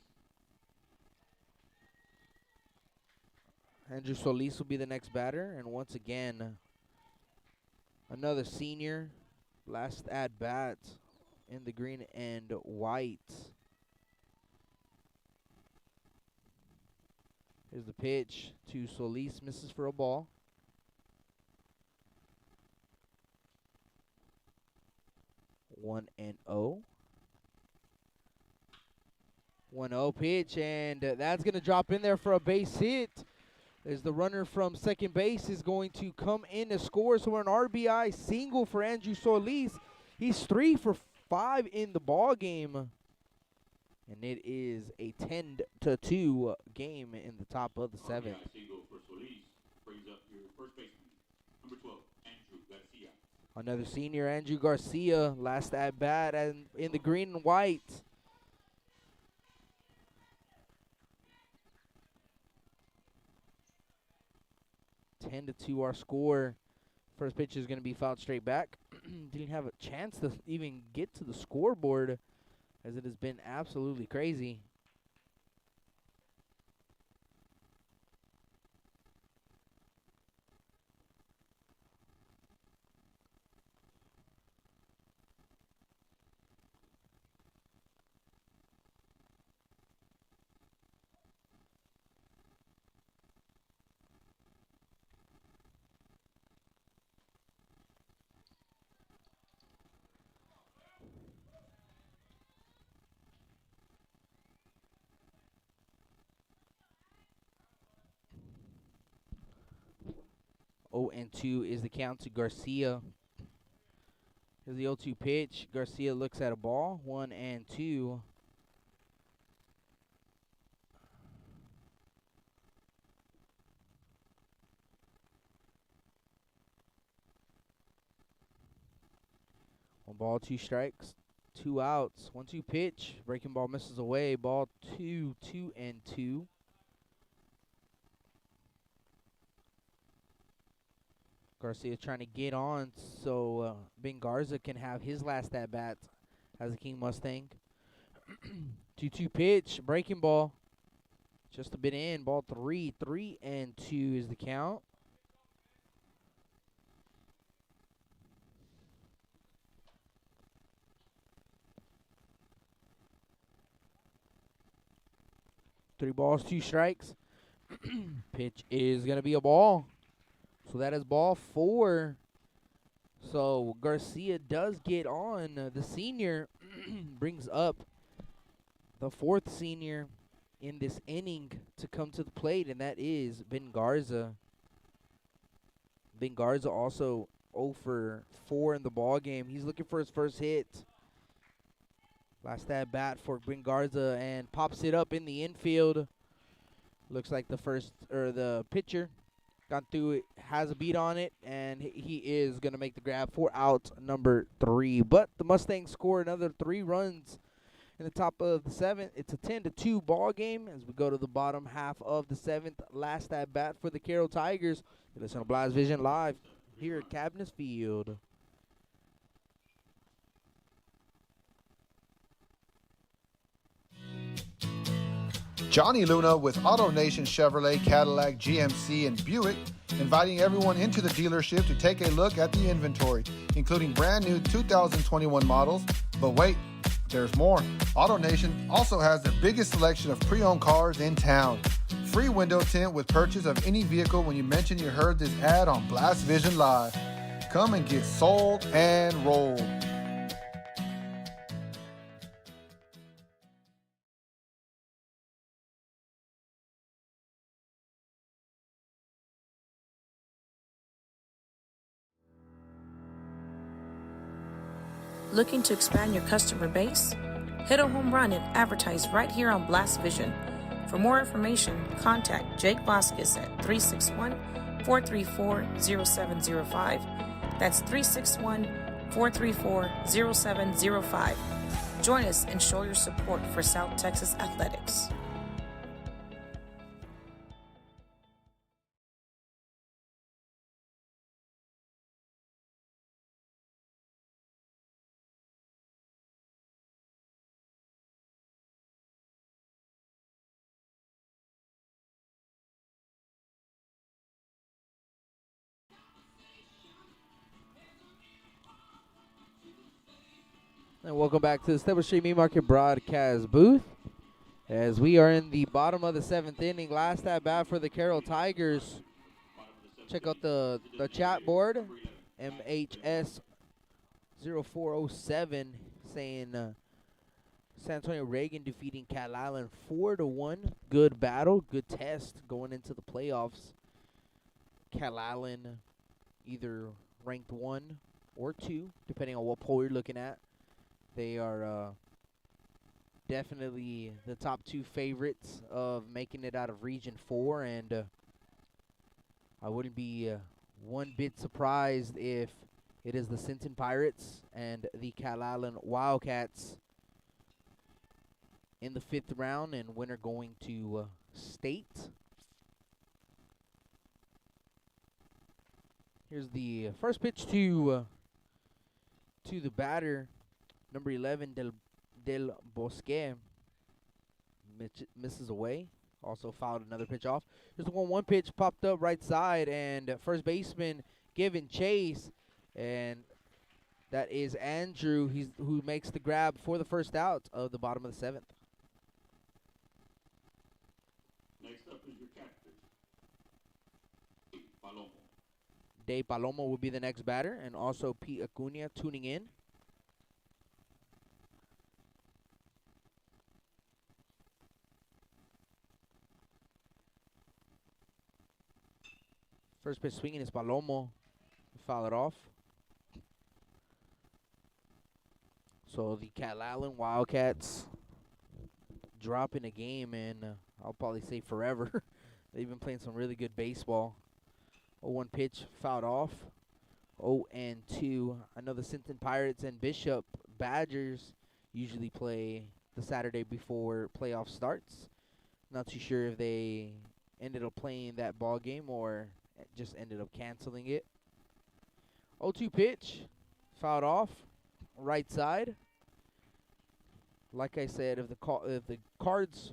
Andrew Solis will be the next batter. And once again, another senior, last at bat in the green and white. Here's the pitch to Solis, misses for a ball. One and 0. 1-0 pitch, and that's going to drop in there for a base hit. As the runner from second base is going to come in to score. So an RBI single for Andrew Solis. He's 3 for 5 in the ball game. And it is a 10-2 game in the top of the 7th. RBI single for Solis brings up your first baseman, number 12, Andrew Garcia. Another senior, Andrew Garcia, last at bat and in the green and white. Ten to 2 our score. First pitch is going to be fouled straight back. Didn't have a chance to even get to the scoreboard, as it has been absolutely crazy. Oh, and 2 is the count to Garcia. Here's the 0-2 pitch. Garcia looks at a ball. 1 and 2. One ball, 2 strikes, 2 outs. 1-2 pitch. Breaking ball misses away. Ball 2, 2 and 2. Garcia trying to get on so Ben Garza can have his last at bat as a King Mustang. 2-2 pitch, breaking ball, just a bit in. Ball 3, 3 and 2 is the count. Three balls, 2 strikes. Pitch is gonna be a ball. So that is ball 4. So Garcia does get on. The senior brings up the 4th senior in this inning to come to the plate, and that is Ben Garza. Ben Garza also 0 for 4 in the ball game. He's looking for his first hit. Last at bat for Ben Garza, and pops it up in the infield. Looks like the pitcher got through it, has a beat on it, and he is going to make the grab for out number 3. But the Mustangs score another 3 runs in the top of the 7th. It's a 10-2 ball game as we go to the bottom half of the 7th. Last at bat for the Carroll Tigers. You listen to Blast Vision live here at Cabinets Field. Johnny Luna with AutoNation Chevrolet, Cadillac, GMC, and Buick, inviting everyone into the dealership to take a look at the inventory, including brand new 2021 models. But wait, there's more. AutoNation also has the biggest selection of pre-owned cars in town. Free window tint with purchase of any vehicle when you mention you heard this ad on Blast Vision Live. Come and get sold and rolled. Looking to expand your customer base? Hit a home run and advertise right here on Blast Vision. For more information, contact Jake Vasquez at 361-434-0705. That's 361-434-0705. Join us and show your support for South Texas athletics. And welcome back to the Stable Street Meat Market broadcast booth. As we are in the bottom of the 7th inning, last at bat for the Carroll Tigers. Check out the chat board, MHS0407, saying San Antonio Reagan defeating Cat Island 4-1. Good battle, good test going into the playoffs. Cat Island either ranked 1 or 2, depending on what poll you're looking at. They are definitely the top 2 favorites of making it out of Region 4, and I wouldn't be one bit surprised if it is the Sinton Pirates and the Cat Island Wildcats in the 5th round, and winner going to state. Here's the first pitch to the batter, number 11 Del Bosque. Misses away. Also fouled another pitch off. Here's the 1-1 pitch popped up right side, and first baseman giving chase, and that is Andrew. Who makes the grab for the first out of the bottom of the 7th. Next up is your catcher, Palomo. Dave Palomo will be the next batter, and also Pete Acuna tuning in. First pitch swinging is Palomo. Foul it off. So the Cat Island Wildcats dropping a game, and I'll probably say forever. They've been playing some really good baseball. 0-1 pitch fouled off. 0-2. I know the Sinton Pirates and Bishop Badgers usually play the Saturday before playoff starts. Not too sure if they ended up playing that ball game or just ended up canceling it. 0-2 pitch fouled off, right side. Like I said, if the cards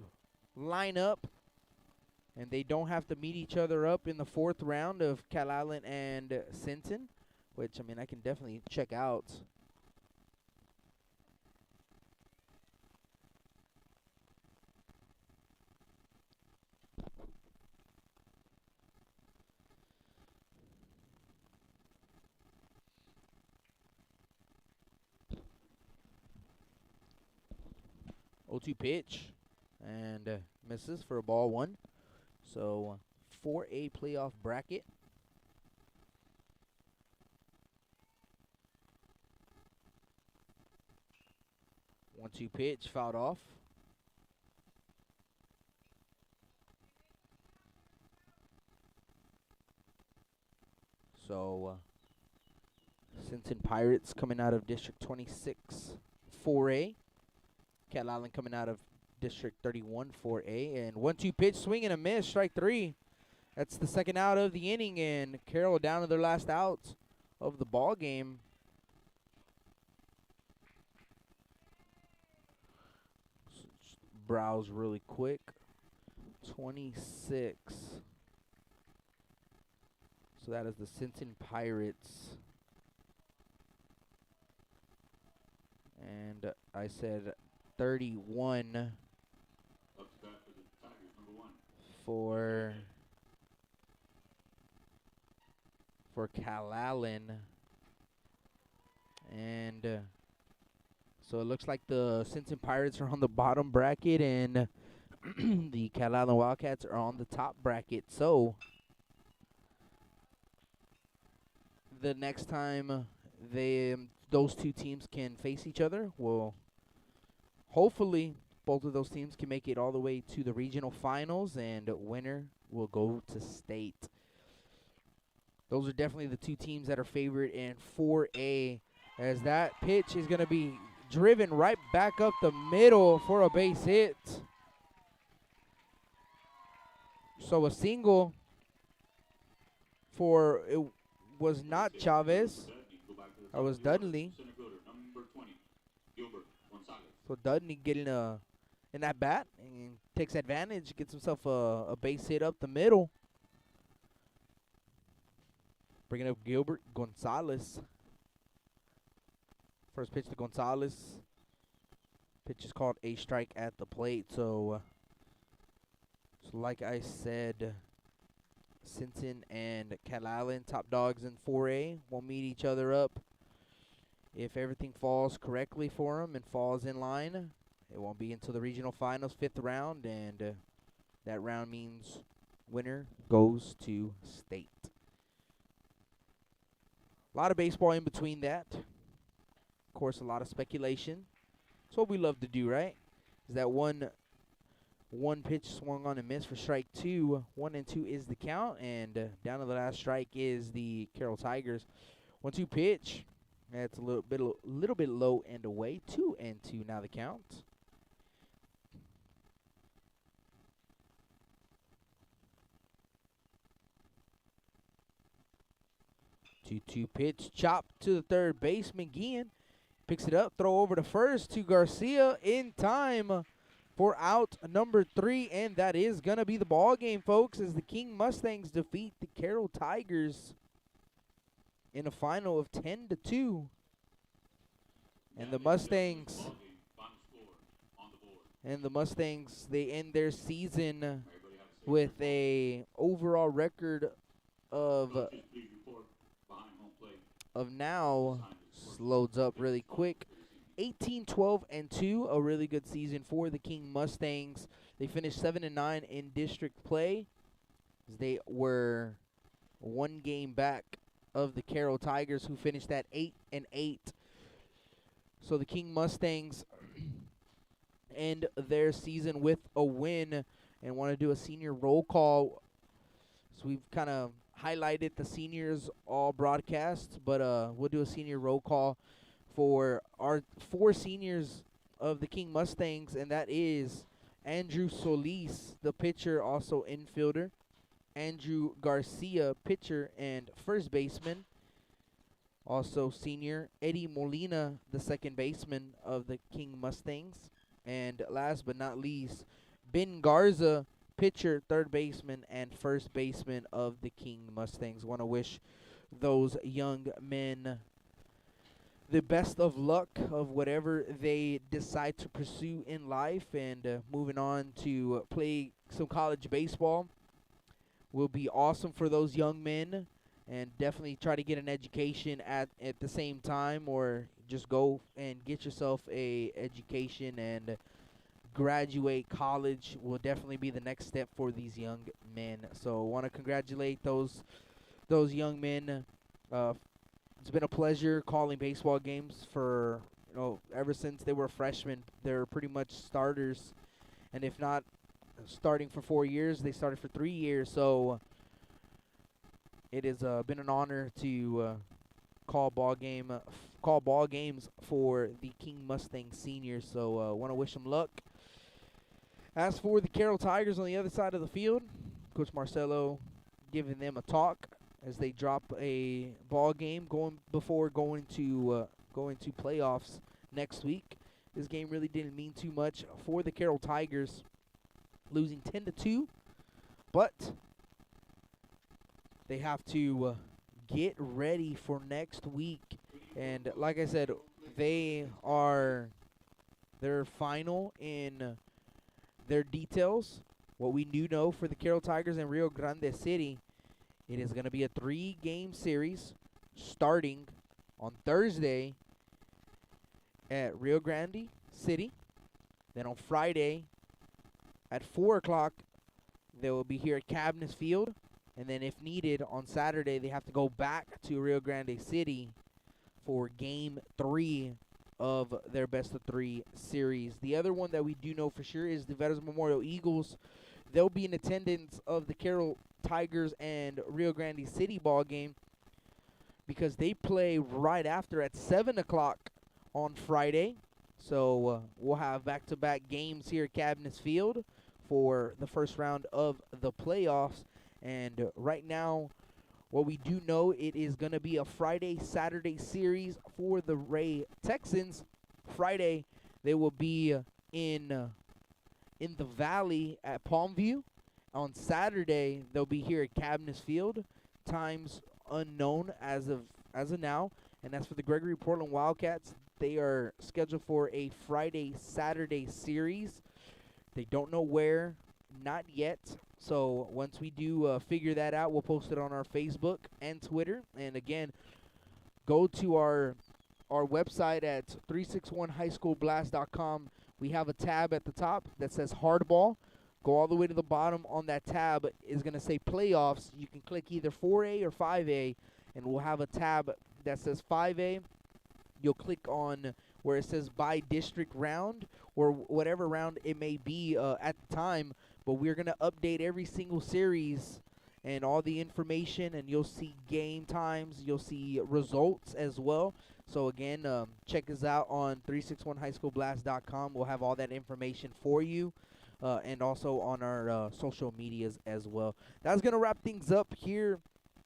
line up and they don't have to meet each other up in the 4th round of Cat Island and Sinton, which, I mean, I can definitely check out. O2 pitch, and misses for a ball 1. So 4A playoff bracket. One-two pitch fouled off. So Sinton Pirates coming out of District 26 4A. Cat Island coming out of District 31 4A. And 1-2 pitch, swing and a miss, strike 3. That's the second out of the inning, and Carroll down to their last out of the ball game. Browse really quick. 26. So that is the Sinton Pirates. And I said 31 Up to bat for the Tigers, number 1. for Cal Allen. And so it looks like the Sinton Pirates are on the bottom bracket, and the Cal Allen Wildcats are on the top bracket. So the next time those two teams can face each other, well, hopefully both of those teams can make it all the way to the regional finals, and winner will go to state. Those are definitely the two teams that are favored in 4A, as that pitch is going to be driven right back up the middle for a base hit. So a single for, it was not Chavez, it was Dudley. So Dudley getting in that bat and takes advantage, gets himself a base hit up the middle. Bringing up Gilbert Gonzalez. First pitch to Gonzalez. Pitch is called a strike at the plate. So like I said, Sinton and Cat Island, top dogs in 4A, will meet each other up. If everything falls correctly for them and falls in line, It won't be until the regional finals, 5th round, and that round means winner goes to state. A lot of baseball in between that. Of course, a lot of speculation. That's what we love to do, right? Is that one pitch swung on and missed for strike 2. 1-2 is the count, and down to the last strike is the Carroll Tigers. 1-2 pitch. That's a little bit low and away. 2-2 now the count. Two pitch, chop to the third baseman. Guillen picks it up, throw over to first to Garcia in time for out number 3, and that is gonna be the ball game, folks, as the King Mustangs defeat the Carroll Tigers in a final of 10-2. And the Mustangs they end their season with a overall record of now loads up really quick. 18-12-2, a really good season for the King Mustangs. They finished 7-9 in district play. They were 1 game back of the Carroll Tigers, who finished at 8-8. So the King Mustangs end their season with a win, and want to do a senior roll call. So we've kind of highlighted the seniors all broadcast, but we'll do a senior roll call for our 4 seniors of the King Mustangs, and that is Andrew Solis, the pitcher, also infielder, Andrew Garcia, pitcher and first baseman, also senior, Eddie Molina, the second baseman of the King Mustangs, and last but not least, Ben Garza, pitcher, third baseman, and first baseman of the King Mustangs. Want to wish those young men the best of luck of whatever they decide to pursue in life, and moving on to play some college baseball will be awesome for those young men, and definitely try to get an education at the same time, or just go and get yourself a education and graduate college will definitely be the next step for these young men. So want to congratulate those young men. It's been a pleasure calling baseball games for, ever since they were freshmen. They're pretty much starters, and if not starting for 4 years, they started for 3 years. So it has been an honor to call ball games for the King Mustang seniors. So want to wish them luck. As for the Carroll Tigers on the other side of the field, Coach Marcelo giving them a talk as they drop a ball game before going to playoffs next week. This game really didn't mean too much for the Carroll Tigers, losing 10-2, but they have to get ready for next week. And like I said, they're final in their details. What we do know for the Carroll Tigers in Rio Grande City, it is going to be a 3-game series starting on Thursday at Rio Grande City. Then on Friday at 4 o'clock, they will be here at Cabnes Field. And then if needed, on Saturday, they have to go back to Rio Grande City for Game 3 of their best-of-3 series. The other one that we do know for sure is the Veterans Memorial Eagles. They'll be in attendance of the Carroll Tigers and Rio Grande City ball game because they play right after at 7 o'clock on Friday. So we'll have back-to-back games here at Cabnes Field for the first round of the playoffs. And right now, what we do know, it is going to be a Friday-Saturday series for the Ray Texans. Friday, they will be in the Valley at Palmview. On Saturday, they'll be here at Cabnes Field. Times unknown as of now. And as for the Gregory Portland Wildcats, they are scheduled for a Friday-Saturday series. They don't know where, not yet. So once we do figure that out, we'll post it on our Facebook and Twitter. And again, go to our website at 361highschoolblast.com. we have a tab at the top that says hardball. Go all the way to the bottom. On that tab is going to say playoffs. You can click either 4A or 5A, and we'll have a tab that says 5A. You'll click on where it says by district round or whatever round it may be at the time. But we're going to update every single series and all the information, and you'll see game times. You'll see results as well. So, again, check us out on 361highschoolblast.com. We'll have all that information for you. And also on our social medias as well. That's going to wrap things up here.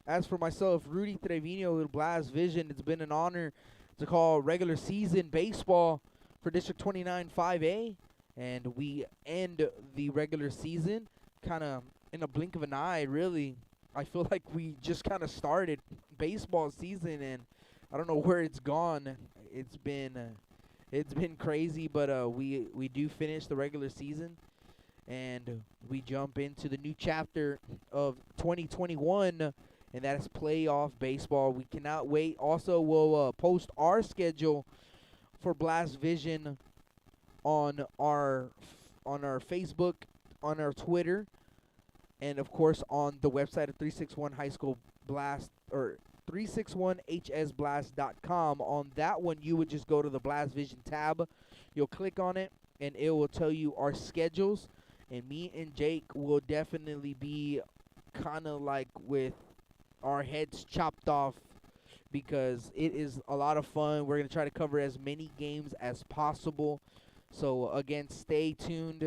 As for myself, Rudy Trevino with Blast Vision, it's been an honor to call regular season baseball for District 29 5A. And we end the regular season kind of in a blink of an eye, really. I feel like we just kind of started baseball season, and I don't know where it's gone. It's been crazy, but we do finish the regular season. And we jump into the new chapter of 2021, and that is playoff baseball. We cannot wait. Also, we'll post our schedule for Blast Vision on our Facebook, on our Twitter, and of course on the website of 361 High School Blast or 361hsblast.com. On that one, you would just go to the Blast Vision tab. You'll click on it, and it will tell you our schedules. And me and Jake will definitely be kind of like with our heads chopped off because it is a lot of fun. We're going to try to cover as many games as possible. So, again, stay tuned.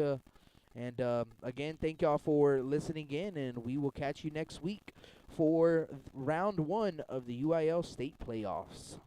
And, again, thank y'all for listening in. And we will catch you next week for round 1 of the UIL state playoffs.